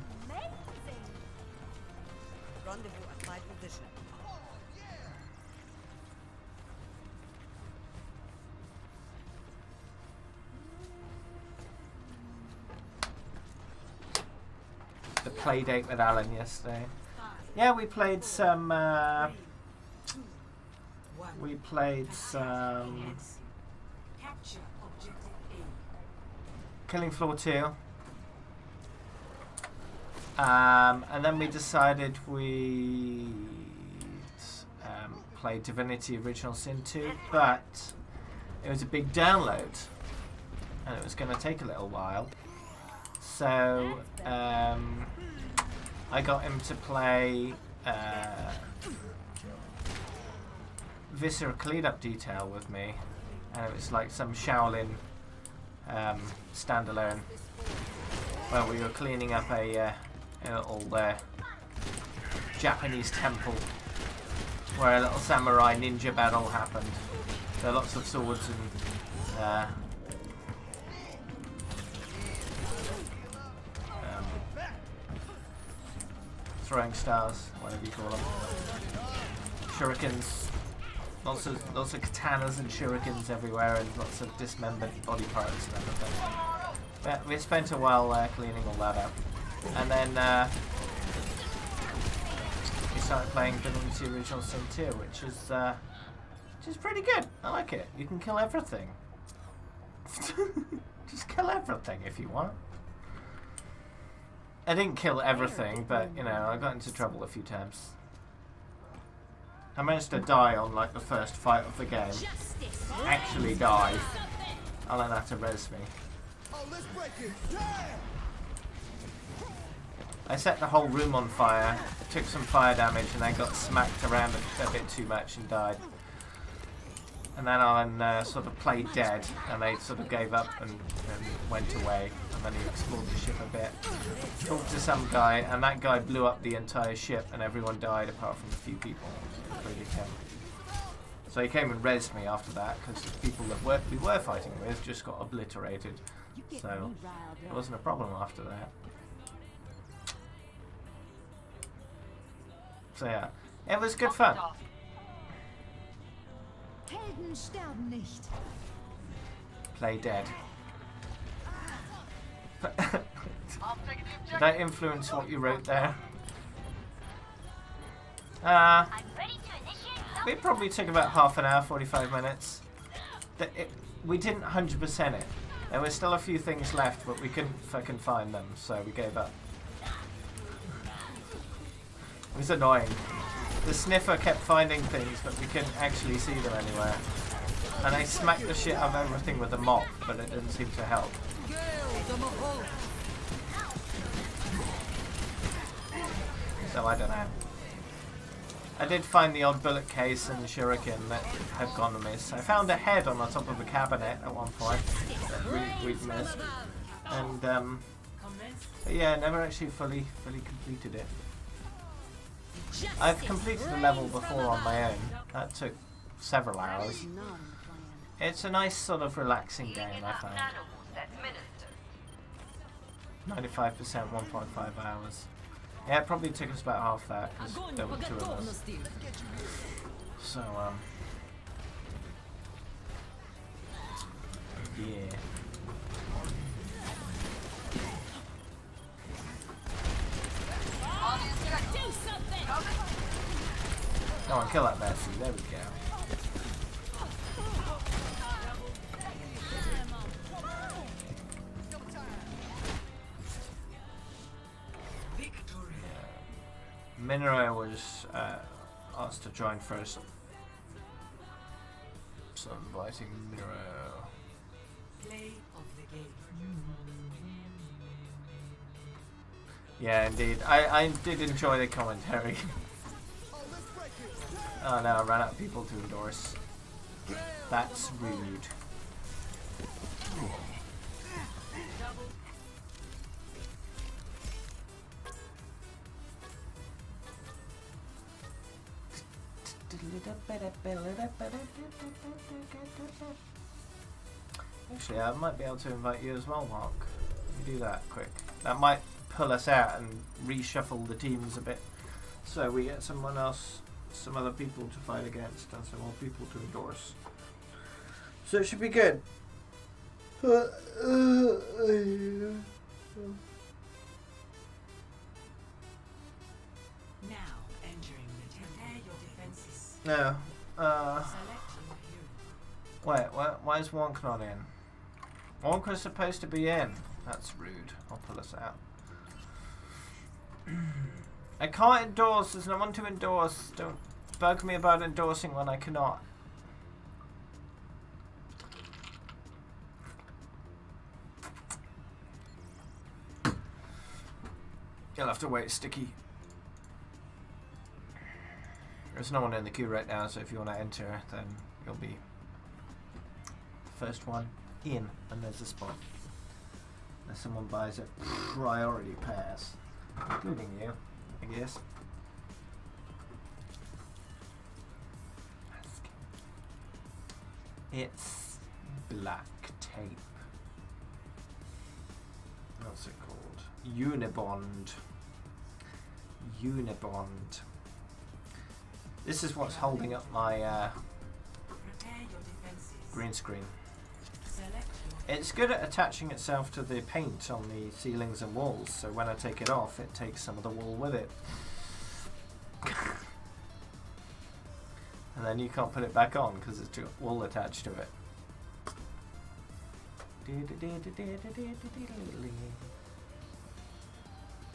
Rendezvous at my position.
The play date with Alan yesterday. Yeah, we played some. We played some.
Capture objective A.
Killing Floor 2. And then we decided we'd play Divinity Original Sin 2, but it was a big download and it was going to take a little while. So I got him to play Viscera Cleanup Detail with me, and it was like some Shaolin standalone where we were cleaning up a little Japanese temple where a little samurai ninja battle happened. There are lots of swords and throwing stars, whatever you call them, shurikens, lots of katanas and shurikens everywhere, and lots of dismembered body parts and everything. But we spent a while cleaning all that up, and then we started playing Divinity Original Sin 2, which is pretty good. I like it. You can kill everything. Just kill everything if you want. I didn't kill everything, but you know, I got into trouble a few times. I managed to die on like the first fight of the game. Actually die. Alan had to res me.
Oh, let's break it. Yeah!
I set the whole room on fire, took some fire damage, and then got smacked around a bit too much and died. And then Alan sort of played dead, and they sort of gave up and went away. And then he explored the ship a bit, talked to some guy, and that guy blew up the entire ship, and everyone died apart from a few people, including him. So he came and resed me after that, because the people that we were fighting with just got obliterated. So it wasn't a problem after that. So yeah, it was good fun.
Helden sterben nicht.
Play dead.
I'm taking the objective.
Did that influence what you wrote there?
I'm ready to initiate.
It probably took about half an hour, 45 minutes. We didn't 100% it. There were still a few things left, but we couldn't fucking find them, so we gave up. It was annoying. The sniffer kept finding things, but we couldn't actually see them anywhere. And I smacked the shit out of everything with a mop, but it didn't seem to help. So I don't know. I did find the odd bullet case and the shuriken that had gone amiss. I found a head on the top of a cabinet at one point that we'd missed. And but yeah, never actually fully completed it. I've completed the level before on my own. That took several hours. It's a nice sort of relaxing game, I find. 95%, 1.5 hours. Yeah, it probably took us about half that, because there were two of us. So, yeah. Come on, kill that Messi. There we go. Minero was asked to join first, so I'm inviting Minero.
Play of the game.
Yeah, indeed. I did enjoy the commentary. Oh no, I ran out of people to endorse. That's rude. Actually, I might be able to invite you as well, Mark. Let me do that quick. That might pull us out and reshuffle the teams a bit, so we get someone else, some other people to fight against, and some more people to endorse. So it should be good.
Now entering the prepare your defenses.
No.
Select your hero.
Wait, why is Wonk not in? Wonk was supposed to be in. That's rude. I'll pull us out. I can't endorse. There's no one to endorse. Don't bug me about endorsing when I cannot. You'll have to wait, Sticky. There's no one in the queue right now, so if you want to enter, then you'll be the first one in, and there's a spot. Unless someone buys a priority pass, including you, I guess. It's black tape. What's it called? Unibond. Unibond. This is what's holding up my
Prepare your defenses.
green screen.
Select your
It's good at attaching itself to the paint on the ceilings and walls, so when I take it off, it takes some of the wall with it. And then you can't put it back on because it's wool attached to it.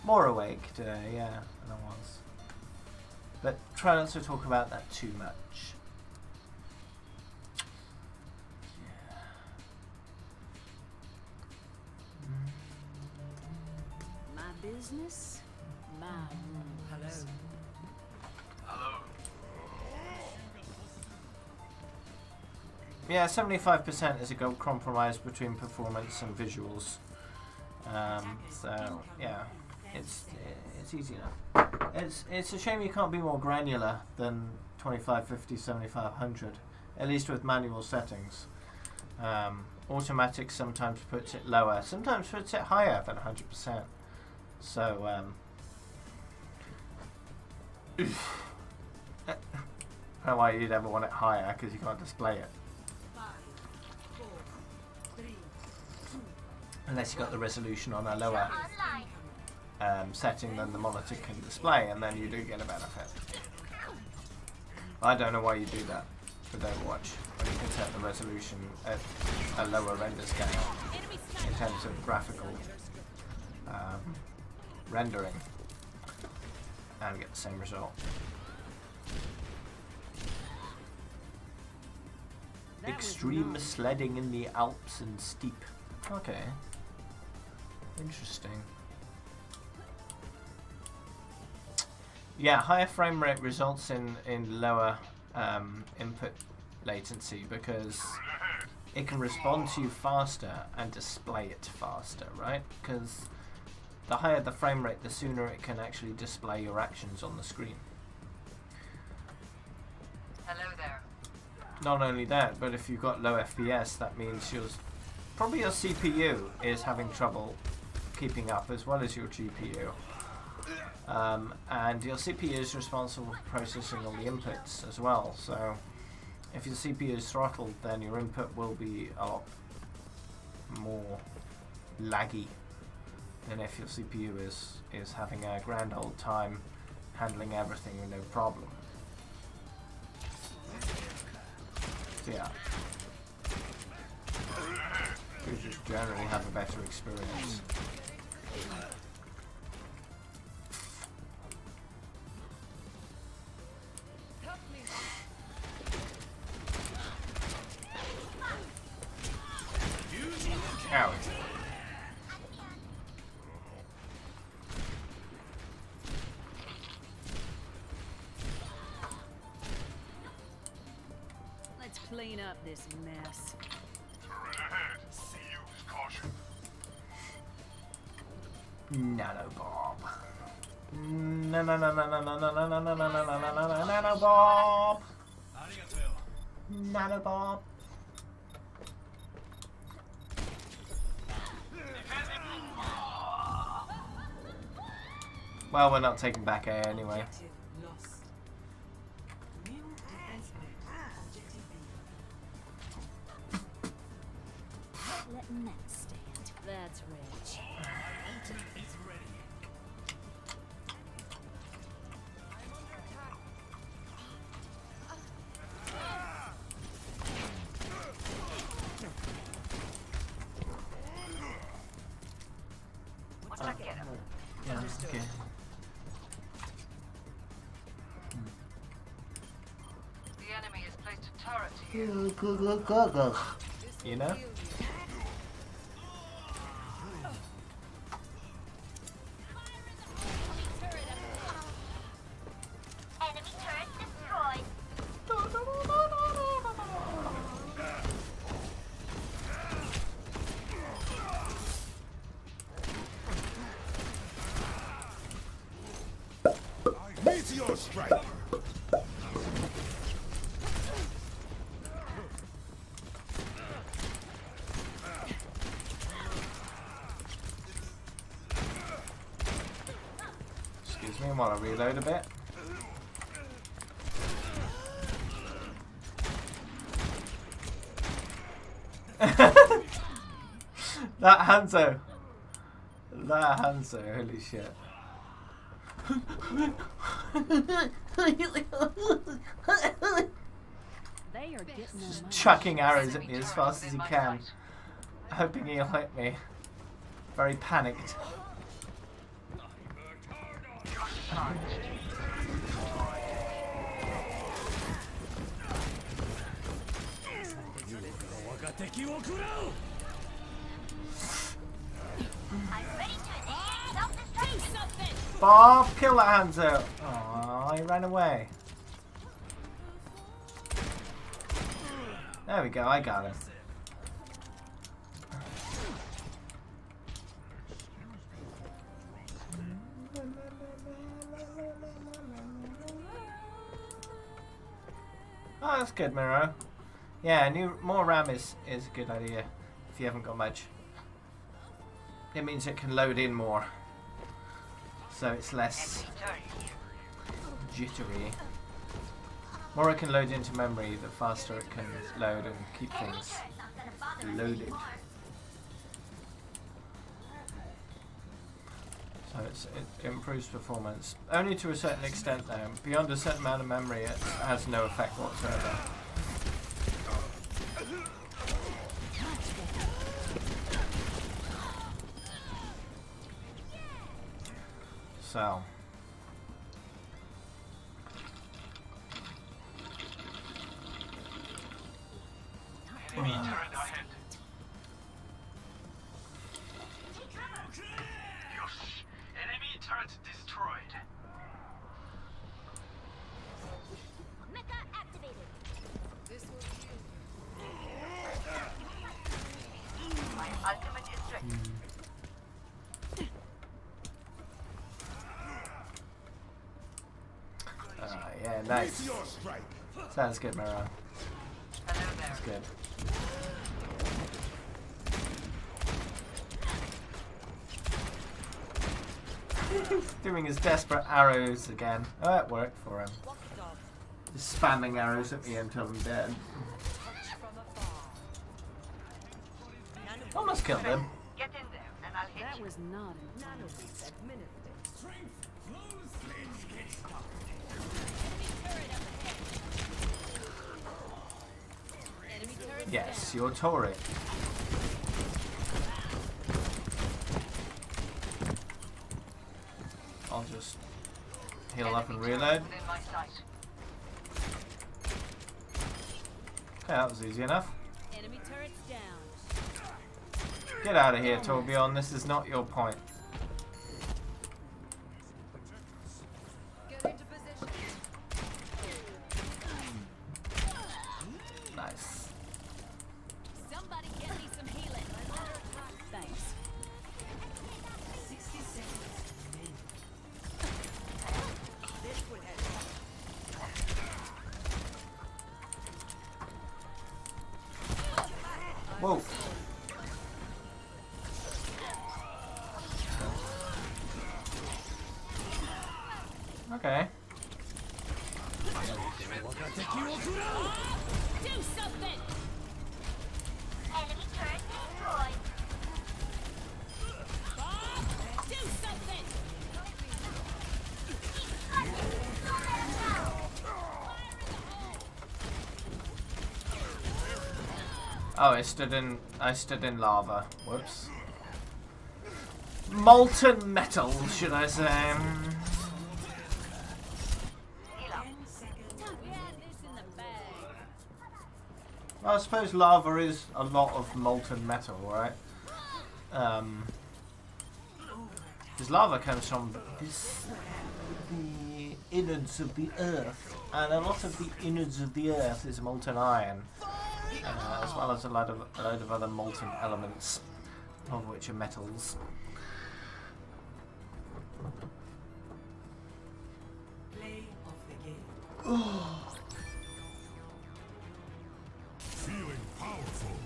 More awake today, yeah, than I was. But try not to talk about that too much.
My business, my rules.
hello.
Yeah, 75% is a good compromise between performance and visuals. So yeah, it's easy enough. It's a shame you can't be more granular than 25, 50, 75, 100. At least with manual settings. Automatic sometimes puts it lower, sometimes puts it higher than 100%. So I don't know why you'd ever want it higher, because you can't display it.
5, 4, 3, 2.
Unless you got the resolution on a lower
Online.
setting than the monitor can display, and then you do get a benefit. I don't know why you do that with Overwatch, when you can set the resolution at a lower render scale in terms of graphical rendering and get the same result. Extreme sledding in the Alps and steep. Okay. Interesting. Yeah, higher frame rate results in lower input latency because it can respond to you faster and display it faster, right? Because the higher the frame rate, the sooner it can actually display your actions on the screen.
Hello there.
Not only that, but if you've got low FPS, that means probably your CPU is having trouble keeping up as well as your GPU. And your CPU is responsible for processing all the inputs as well. So if your CPU is throttled, then your input will be a lot more laggy than if your CPU is having a grand old time handling everything with no problem. So yeah, you just generally have a better experience. Ouch.
Let's clean up this mess.
Right ahead. Use caution.
Nanobob. Nanobob. Nanobob. Well, we're not taking back A anyway.
Objective lost. New defense point. Objective B.
Letting that stand. That's rich.
Ultimate is ready.
Yeah, okay.
The enemy has placed a turret here.
You know?
Enemy turret destroyed.
Meteor strike!
Excuse me while I reload a bit. That Hanzo! That Hanzo, holy shit.
They are getting their money.
Chucking arrows at me as fast as he can, hoping he'll hit me. Very panicked.
I'm ready to initiate self-destruction.
Bob, kill that Hanzo! Aww, he ran away. There we go, I got him. Oh, that's good, Miro. Yeah, more RAM is a good idea if you haven't got much. It means it can load in more, so it's less jittery. More it can load into memory, the faster it can load and keep things loaded. So it improves performance. Only to a certain extent though. Beyond a certain amount of memory it has no effect whatsoever. So
Enemy turret ahead. Yosh! Enemy turret destroyed.
Mecha activated.
My ultimate is ready.
yeah, nice.
Meteor strike!
Sounds good, Miro.
Hello there.
That's good. He's doing his desperate arrows again. Oh, it worked for him. Just spamming arrows at me until I'm dead. Almost killed him.
Get in there and I'll hit
That
you.
was not enough.
Yes, your turret. I'll just heal up and reload.
Within my sight.
Okay, that was easy enough.
Enemy turrets down.
Get out of here, Torbjorn. This is not your point.
Get into position.
Nice.
Somebody get me some healing. Thanks.
60 seconds remaining.
Whoa. Okay.
Do something!
Enemy turret destroyed.
Do something!
Oh, I stood in lava. Whoops. Molten metal, should I say?
10 seconds.
We had this in the bag.
Well, I suppose lava is a lot of molten metal, right? Because lava comes from the innards of the earth, and a lot of the innards of the earth is molten iron, as well as a load of other molten elements, all of which are metals.
Play of the game.
Feeling powerful.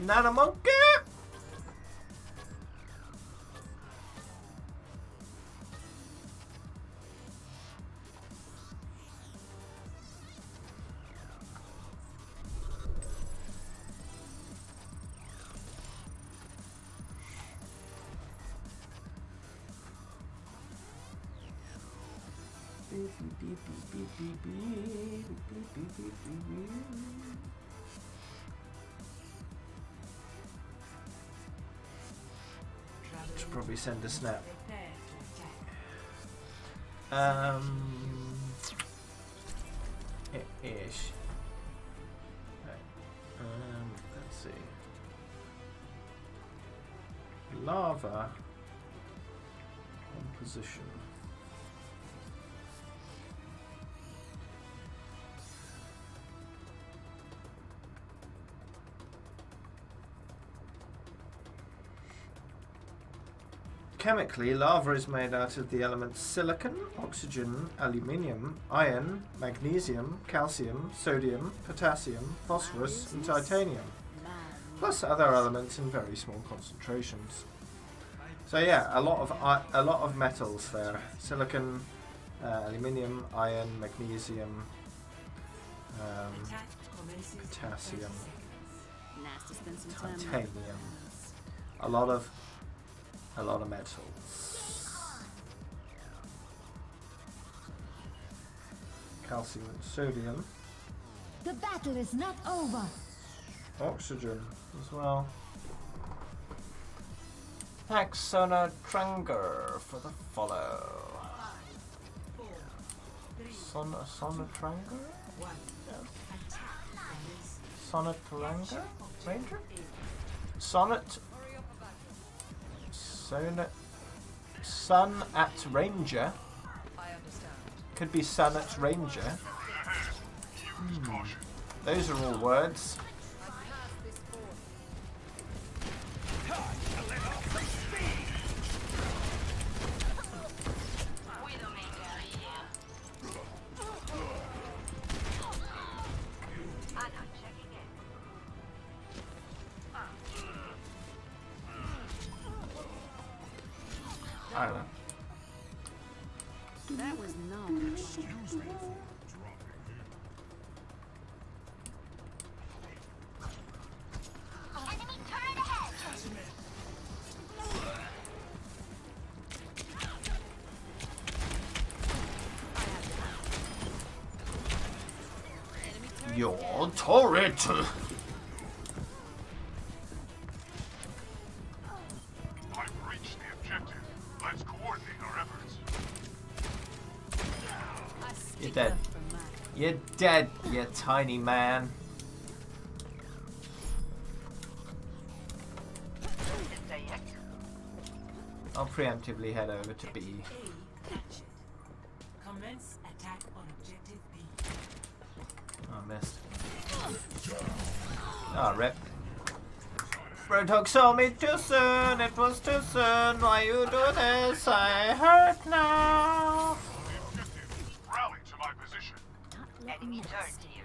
Nana monkey! Should probably send a snap.
Prepare to attack.
Ish. Right. Let's see. Lava on position. Chemically, lava is made out of the elements silicon, oxygen, aluminium, iron, magnesium, calcium, sodium, potassium, phosphorus, and titanium, plus other elements in very small concentrations. So yeah, a lot of metals there: silicon, aluminium, iron, magnesium,
Attack commences in 10
potassium,
seconds.
Nice to spend some time.
titanium. A lot of metals. Calcium and sodium.
The battle is not over.
Oxygen as well. Thanks, Sona Tranger, for the follow.
4, 3,
Sona Tranger?
1. Attack commences.
Sonnet Ranger? Ranger?
A.
Sonnet. Sonnet. Sun at Ranger. Could be Sun at Ranger.
Use caution.
Those are all words. I don't know.
That was knowledge.
Excuse me for dropping in.
Enemy turret ahead.
Your turret!
I've reached the objective. Let's coordinate our efforts.
You're dead. You're dead, you tiny man. I'll preemptively head over to B.
A captured. Commence attack on objective B.
Oh, I missed. Ah, rip. Roadhog saw me too soon, it was too soon. Why you do this? I hurt now.
The objective. Rally to my position.
Let
Enemy turret here.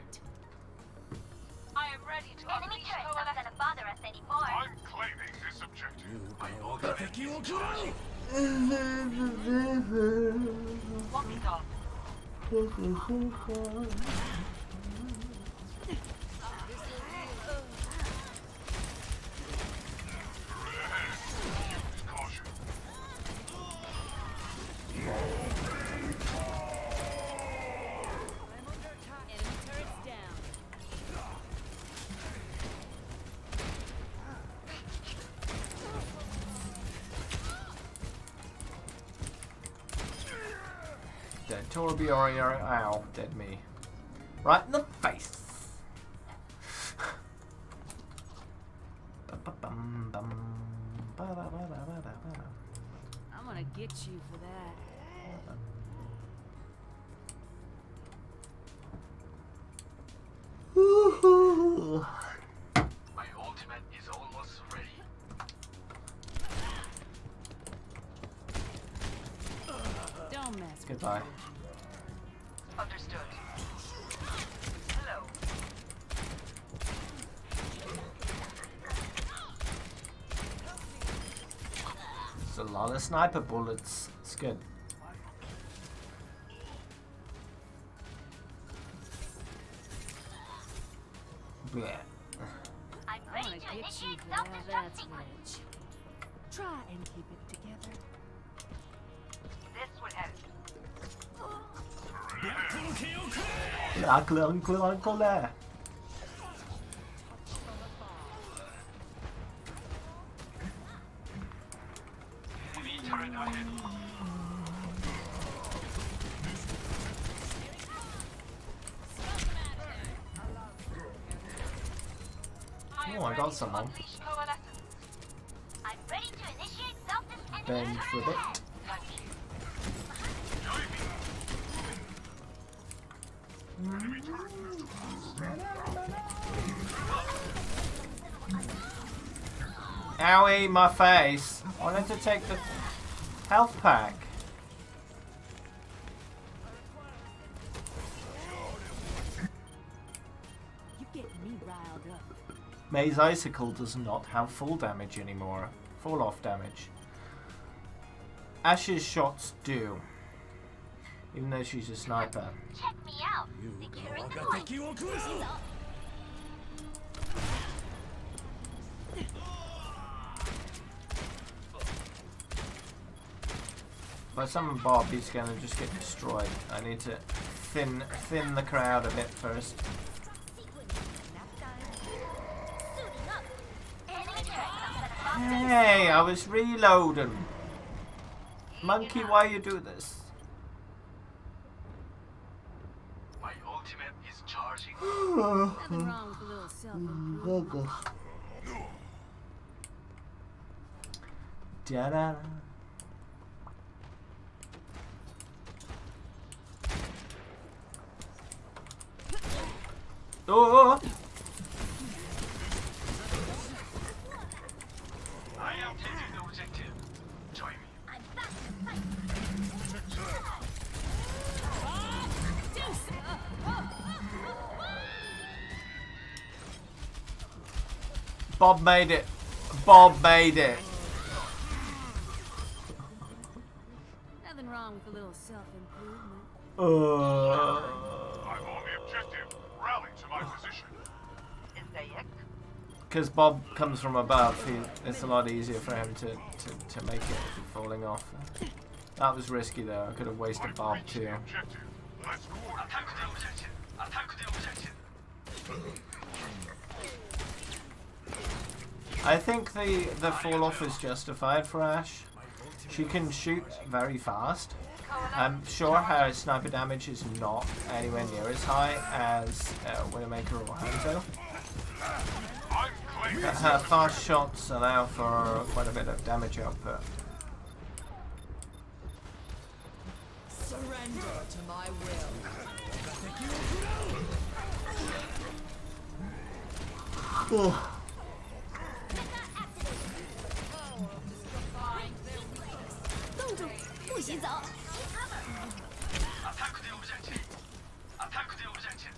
I am ready to
Enemy
unleash
turret's not gonna bother us anymore.
I'm claiming this objective. My ultimate is charging.
Walk it off.
Caution.
Enemy turrets down.
Dead Torbjorn, ow, dead me. Right in the face.
I'm gonna get you for that.
My ultimate is almost ready.
Don't mess with
Goodbye.
Understood. Hello.
There's a lot of sniper bullets. It's good. Yeah.
I'm
I'm
ready
gonna
to
get you
initiate
for that.
self-destruct
That's
sequence.
rich. Try and keep it together.
This would help.
Uncle.
Enemy turret ahead.
Oh, I got someone.
Unleash coalescence.
I'm ready to initiate self-destruct.
Bend for a bit.
Thank you.
Owie, my face. I wanted to take the health pack.
You get me riled up.
May's Icicle does not have full damage anymore. Fall off damage. Ashe's shots do. Even though she's a sniper.
Check me out. Securing the point.
If I summon Bob, he's gonna just get destroyed. I need to thin the crowd a bit first.
Enemy turret not gonna bother us.
Hey, I was reloading. Monkey, why you do this?
My ultimate is charging.
Nothing wrong with a little self-improvement.
Da-da. Oh!
I am taking the objective. Join me.
I'm back to fight.
Bob made it. Bob made it.
Nothing wrong with a little self-improvement.
I'm on the objective. Rally to my position.
Is that it?
Because Bob comes from above, it's a lot easier for him to make it falling off. That was risky though. I could have wasted Bob
Reach
too.
the objective. Let's coordinate.
Attack the objective. Attack the objective.
I think the fall off is justified for Ashe. She can shoot very fast. I'm sure her sniper damage is not anywhere near as high as Widowmaker or Hanzo.
I'm claiming
But her fast shots allow for quite a bit of damage output.
Surrender to my will.
Attack the objective.
Attack the objective.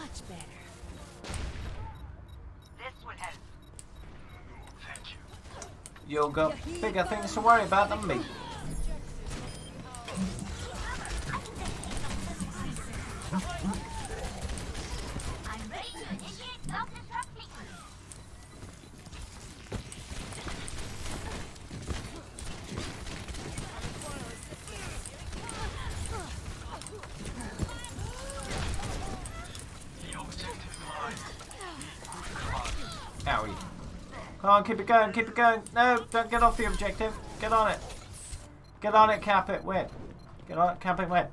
Much better.
This will help. Thank you.
You've got bigger things to worry about than me.
I'm ready to initiate self-destruct sequence.
The objective mine.
Owie. Come on, keep it going, keep it going. No, don't get off the objective. Get on it. Get on it, cap it, win. Get on it, cap it, win.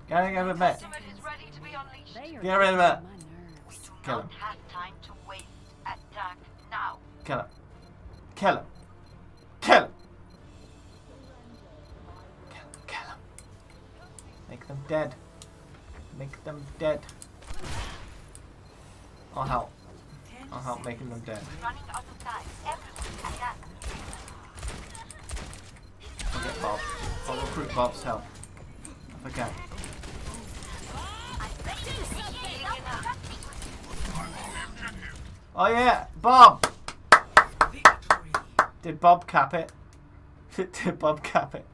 Get it, get it, win.
Ultimate is ready to be unleashed.
They are
Get rid of it.
getting on my nerves.
Kill him.
Don't have time to waste. Attack now.
Kill him. Kill him. Kill him. Kill him. Make them dead. Make them dead. I'll help. I'll help making them dead.
Running out of time. Everyone attack.
I'll get Bob. I'll recruit Bob's help. If I can.
I'm ready to initiate self-destruct sequence.
I'm on the objective.
Oh yeah, Bob!
Victory.
Did Bob cap it? Did Bob cap it?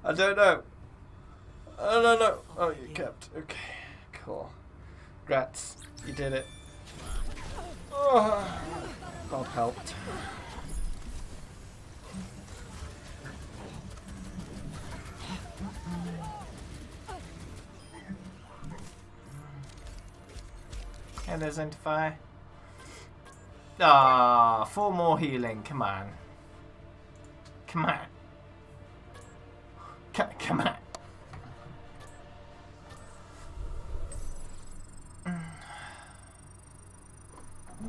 I don't know. I don't know. Oh, you kept. Okay, cool. Congrats, you did it. Oh, Bob helped. And there's Identify. Ah, 4 more healing. Come on. Come on. Come on.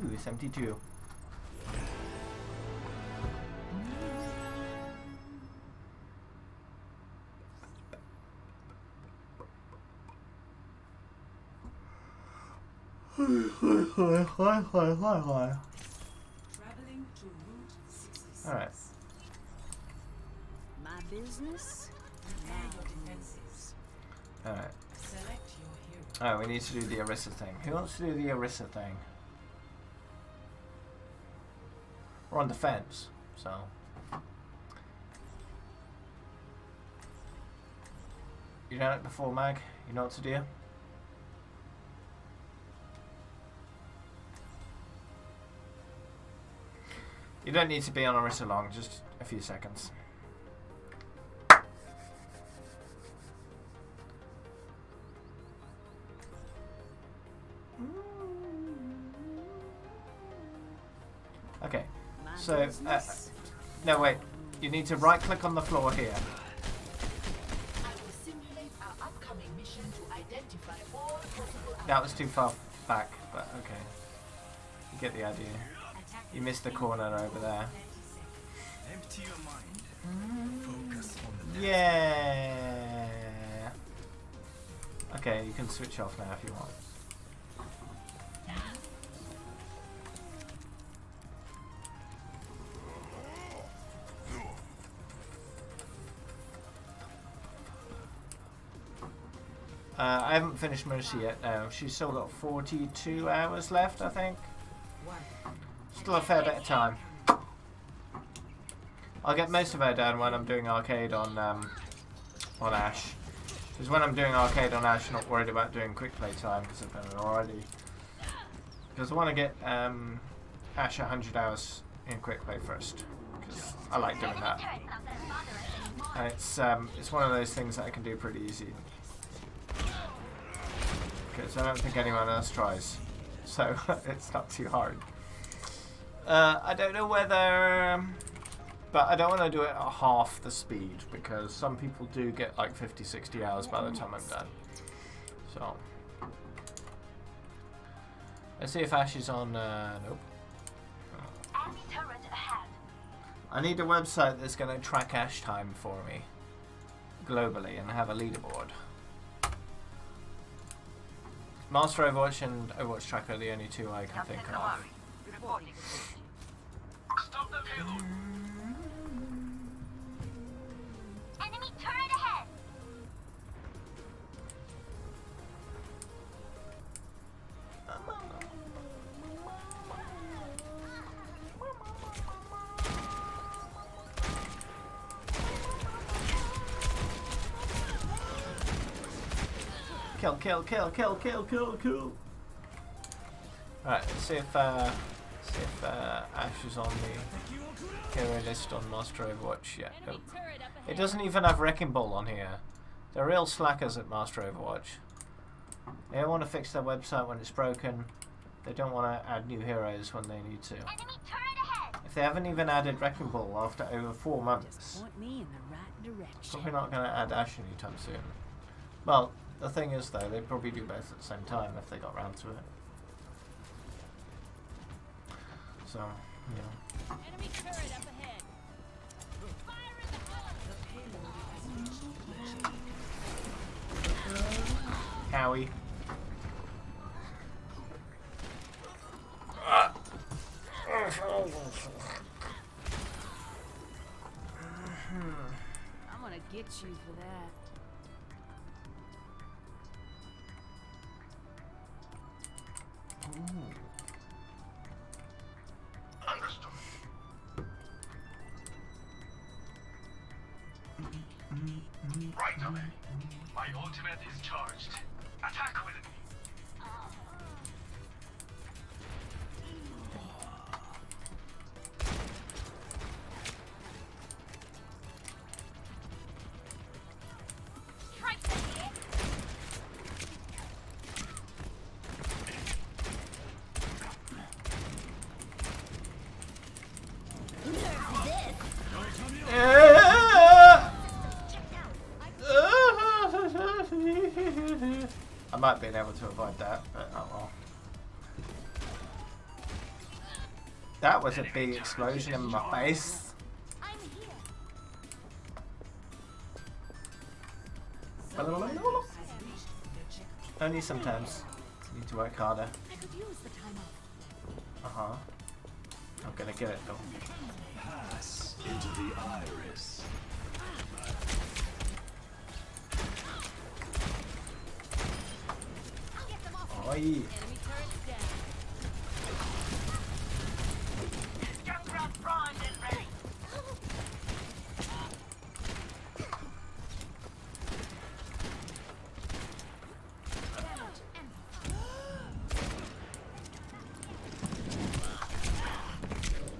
Ooh, 72.
Traveling to Route 66.
Alright.
My business?
Prepare your defenses.
Alright.
Select your hero.
Alright, we need to do the Arissa thing. Who wants to do the Arissa thing? We're on defense, so. You done it before, Mag? You know what to do? You don't need to be on Arissa long, just a few seconds. Okay,
My
so,
business?
no wait, you need to right click on the floor here.
I will simulate our upcoming mission to identify all possible
That was too far back, but okay. You get the idea.
Attack
You missed the corner over there.
30 seconds.
Empty your mind. Focus on the
Yeah. Okay, you can switch off now if you want. I haven't finished Mercy yet. No, she's still got 42 hours left, I think. Still a fair bit of time. I'll get most of her done when I'm doing arcade on Ashe. Because when I'm doing arcade on Ashe, I'm not worried about doing quick play time because I've done it already. Because I want to get Ashe 100 hours in quick play first. Because I like doing that. And it's one of those things that I can do pretty easy. Because I don't think anyone else tries. So it's not too hard. I don't know whether... But I don't want to do it at half the speed, because some people do get like 50, 60 hours by the time I'm done. So... Let's see if Ashe is on... nope.
Enemy turret ahead.
I need a website that's going to track Ashe time for me. Globally, and have a leaderboard. Master Overwatch and Overwatch Tracker are the only two I can think of.
Reporting.
Stop the payload.
Enemy turret ahead.
Kill, kill, kill, kill, kill, kill, kill. Alright, let's see if Ashe is on the hero list on Master Overwatch yet.
Enemy turret up
It
ahead.
doesn't even have Wrecking Ball on here. They're real slackers at Master Overwatch. They don't want to fix their website when it's broken. They don't want to add new heroes when they need to.
Enemy turret ahead.
If they haven't even added Wrecking Ball after over 4 months,
Just point me in the right direction.
probably not going to add Ashe anytime soon. Well, the thing is though, they'd probably do both at the same time if they got round to it. So, yeah.
Enemy turret up ahead. Fire in the hole.
Howie.
I'm gonna get you for that.
Understood. Right away. My ultimate is charged. Attack with it.
Tracer here.
I might be able to avoid that, but oh well. That was a big explosion in my face.
I'm here.
Only sometimes. Need to work harder.
I could use the time off.
Uh-huh. I'm gonna get it though.
Pass into the iris.
Oh yeah.
Enemy turret's down.
Junkrat primed and ready.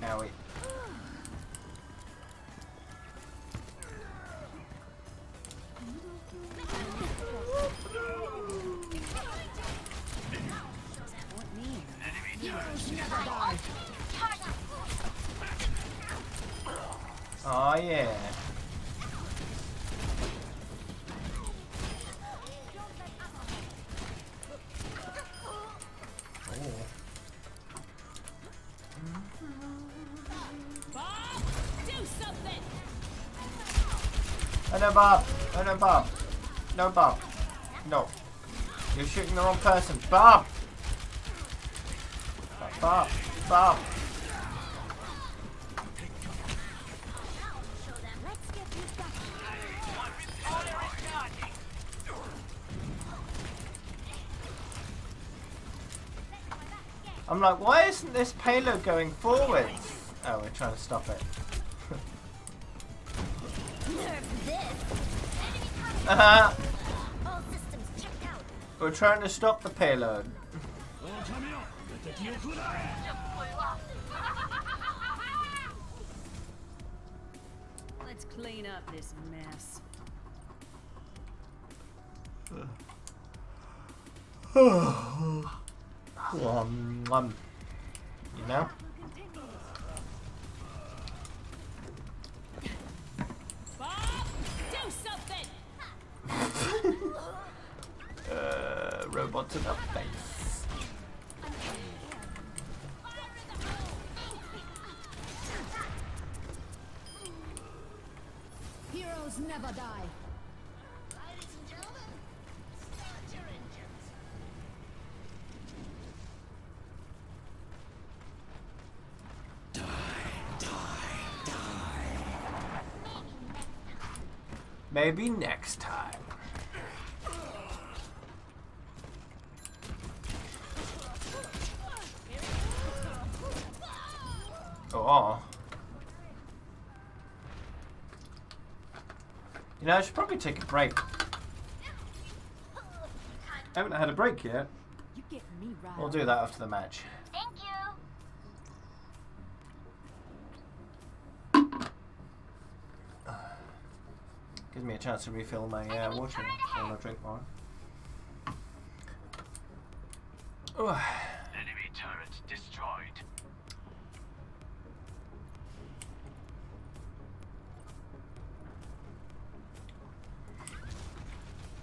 Howie.
Point me in the
Heroes never die.
Oh yeah. Oh.
Bob, do something.
Oh no, Bob! Oh no, Bob! No, Bob! No. You're shooting the wrong person. Bob! Bob! Bob!
Let's get this back.
I'm like, why isn't this payload going forwards? Oh, we're trying to stop it.
Nerf this.
Uh-huh.
All systems checked out.
We're trying to stop the payload.
Let's clean up this mess.
You know?
Bob, do something.
Robot to the face.
Heroes never die.
Ladies and gentlemen, start your engines.
Maybe next time. Oh. You know, I should probably take a break.
Time
Haven't had a break yet.
You get me right.
We'll do that after the match.
Thank you.
Gives me a chance to refill my water when I drink more.
Enemy turret destroyed.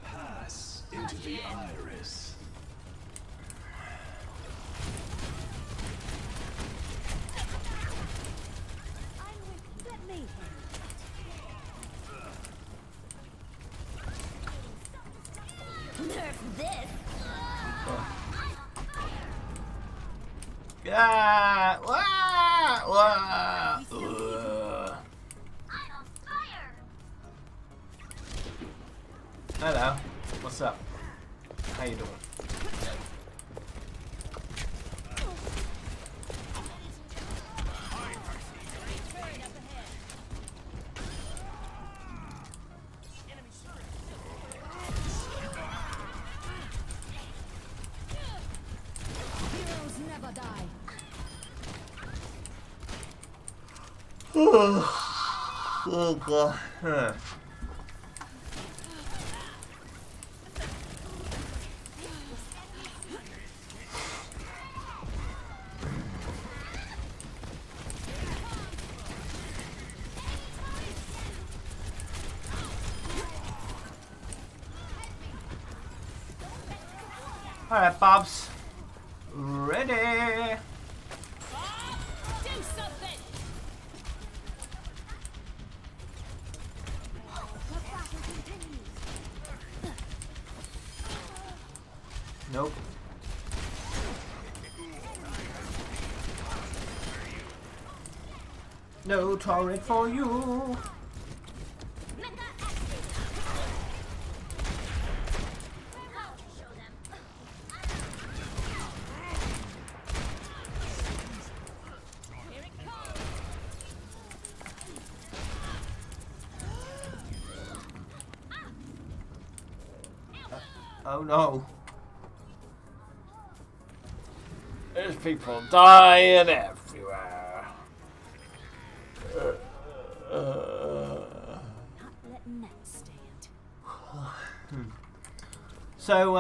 Pass into the iris.
I'm with you. Let me
Nerf this.
Yeah! Wah! Wah!
I'm on fire.
Hello. What's up? How you doing?
Heroes never die.
Oh god. Huh. Alright, Bobs. Ready.
Do something!
Nope. No turret for you.
Here it comes!
Oh no. There's people dying everywhere.
Not letting that stand.
So,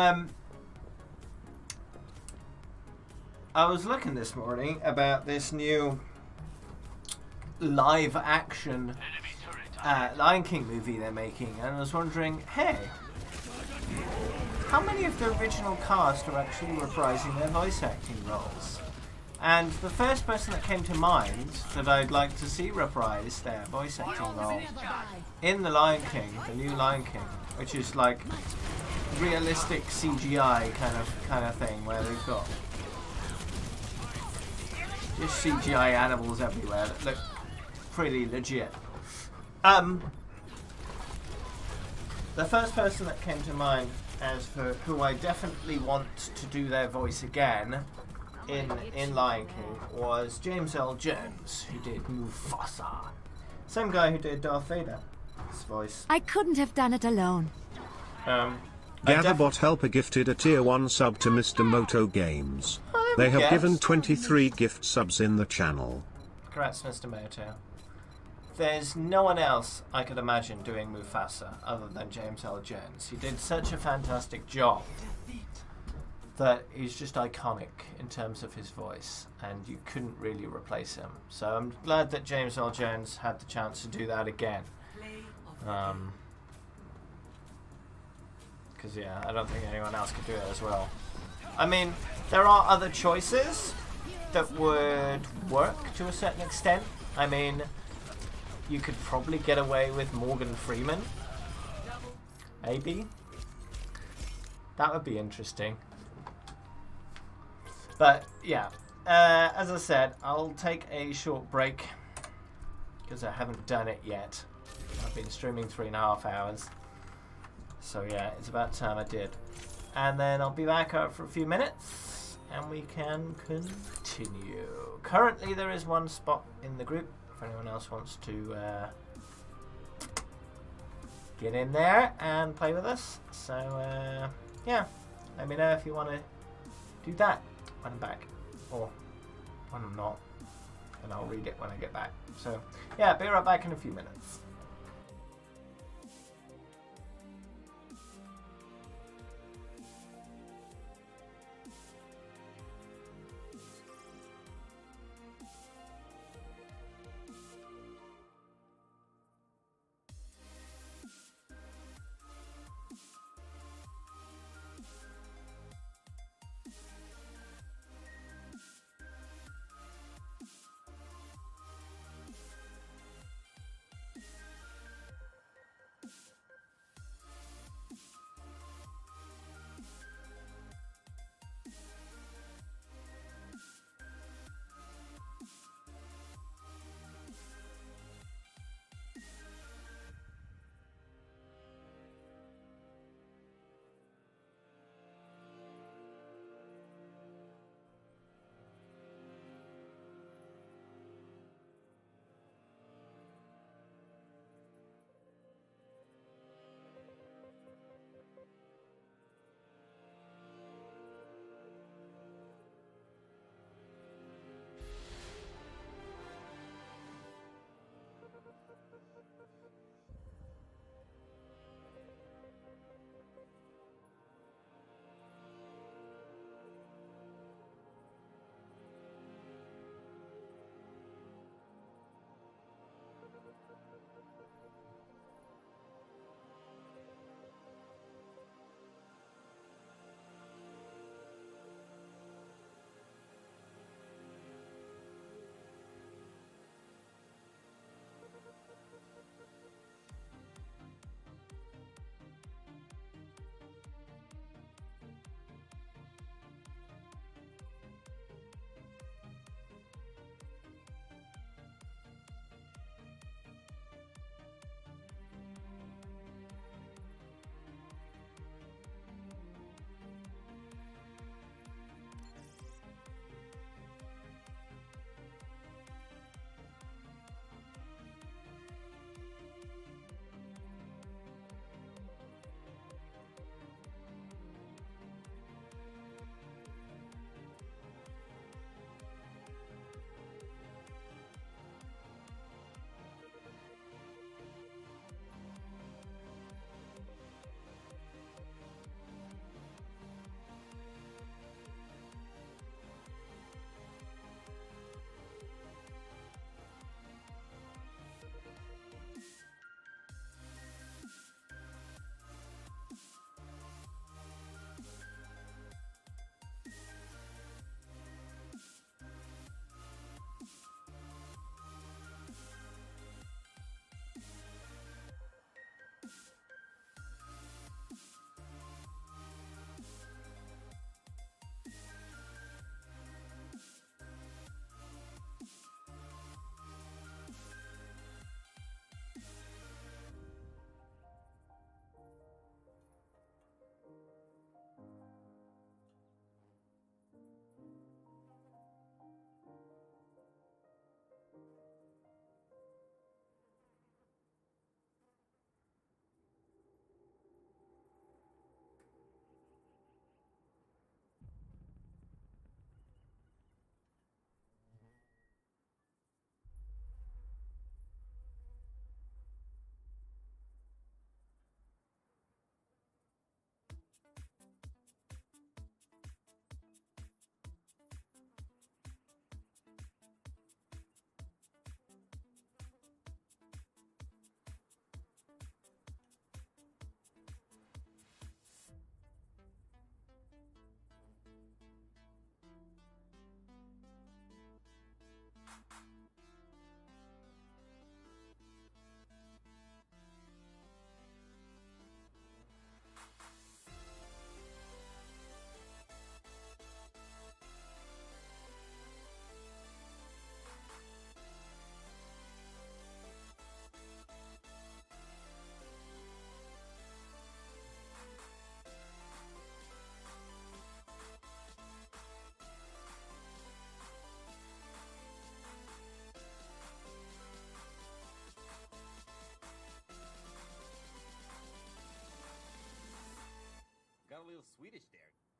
I was looking this morning about this new live action Lion King movie they're making, and I was wondering, hey, how many of the original cast are actually reprising their voice acting roles? And the first person that came to mind that I'd like to see reprise their voice acting role in the Lion King, the new Lion King, which is like realistic CGI kind of thing, where they've got just CGI animals everywhere that look pretty legit. The first person that came to mind as for who I definitely want to do their voice again in Lion King was James L. Jones, who did Mufasa. Same guy who did Darth Vader's voice.
I couldn't have done it alone.
Gatherbot Helper gifted a tier 1 sub to Mr. Moto Games. They have given 23 gift subs in the channel.
Congrats, Mr. Moto. There's no one else I could imagine doing Mufasa other than James L. Jones. He did such a fantastic job that he's just iconic in terms of his voice, and you couldn't really replace him. So I'm glad that James L. Jones had the chance to do that again. Because yeah, I don't think anyone else could do it as well. I mean, there are other choices that would work to a certain extent. I mean, you could probably get away with Morgan Freeman. Maybe. That would be interesting. But yeah, as I said, I'll take a short break because I haven't done it yet. I've been streaming 3.5 hours. So yeah, it's about time I did. And then I'll be back out for a few minutes and we can continue. Currently there is one spot in the group if anyone else wants to get in there and play with us. So yeah, Let me know if you want to do that when I'm back, or when I'm not, and I'll read it when I get back. So yeah, be right back in a few minutes.
Got a little Swedish there.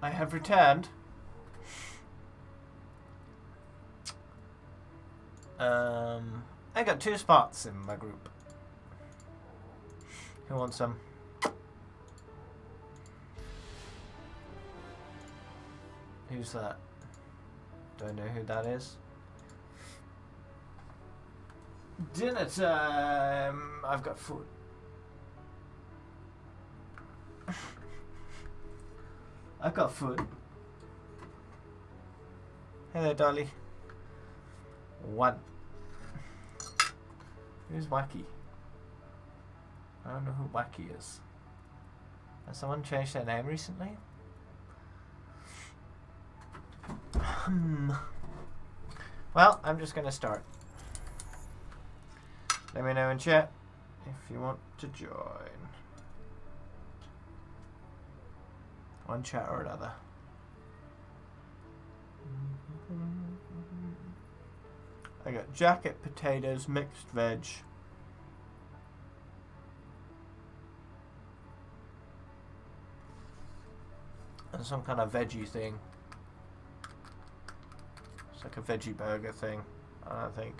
I have returned. I got 2 spots in my group. Who wants some? Who's that? Do I know who that is? Dinner time! I've got food. I've got food. Hello, Dolly. 1. Who's Wacky? I don't know who Wacky is. Has someone changed their name recently? Well, I'm just gonna start. Let me know in chat if you want to join. One chat or another. I got jacket potatoes, mixed veg. And some kind of veggie thing. It's like a veggie burger thing, I think.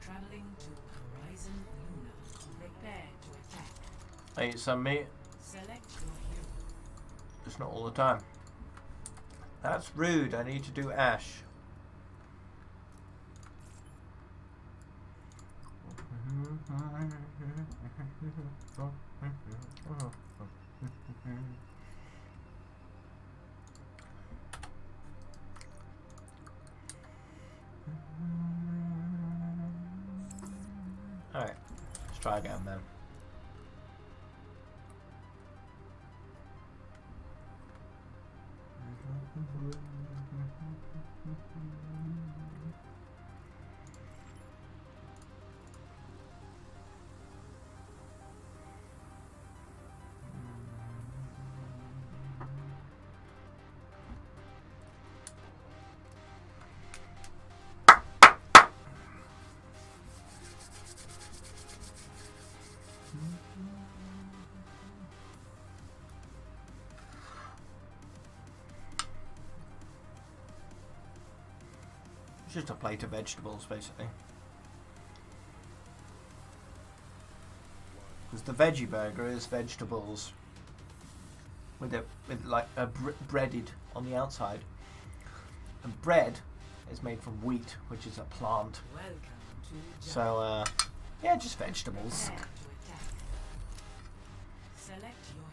Traveling to Horizon Luna. Prepare to attack.
I eat some meat.
Select your hero.
Just not all the time. That's rude. I need to do Ashe. Alright, let's try again then. It's just a plate of vegetables, basically. Because the veggie burger is vegetables with like a breaded on the outside, and bread is made from wheat, which is a plant. So yeah, just vegetables.
Select your hero.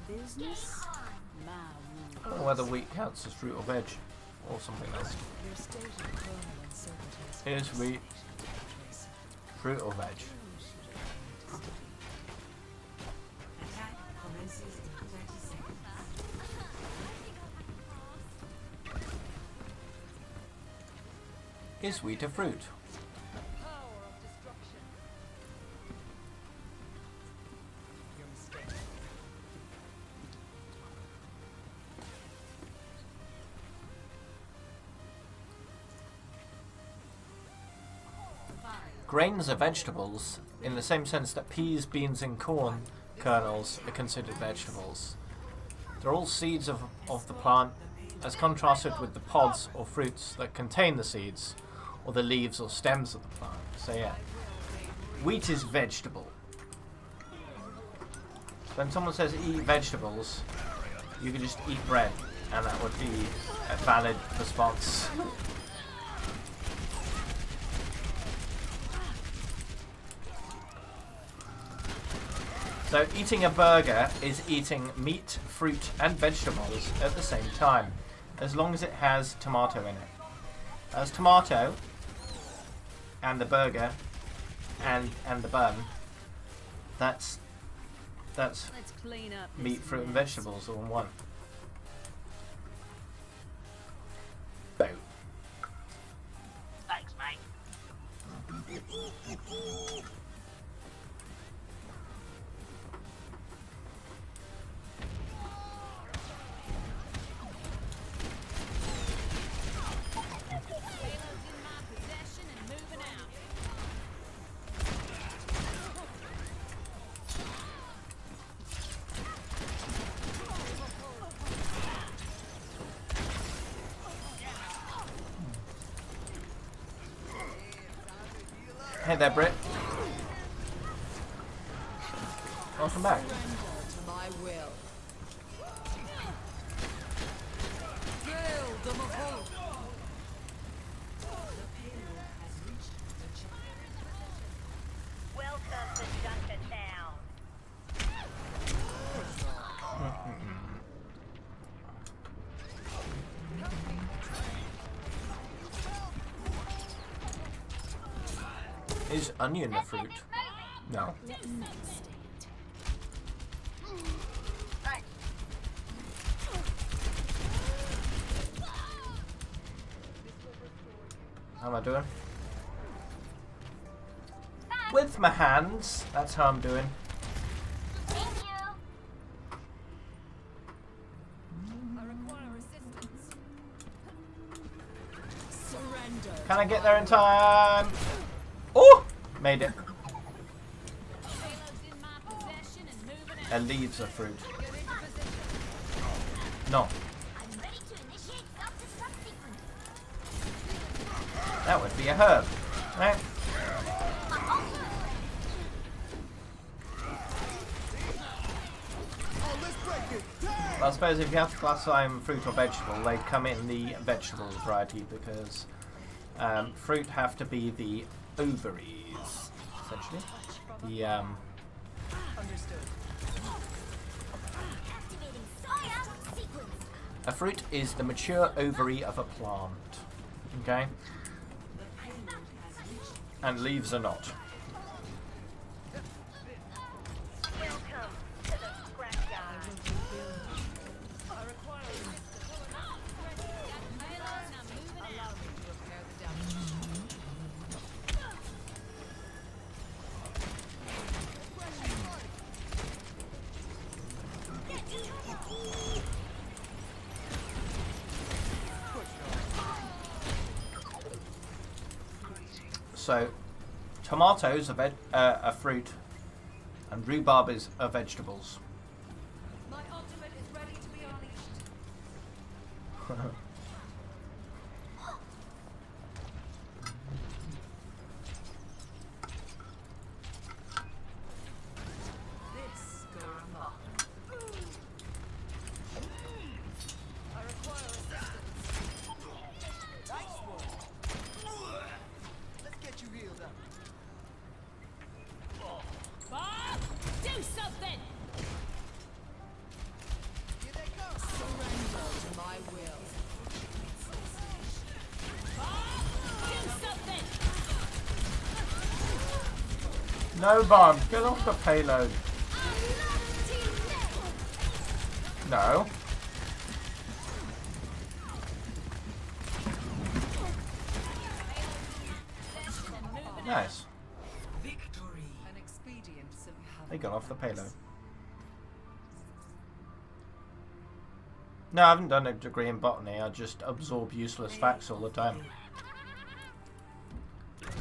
Business?
I don't know whether wheat counts as fruit or veg, or something else. Is wheat fruit or veg?
Attack commences in 30 seconds.
Is wheat a fruit? Grains are vegetables in the same sense that peas, beans and corn kernels are considered vegetables. They're all seeds of the plant, as contrasted with the pods or fruits that contain the seeds, or the leaves or stems of the plant. So yeah, wheat is vegetable. When someone says eat vegetables, you can just eat bread, and that would be a valid response. So eating a burger is eating meat, fruit and vegetables at the same time, as long as it has tomato in it. As tomato and the burger and the bun, that's that's
Let's clean up this
meat, fruit, and
mess.
vegetables all in one. Boom.
Thanks, mate.
Payload's in my possession and moving out.
Hey there, Britt. Welcome back.
To my will. Build them a hope. The payload has reached the checkpoint.
Welcome to Dunkertown.
Is onion a fruit? No.
Thanks.
How am I doing? With my hands. That's how I'm doing.
Thank you.
I require assistance.
Surrender.
Can I get there in time? Oh! Made it.
Payload's in my possession and moving out.
And leaves a fruit. No.
I'm ready to initiate self-destruct sequence.
That would be a herb. Right?
My ultimate
Oh, let's break it. Damn!
Well, I suppose if you have to classify them fruit or vegetable, they come in the vegetable variety because fruit have to be the ovaries, essentially. The
activating self-destruct sequence.
a fruit is the mature ovary of a plant. Okay? And leaves are not.
Welcome to the scrapyard.
I require assistance. Payload's now moving out.
Allow me to repair the damage.
So, tomatoes are fruit, and rhubarb are vegetables.
My ultimate is ready to be unleashed. This goes not.
I require assistance.
Nice one. Let's get you healed up.
Bob, do something.
Here they come.
Surrender to my will.
Bob, do something.
No, Bob, get off the payload. No. Nice.
Victory. An expedient
They got off the payload. No, I haven't done a degree in botany. I just absorb useless facts all the time.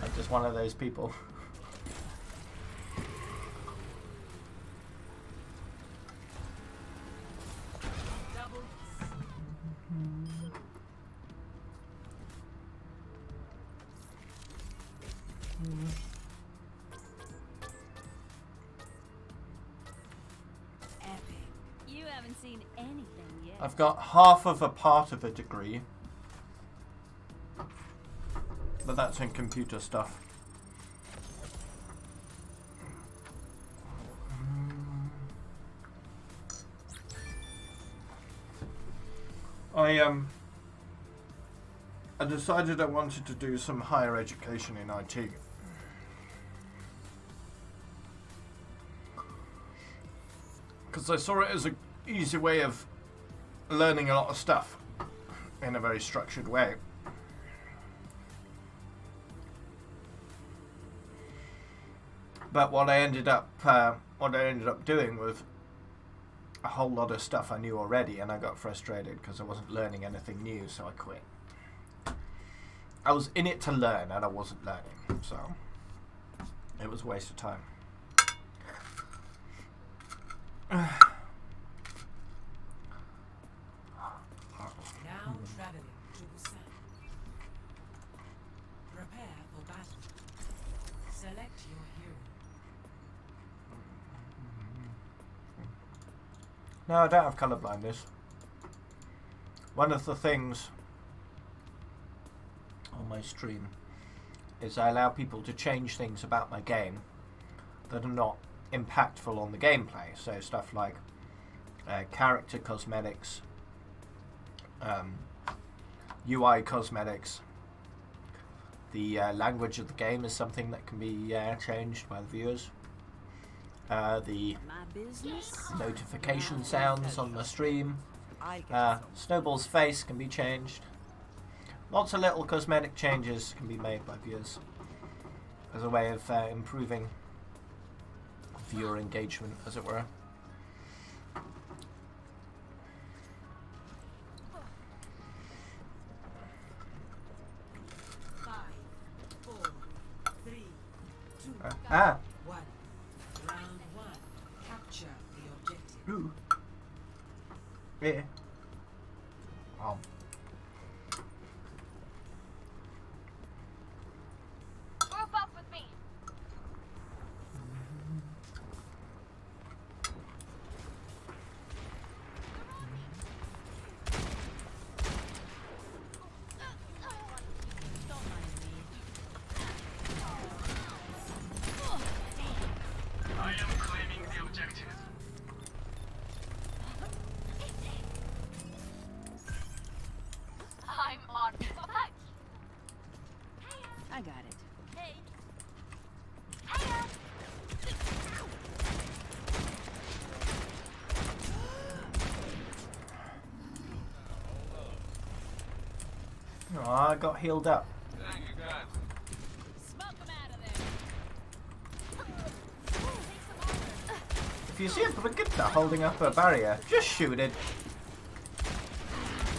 I'm just one of those people.
Epic. You haven't seen anything yet.
I've got half of a part of a degree. But that's in computer stuff. I decided I wanted to do some higher education in IT. because I saw it as an easy way of learning a lot of stuff in a very structured way. But what I ended up doing was a whole lot of stuff I knew already, and I got frustrated because I wasn't learning anything new, so I quit. I was in it to learn, and I wasn't learning, so it was a waste of time.
Now traveling to Busan. Prepare for battle. Select your hero.
No, I don't have colour blindness. One of the things on my stream is I allow people to change things about my game that are not impactful on the gameplay. So stuff like character cosmetics, UI cosmetics. The language of the game is something that can be changed by the viewers. The notification sounds on the stream. Snowball's face can be changed. Lots of little cosmetic changes can be made by viewers as a way of improving viewer engagement, as it were. Ah!
One. Round one. Capture the objective.
Ooh. Yeah.
Group up with me.
I am claiming the objective.
I'm on fire.
I got it.
Hey. Hiya.
Oh, I got healed up.
Thank you, guys.
Smoke them out of there.
If you see a Brigitte holding up a barrier, just shoot it.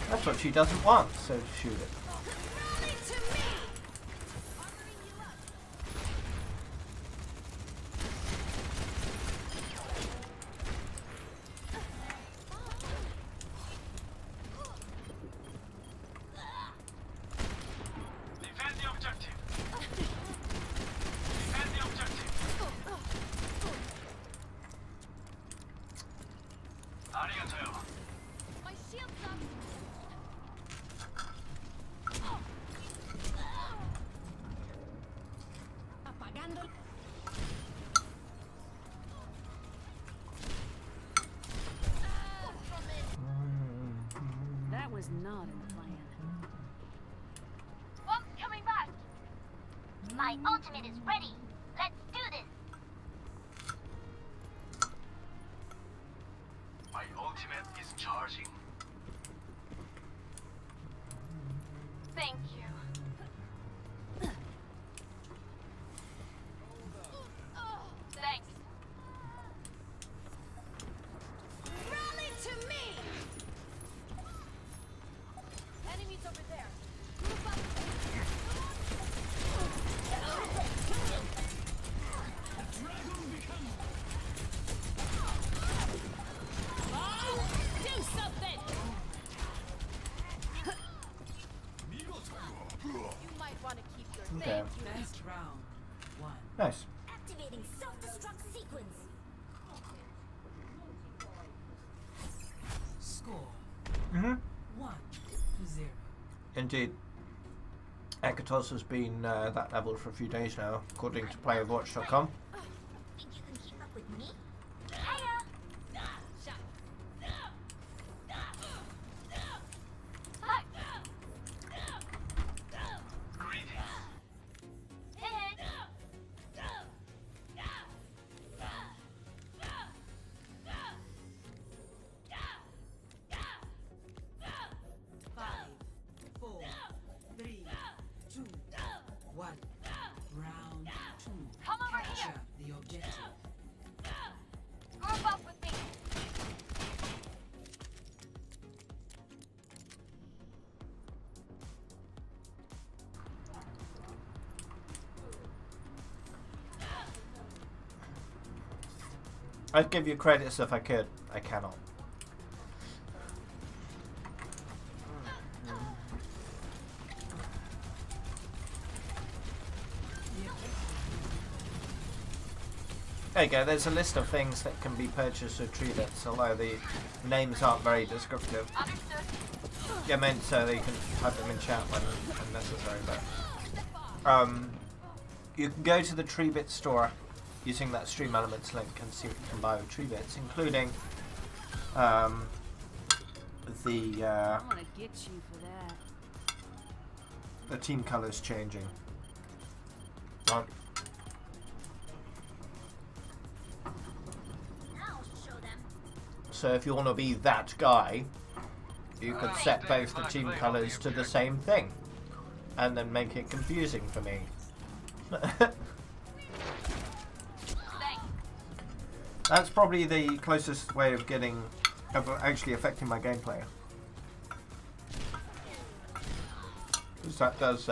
That's what she doesn't want, so shoot it.
Rally to me.
Defend the objective. Defend the objective. Arigato.
My shield's up.
Apagando.
That was not in the plan.
One's coming back. My ultimate is ready. Let's do this.
My ultimate is charging.
Thank you. Thanks.
Rally to me.
Enemies over there. Group up.
Do something.
You might want to keep your
Okay.
Best round one.
Nice.
Activating self-destruct sequence.
Score
Mm-hmm.
1-0.
Indeed. Ekatos has been that level for a few days now, according to playofwatch.com.
Think you can keep up with me? Hiya. Hi.
Greetings.
Hey.
I'd give you credits if I could. I cannot. There you go, there's a list of things that can be purchased with tree bits, although the names aren't very descriptive. Yeah, I meant so that you can type them in chat when necessary, but you can go to the tree bit store using that Stream Elements link and see what you can buy with tree bits, including
I wanna get you for that.
the team colours changing. Right. So if you want to be that guy, you could set both the team colours to the same thing, and then make it confusing for me. That's probably the closest way of actually affecting my gameplay. Because that does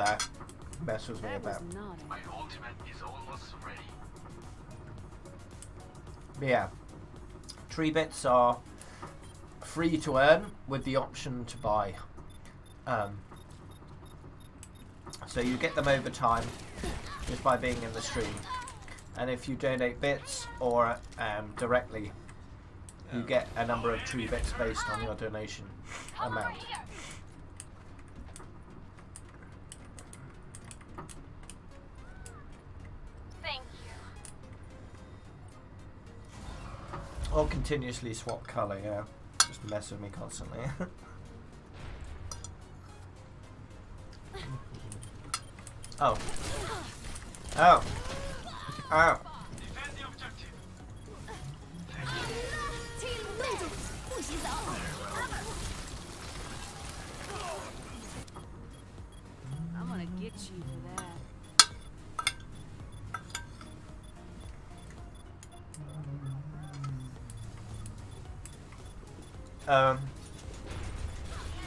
mess with me a bit.
My ultimate is almost ready.
But yeah, tree bits are free to earn with the option to buy. So you get them over time just by being in the stream. And if you donate bits or directly, you get a number of tree bits based on your donation amount.
Thank you.
Or continuously swap colour, yeah. Just mess with me constantly. Oh. Oh. Oh.
Defend the objective.
I'm gonna get you for that.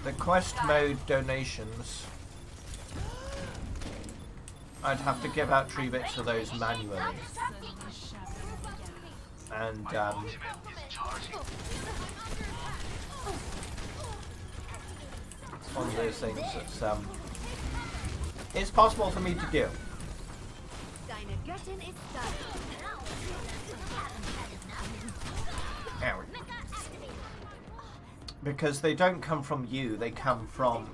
The quest mode donations, I'd have to give out tree bits for those manually. And
My ultimate is charging.
it's one of those things that's it's possible for me to do. Ow. Because they don't come from you, they come from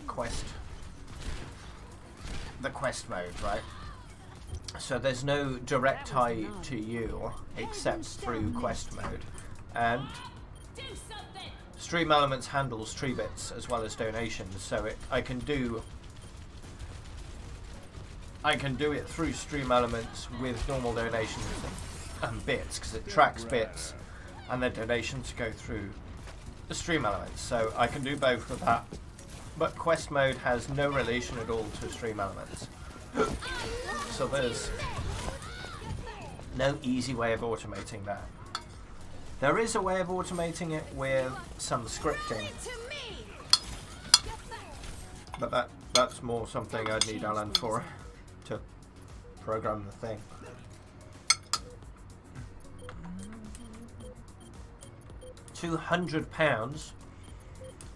the quest mode, right? So there's no direct tie to you except through quest mode. And Stream Elements handles tree bits as well as donations, so I can do it through Stream Elements with normal donations and bits, because it tracks bits and then donations go through the Stream Elements, so I can do both with that. But quest mode has no relation at all to Stream Elements. So there's no easy way of automating that. There is a way of automating it with some scripting, but that's more something I'd need Alan for to program the thing. £200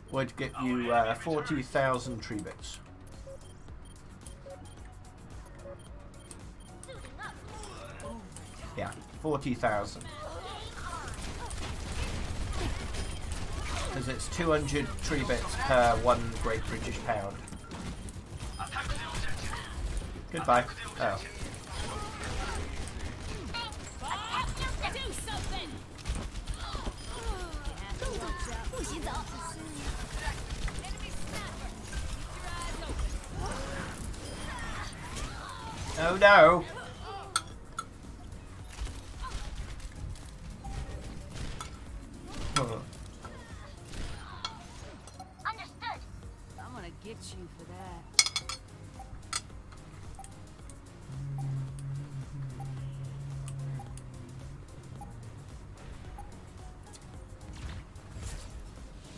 would get you 40,000 tree bits. Yeah, 40,000. Because it's 200 tree bits per one Great British Pound. Goodbye. Oh. Oh no!
Understood.
I'm gonna get you for that.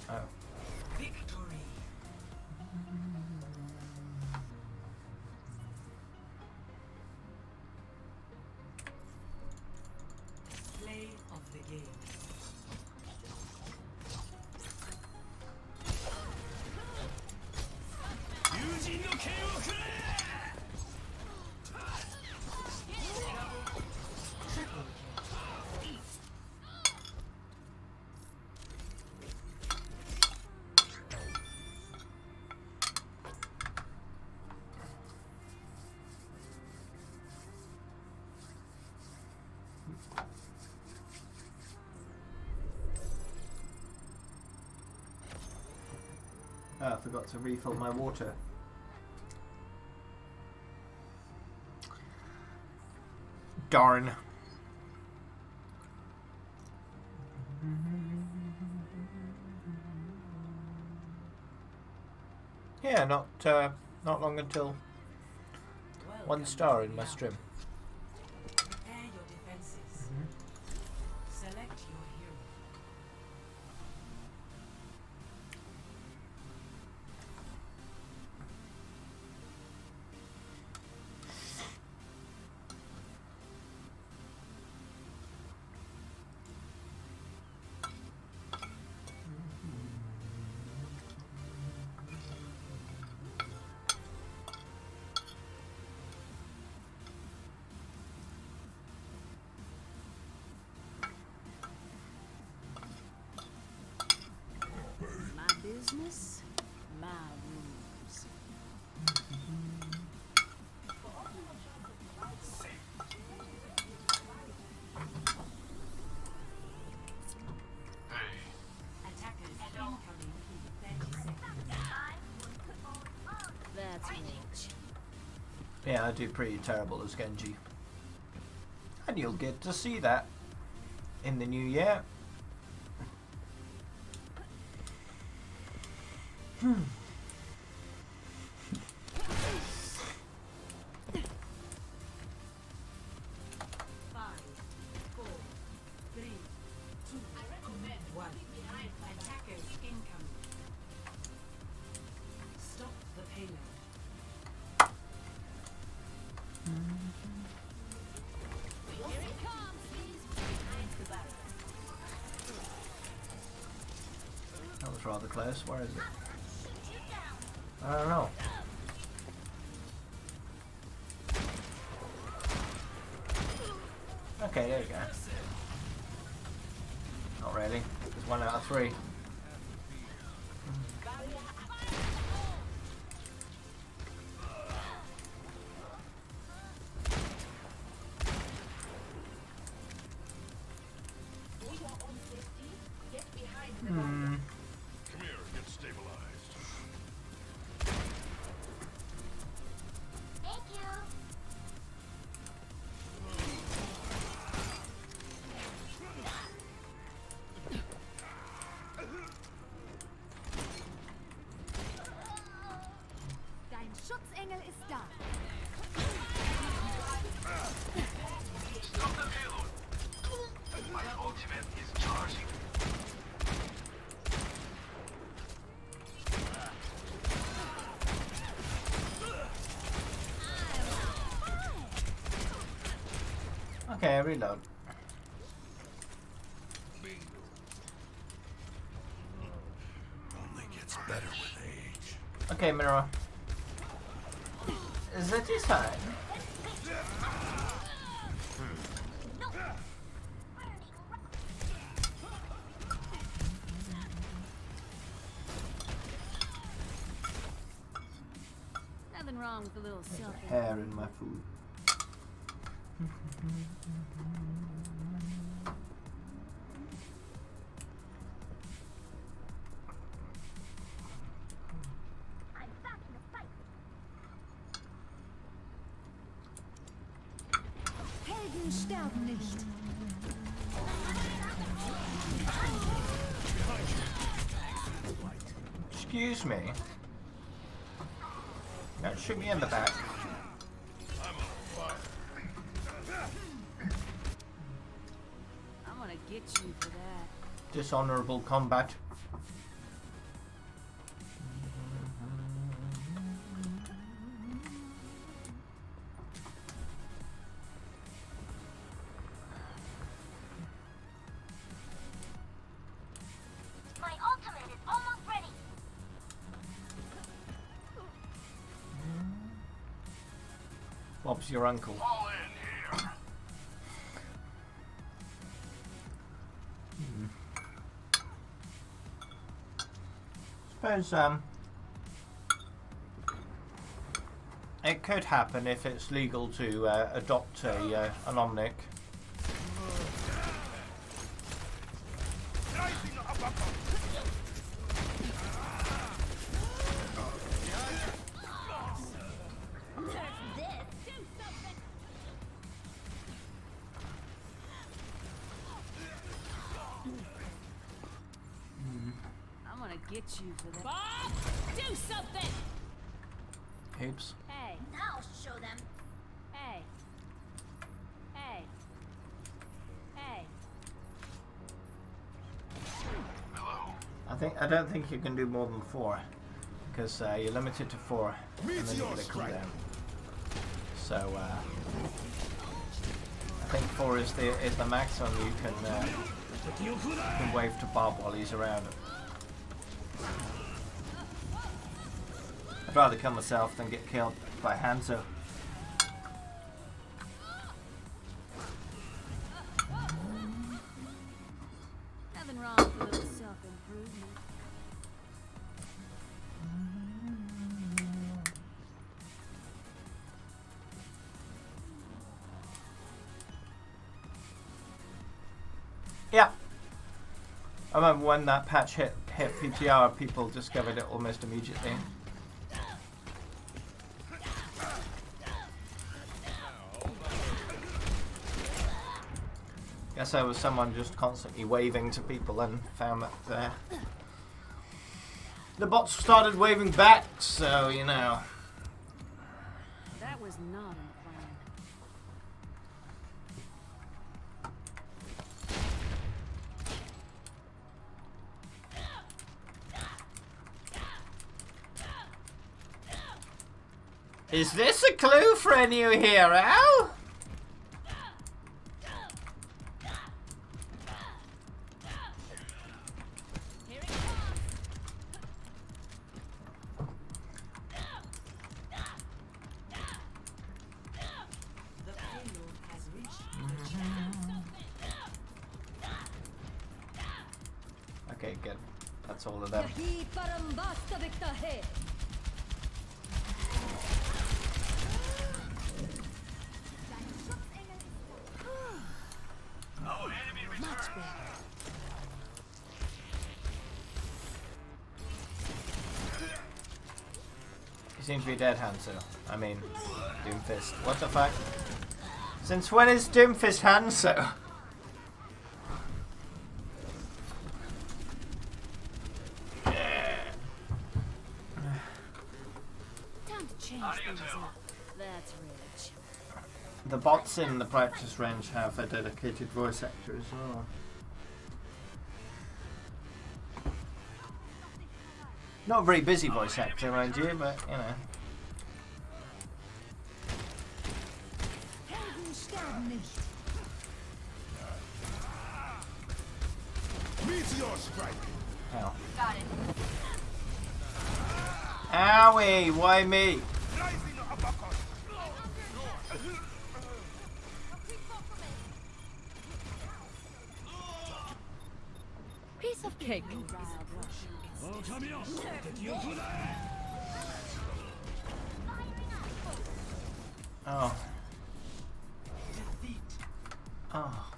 Oh.
Victory. Play of the game.
Oh, I forgot to refill my water. Darn. Yeah, not long until 1 star in my stream.
Prepare your defenses. Select your hero.
My business, my rules.
Attackers incoming in 30 seconds.
That's rich.
Yeah, I do pretty terrible as Genji. And you'll get to see that in the new year.
Attackers incoming. Stop the payload.
Here it comes. He's behind the barrier.
That was rather close. Where is it? I don't know. Okay, there you go. Not really. It's 1 out of 3.
Come here, get stabilized.
Thank you.
Dein Schutzengel ist da.
Stop the payload. My ultimate is charging.
Okay, reload.
Only gets better with age.
Okay, Mira. Is that his time?
Nothing wrong with a little self.
Hair in my food.
I'm back in the fight.
Helden sterben nicht.
Excuse me. Don't shoot me in the back.
I'm gonna get you for that.
Dishonorable combat.
My ultimate is almost ready.
Bob's your uncle.
All in here.
Suppose it could happen if it's legal to adopt an Omnic.
get you for that. Bob, do something.
Oops.
Hey.
Now show them.
Hey. Hey. Hey.
Hello.
I don't think you can do more than 4, because you're limited to 4, and then you get a cooldown. So I think 4 is the maximum you can wave to Bob while he's around. I'd rather kill myself than get killed by Hanzo.
Nothing wrong with a little self-improvement.
Yeah. I remember when that patch hit PTR, people discovered it almost immediately. Guess there was someone just constantly waving to people and found that the bots started waving back, so you know.
That was not in the plan.
Is this a clue for a new hero?
The payload has reached the channel.
Okay, good. That's all of them.
यही परम वास्तविकता है.
Our enemy returns.
You seem to be dead, Hanzo. I mean, Doomfist. What the fuck? Since when is Doomfist Hanzo?
Time to change things up. That's rich.
The bots in the practice range have a dedicated voice actor as well. Not a very busy voice actor, mind you, but you know.
Helden sterben nicht.
Meteor strike.
Ow.
Got it.
Owie, why me?
Rising uppercut.
Piece of cake.
Oh. Oh.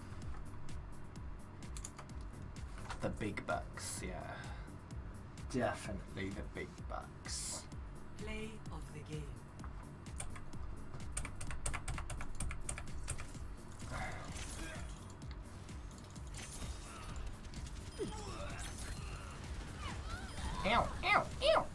The big bucks, yeah. Definitely the big bucks.
Play of the game.
Ow, ow, ow!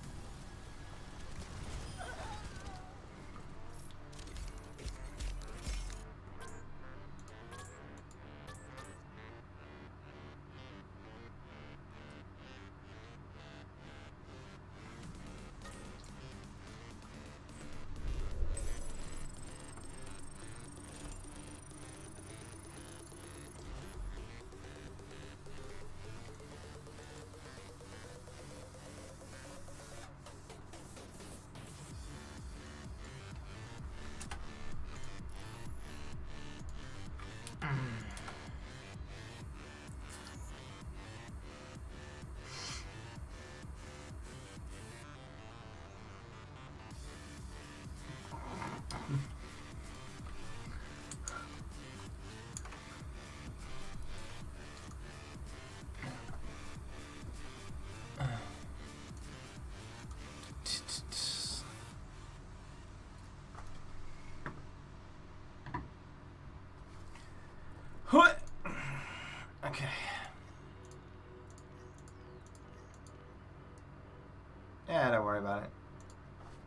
Yeah, don't worry about it.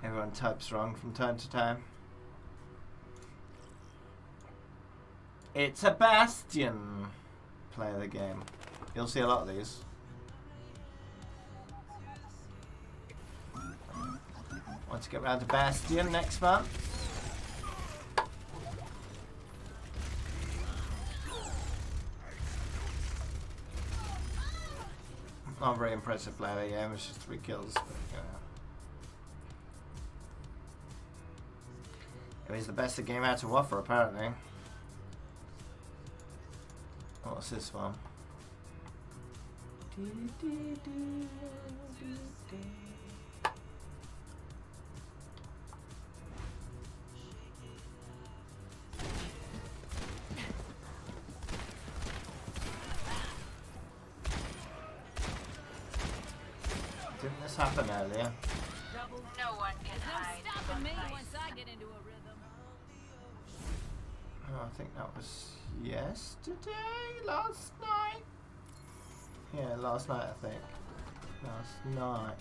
Everyone types wrong from time to time. It's a Bastion. Play of the game. You'll see a lot of these. Want to get round to Bastion next month? Not a very impressive play of the game. It's just 3 kills. But, it was the best the game had to offer, apparently. What's this one? Didn't this happen earlier?
No one can hide. Stopping me once I get into a rhythm.
Oh, I think that was yesterday, last night. Yeah, last night I think. Last night.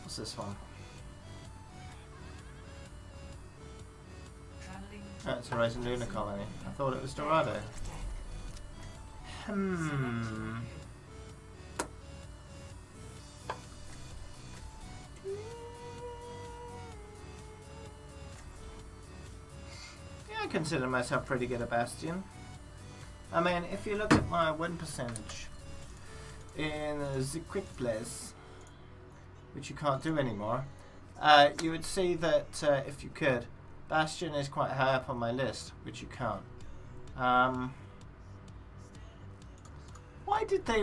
What's this one? Oh, it's Horizon Lunar Colony. I thought it was Dorado. Yeah, I consider myself pretty good at Bastion. I mean, if you look at my win percentage in the quick plays, which you can't do anymore, you would see that if you could, Bastion is quite high up on my list, which you can't. Why did they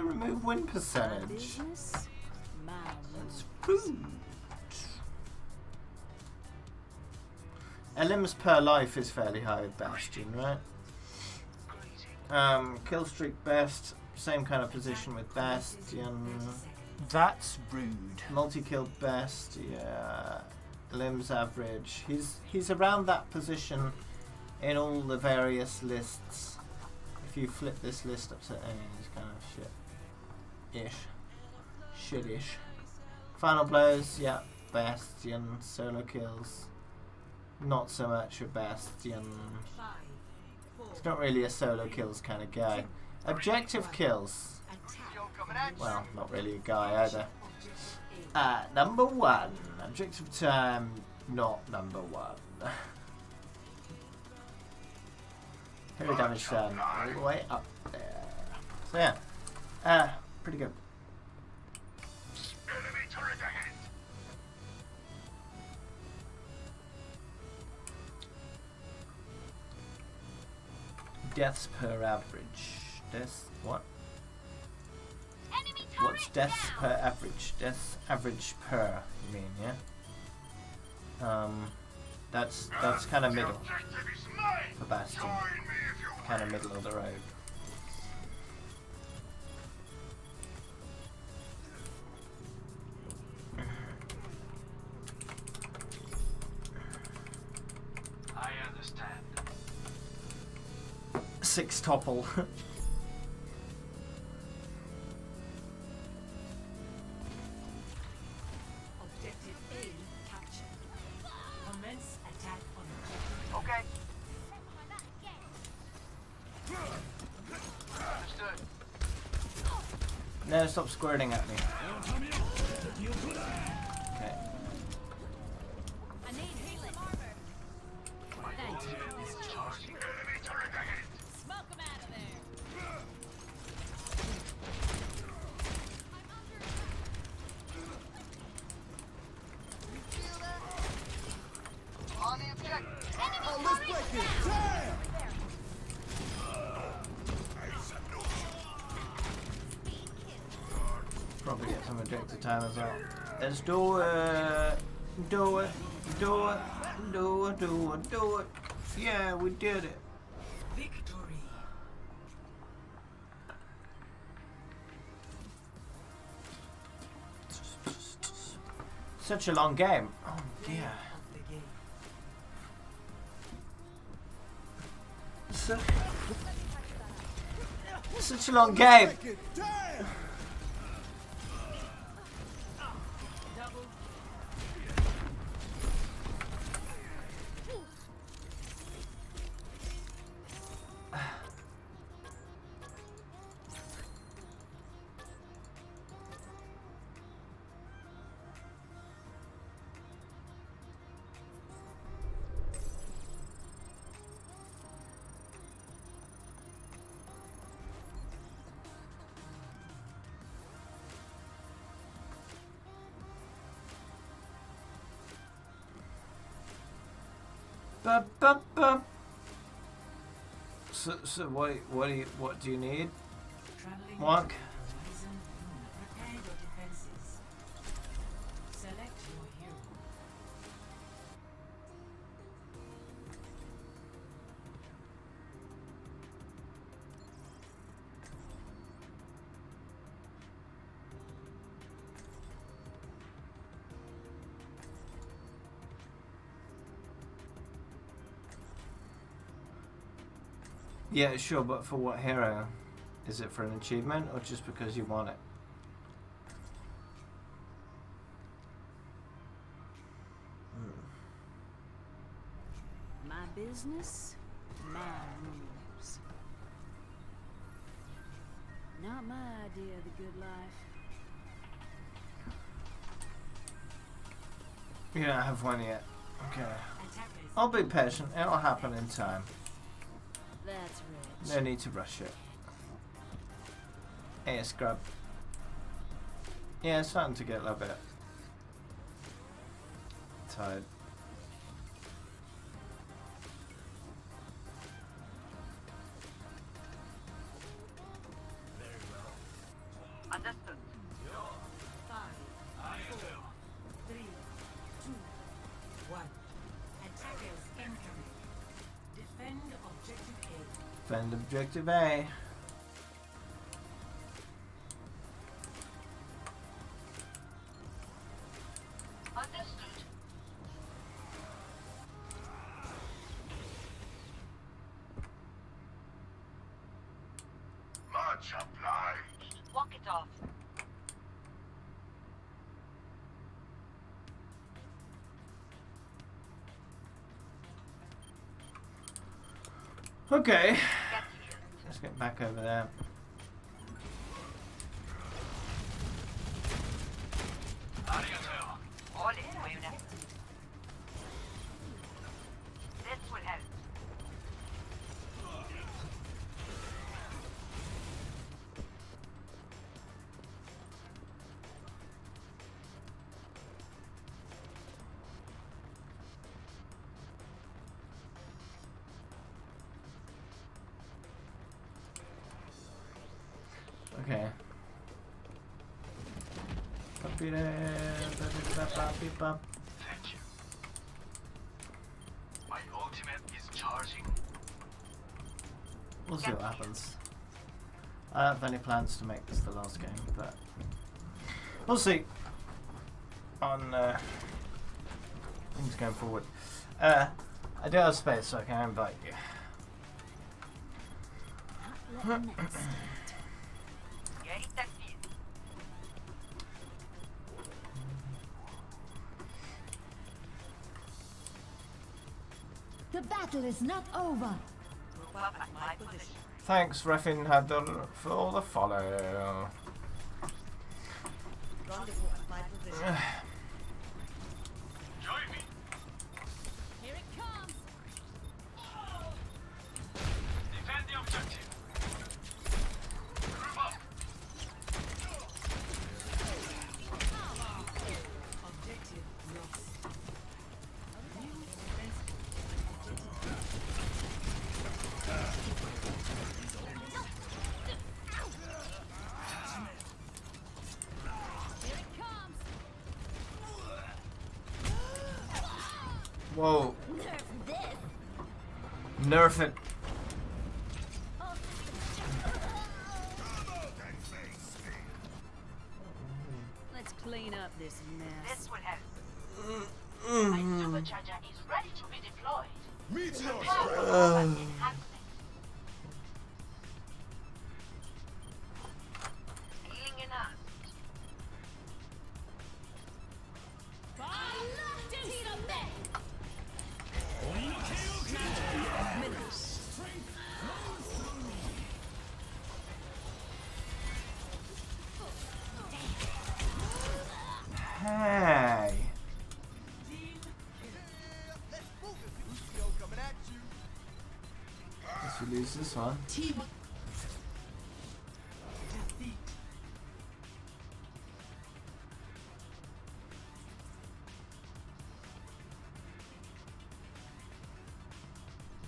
remove win percentage? That's rude. LMs per life is fairly high with Bastion, right? Kill streak best, same kind of position with Bastion.
That's rude.
Multi-kill best, yeah. Limbs average. He's around that position in all the various lists. If you flip this list upside down, he's kind of shit-ish. Shit-ish. Final blows, yeah. Bastion. Solo kills. Not so much a Bastion. It's not really a solo kills kind of guy. Objective kills. Well, not really a guy either. Number 1. Objective time, not number 1. Heavy damage done all the way up there. So yeah, pretty good.
Enemy turret ahead.
Deaths per average. Deaths, what?
Enemy turret
What's deaths
down.
per average? Deaths average per, you mean, yeah? That's kind of middle
Objective is mine.
for Bastion.
Join me if you
Kind of middle of the road.
I understand.
6 topple.
Objective A captured. Commence attack on objective.
Okay. Understood.
No, stop squirting at me. Okay.
I need healing armor. Thanks.
Enemy turret ahead.
Smoke 'em out of there.
On the objective.
Oh, let's break it. Damn!
Probably get some objective time as well. Let's do it. Do it. Do it. Do it. Do it. Do it. Yeah, we did it.
Victory.
Such a long game. Oh dear.
Of the game.
Such a long game.
Damn!
So what do you need?
Traveling
Wonk.
horizon. Prepare your defenses. Select your hero.
Yeah, sure, but for what hero? Is it for an achievement or just because you want it?
My business, my rules. Not my idea of the good life.
You don't have one yet. Okay.
Attackers.
I'll be patient. It'll happen in time.
That's rich.
No need to rush it. Hey, scrub. Yeah, it's starting to get a little bit tired.
Understood.
5, 4, 3, 2, 1. Attackers incoming. Defend objective A.
Defend objective A.
Understood.
Much obliged.
Walk it off.
Okay.
Get here.
Let's get back over there.
Arigato.
All in, will you now? This will help.
Okay.
Thank you. My ultimate is charging.
We'll see what happens. I don't have any plans to make this the last game, but we'll see on things going forward. I do have space, so I can invite you.
Not letting that stand.
You hit that field.
The battle is not over.
Move up at my position.
Thanks, Refin Hadder, for the follow.
Rendezvous at my position.
Join me.
Here it comes.
Defend the objective. Group up.
Objective lost. New defense.
Here it comes.
Whoa,
Nerf this.
nerf it.
Let's clean up this mess.
This will help. My supercharger is ready to be deployed.
Meteor
Prepare
strike.
for combat enhancement. Healing enhanced.
Hey.
Lucio coming at you.
Guess we lose this one.
Team.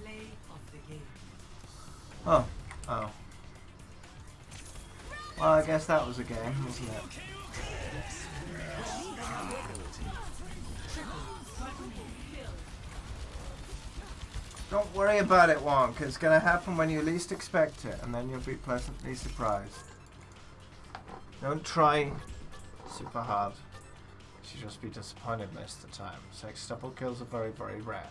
Play of the game.
Oh. Oh. Well, I guess that was a game, wasn't it? Don't worry about it, Wonk. It's going to happen when you least expect it, and then you'll be pleasantly surprised. Don't try super hard. You'll just be disappointed most of the time. Sextuple kills are very, very rare.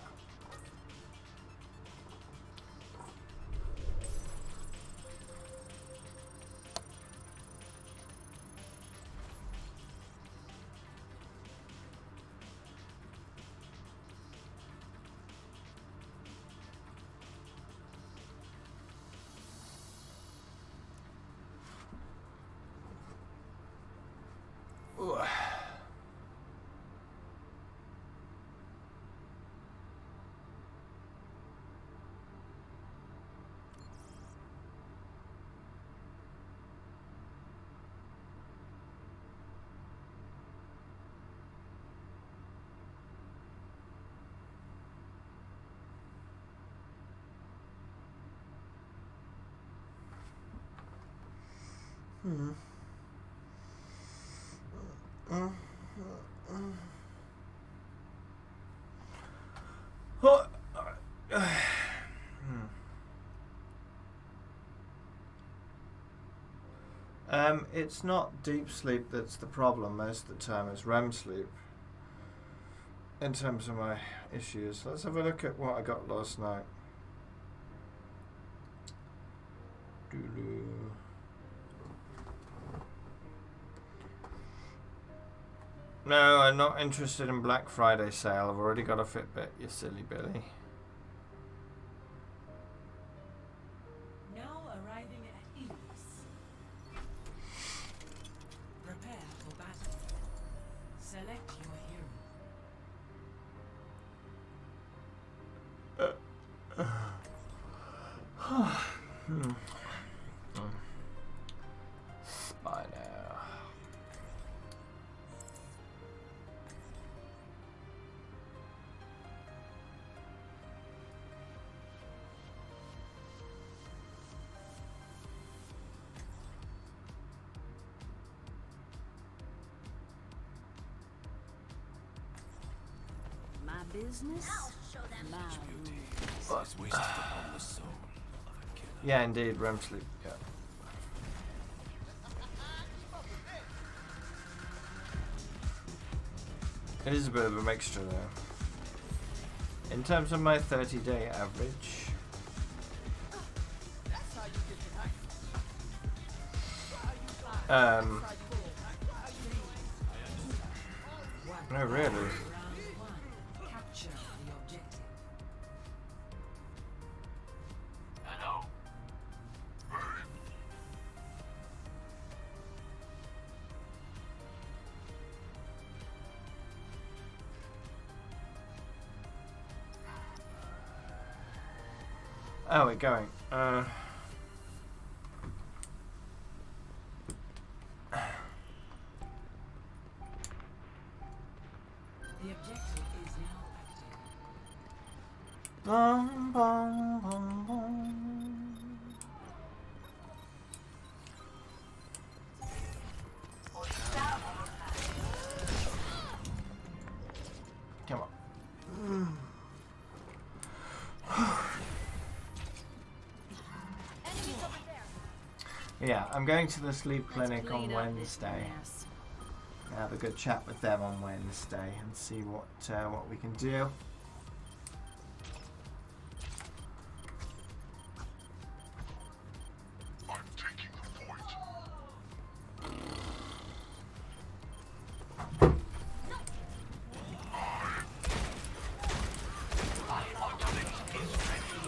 Ooh. It's not deep sleep that's the problem most of the time, it's REM sleep. In terms of my issues. Let's have a look at what I got last night. Doo-doo. No, I'm not interested in Black Friday sale. I've already got a Fitbit, you silly Billy.
Now arriving at ease. Prepare for battle. Select your hero.
Spider.
My business, my rules.
Yeah, indeed, REM sleep. Yeah. It is a bit of a mixture though. In terms of my 30-day average, no really.
Round one. Capture the objective.
Hello.
Oh, we're going.
The objective is now active.
Bum, bum, bum, bum. Come on. Yeah, I'm going to the sleep clinic on
Clean up this
Wednesday.
mess.
have a good chat with them on Wednesday and see what we can do.
I'm taking the point.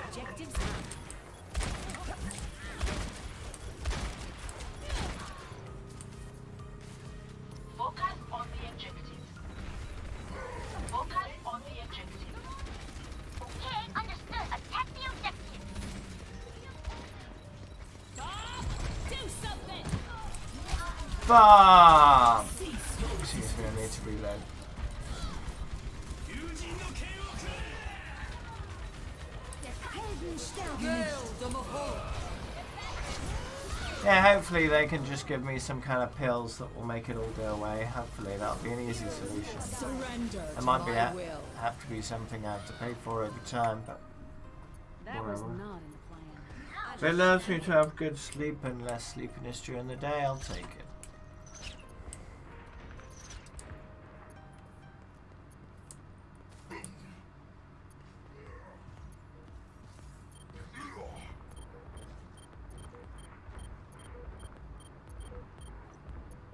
Objectives out.
Focus on the objectives. Focus on the objectives.
Okay, understood. Attack the objective.
Do something.
Bam! Excuse me, I need to reload. Yeah, hopefully they can just give me some kind of pills that will make it all go away. Hopefully that'll be an easy solution. It might be have to be something I have to pay for over time, but
That was
whatever.
not in the plan.
If it allows me to have good sleep and less sleepiness during the day, I'll take it.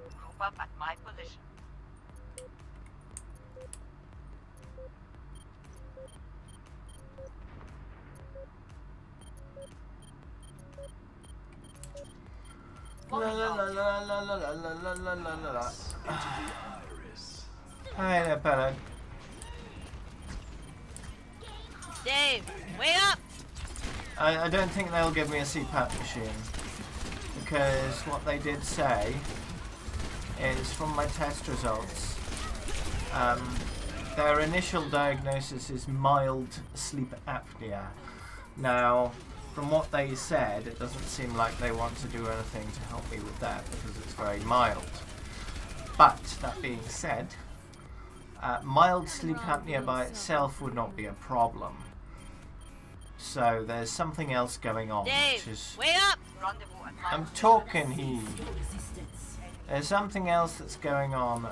Group up at my position.
La la la la la la la la la la la la. Hi there, Bella.
Dave, wait up!
I don't think they'll give me a CPAP machine, because what they did say is, from my test results, their initial diagnosis is mild sleep apnea. Now, from what they said, it doesn't seem like they want to do anything to help me with that, because it's very mild. But, that being said, mild sleep apnea by itself would not be a problem. So there's something else going on,
Dave,
which is...
wait up!
Rendezvous at my
I'm talking here. There's something else that's going on,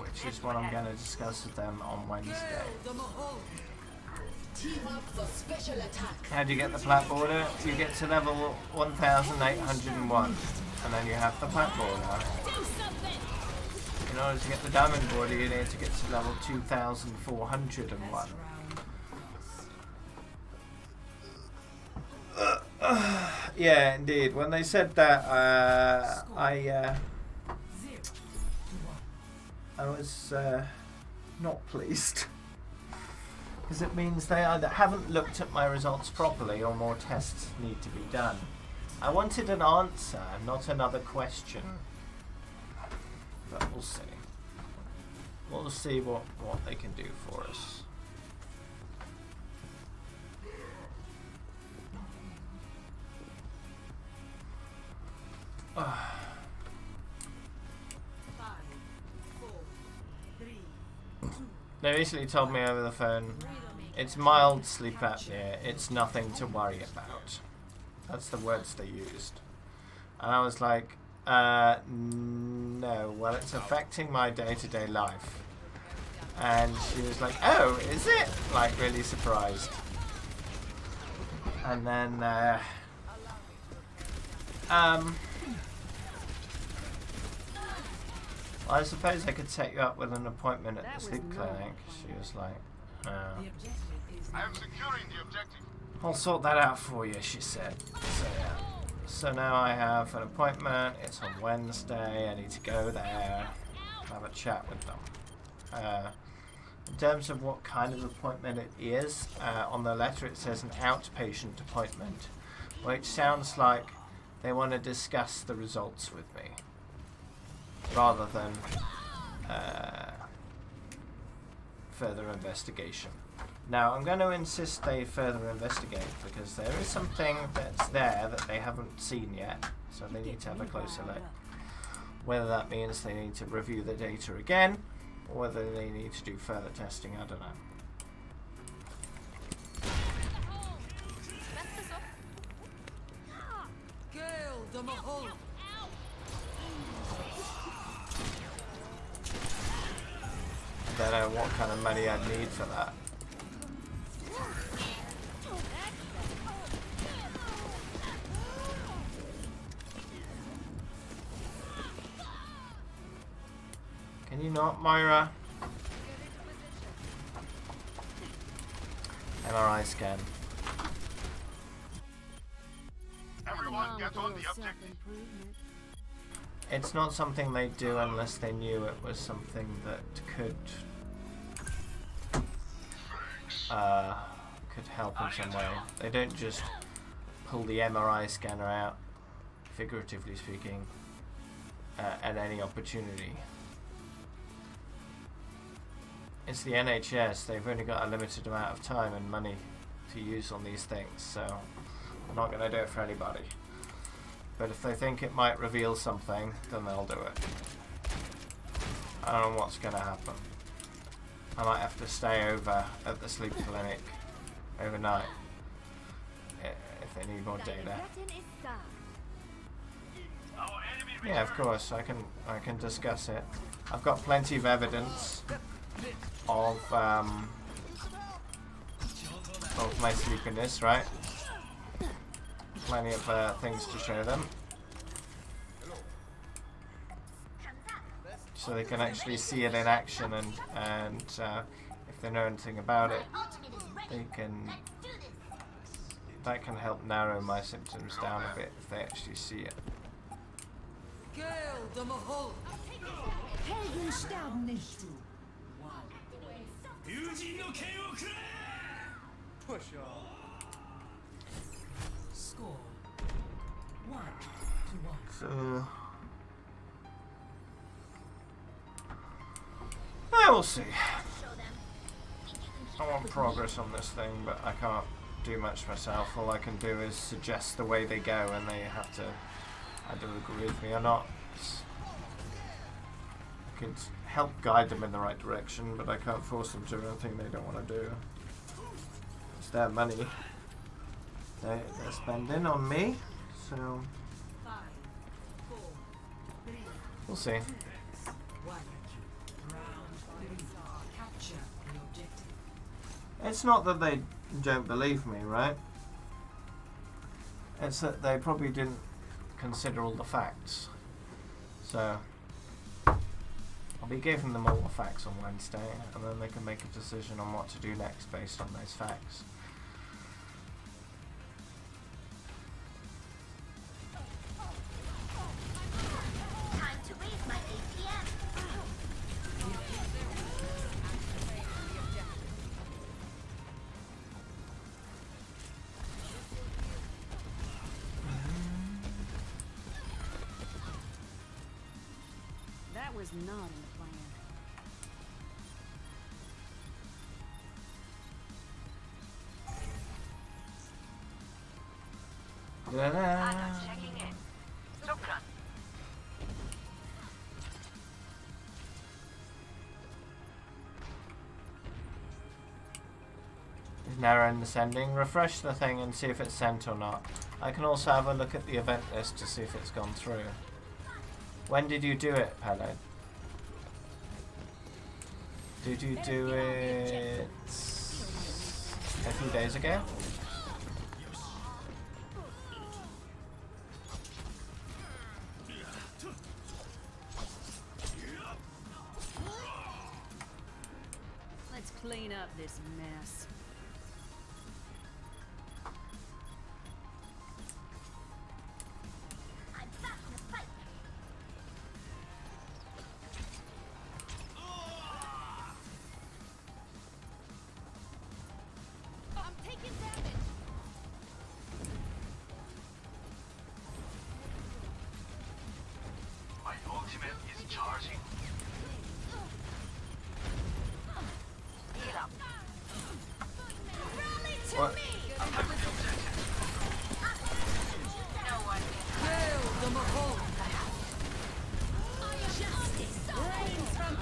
which is what I'm going to discuss with them on Wednesday.
team up for special attack.
How do you get the plat border? You get to level 1801, and then you have the plat border.
Do something!
In order to get the diamond border, you need to get to level 2401. Yeah, indeed. When they said that, I was not pleased, because it means they either haven't looked at my results properly or more tests need to be done. I wanted an answer, not another question. But we'll see. We'll see what they can do for us. They recently told me over the phone, it's mild sleep apnea, it's nothing to worry about. That's the words they used. And I was like, no, well, it's affecting my day-to-day life. And she was like, oh, is it? Like, really surprised. And then, well, I suppose I could set you up with an appointment at the sleep clinic. She was like,
I am securing the objective.
I'll sort that out for you, she said. So, yeah. So now I have an appointment. It's on Wednesday. I need to go there, have a chat with them. In terms of what kind of appointment it is, on the letter it says an outpatient appointment, which sounds like they want to discuss the results with me, rather than further investigation. Now, I'm going to insist they further investigate, because there is something that's there that they haven't seen yet, so they need to have a closer look. Whether that means they need to review the data again, or whether they need to do further testing, I don't know. don't know what kind of money I'd need for that. Can you not, Moira? MRI scan.
Everyone get on the objective.
It's not something they do unless they knew it was something that could help in some way. They don't just pull the MRI scanner out, figuratively speaking, at any opportunity. It's the NHS, they've only got a limited amount of time and money to use on these things, so I'm not going to do it for anybody. But if they think it might reveal something, then they'll do it. I don't know what's going to happen. I might have to stay over at the sleep clinic overnight if they need more data. Yeah, of course, I can discuss it. I've got plenty of evidence of my sleepiness, right? Plenty of things to show them, so they can actually see it in action, and if they know anything about it, that can help narrow my symptoms down a bit if they actually see it.
Helden sterben nicht.
Push on. Score 1-1.
So, yeah, we'll see. I want progress on this thing, but I can't do much myself. All I can do is suggest the way they go, and they have to either agree with me or not. I could help guide them in the right direction, but I can't force them to do anything they don't want to do. It's their money they're spending on me, so we'll see. It's not that they don't believe me, right? It's that they probably didn't consider all the facts. So I'll be giving them all the facts on Wednesday, and then they can make a decision on what to do next based on those facts.
Time to raise my ATM.
That was not in the plan.
Ta-da!
Checking in. Shukran.
Is narrowing the sending. Refresh the thing and see if it's sent or not. I can also have a look at the event list to see if it's gone through. When did you do it, Pele? Did you do it a few days ago?
Let's clean up this mess.
I'm back in the fight.
I'm taking damage.
My ultimate is charging.
Heal up.
Rally to
What?
me.
No one
Justice reigns from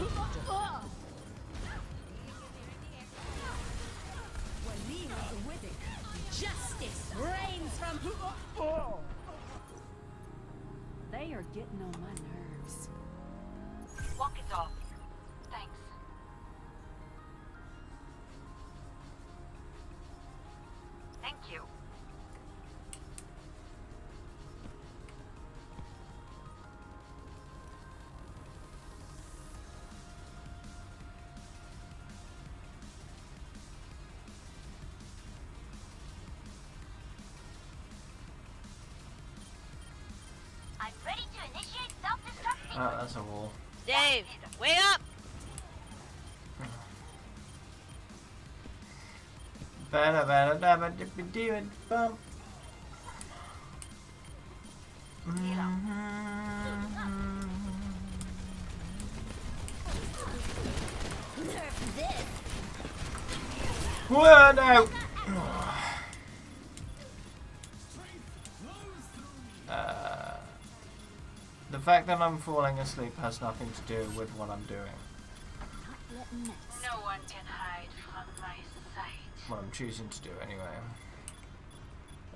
Justice reigns from. They are getting on my nerves.
walk it off. Thanks.
Oh, that's a wall.
Dave, wake up!
Bum. Whoa, no! The fact that I'm falling asleep has nothing to do with what I'm doing.
No one can hide from my sight.
What I'm choosing to do, anyway.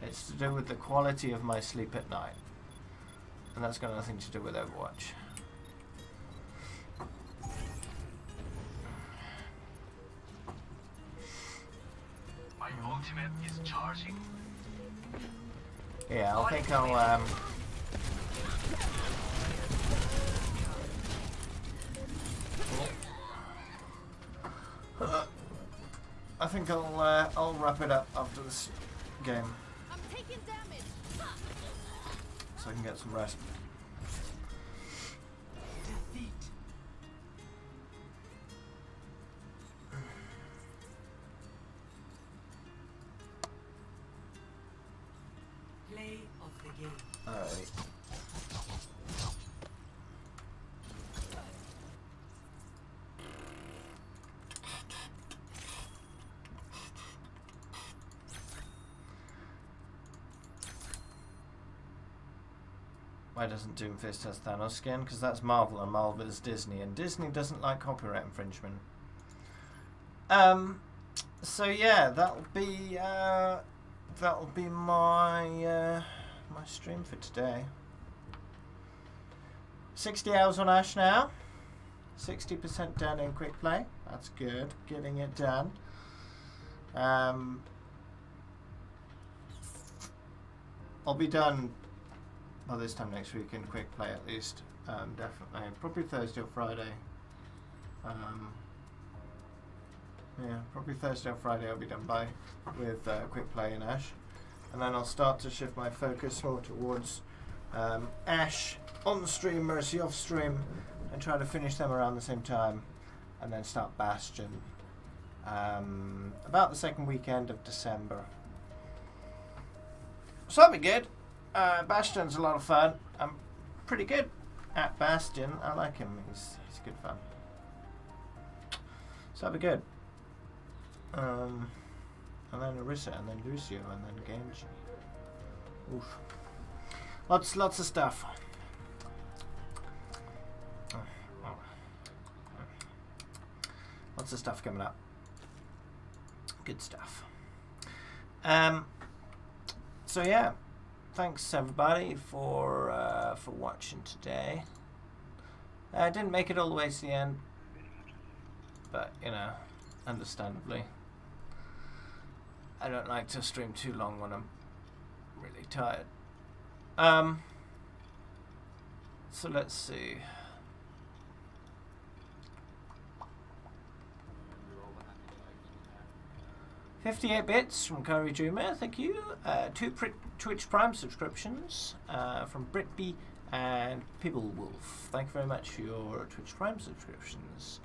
It's to do with the quality of my sleep at night. And that's got nothing to do with Overwatch.
My ultimate is charging.
Yeah, I think I'll I think I'll wrap it up after this game,
I'm taking damage.
so I can get some rest.
Defeat. Play of the game.
Alright. Why doesn't Doomfist has Thanos skin? Because that's Marvel and Marvel is Disney, and Disney doesn't like copyright infringement. So yeah, that'll be my my stream for today. 60 hours on Ashe now. 60% done in quick play. That's good. Getting it done. I'll be done by this time next week in quick play at least. Definitely. Probably Thursday or Friday. Yeah, probably Thursday or Friday I'll be done by with quick play in Ashe. And then I'll start to shift my focus more towards Ashe on stream, Mercy off stream, and try to finish them around the same time. And then start Bastion about the second weekend of December. So that'll be good. Bastion's a lot of fun. I'm pretty good at Bastion. I like him. He's good fun. So that'll be good. And then Orisa, and then Lucio, and then Genji. Oof. Lots of stuff. Lots of stuff coming up. Good stuff. So yeah, thanks everybody for watching today. I didn't make it all the way to the end, but you know, understandably, I don't like to stream too long when I'm really tired. So let's see. 58 bits from Curry Dreamer, thank you. 2 Twitch Prime subscriptions from Britby and Pibble Wolf. Thank you very much for your Twitch Prime subscriptions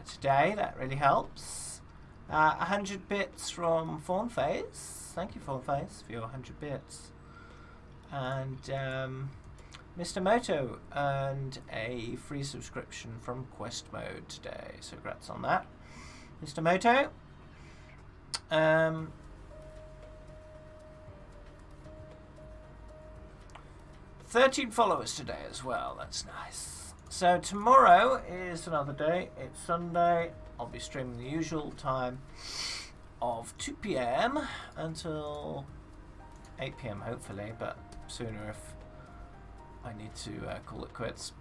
today. That really helps. 100 bits from Fawnface. Thank you, Fawnface, for your 100 bits. And Mr. Moto earned a free subscription from Quest Mode today. So congrats on that, Mr. Moto. 13 followers today as well. That's nice. So tomorrow is another day. It's Sunday. I'll be streaming the usual time of 2 PM until 8 PM hopefully, but sooner if I need to call it quits.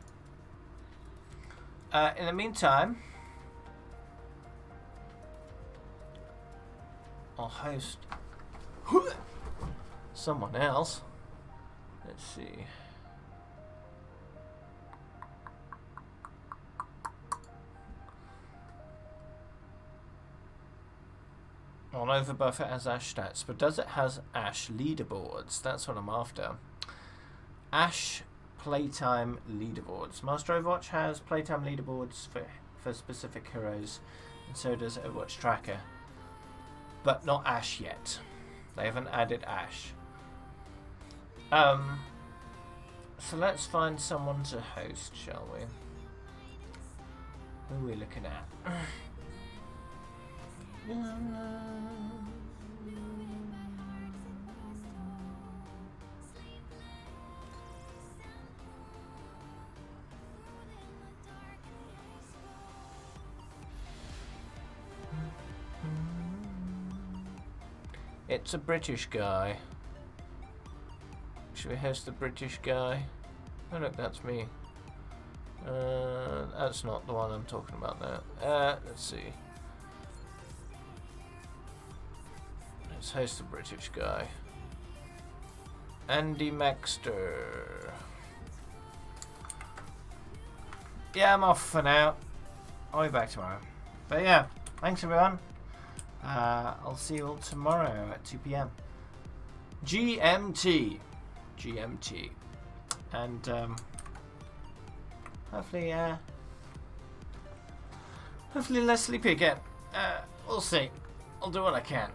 In the meantime, I'll host someone else. Let's see. I know the buff it has Ashe stats, but does it has Ashe leaderboards? That's what I'm after. Ashe playtime leaderboards. Master Overwatch has playtime leaderboards for specific heroes, and so does Overwatch Tracker. But not Ashe yet. They haven't added Ashe. So let's find someone to host, shall we? Who are we looking at? It's a British guy. Should we host the British guy? Oh look, that's me. That's not the one I'm talking about now. Let's see. Let's host the British guy. Andy Maxter. Yeah, I'm off for now. I'll be back tomorrow. But yeah, thanks everyone. I'll see you all tomorrow at 2 PM. GMT. And hopefully less sleepy again. We'll see. I'll do what I can.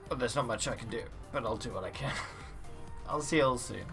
But there's not much I can do. But I'll do what I can. I'll see you all soon.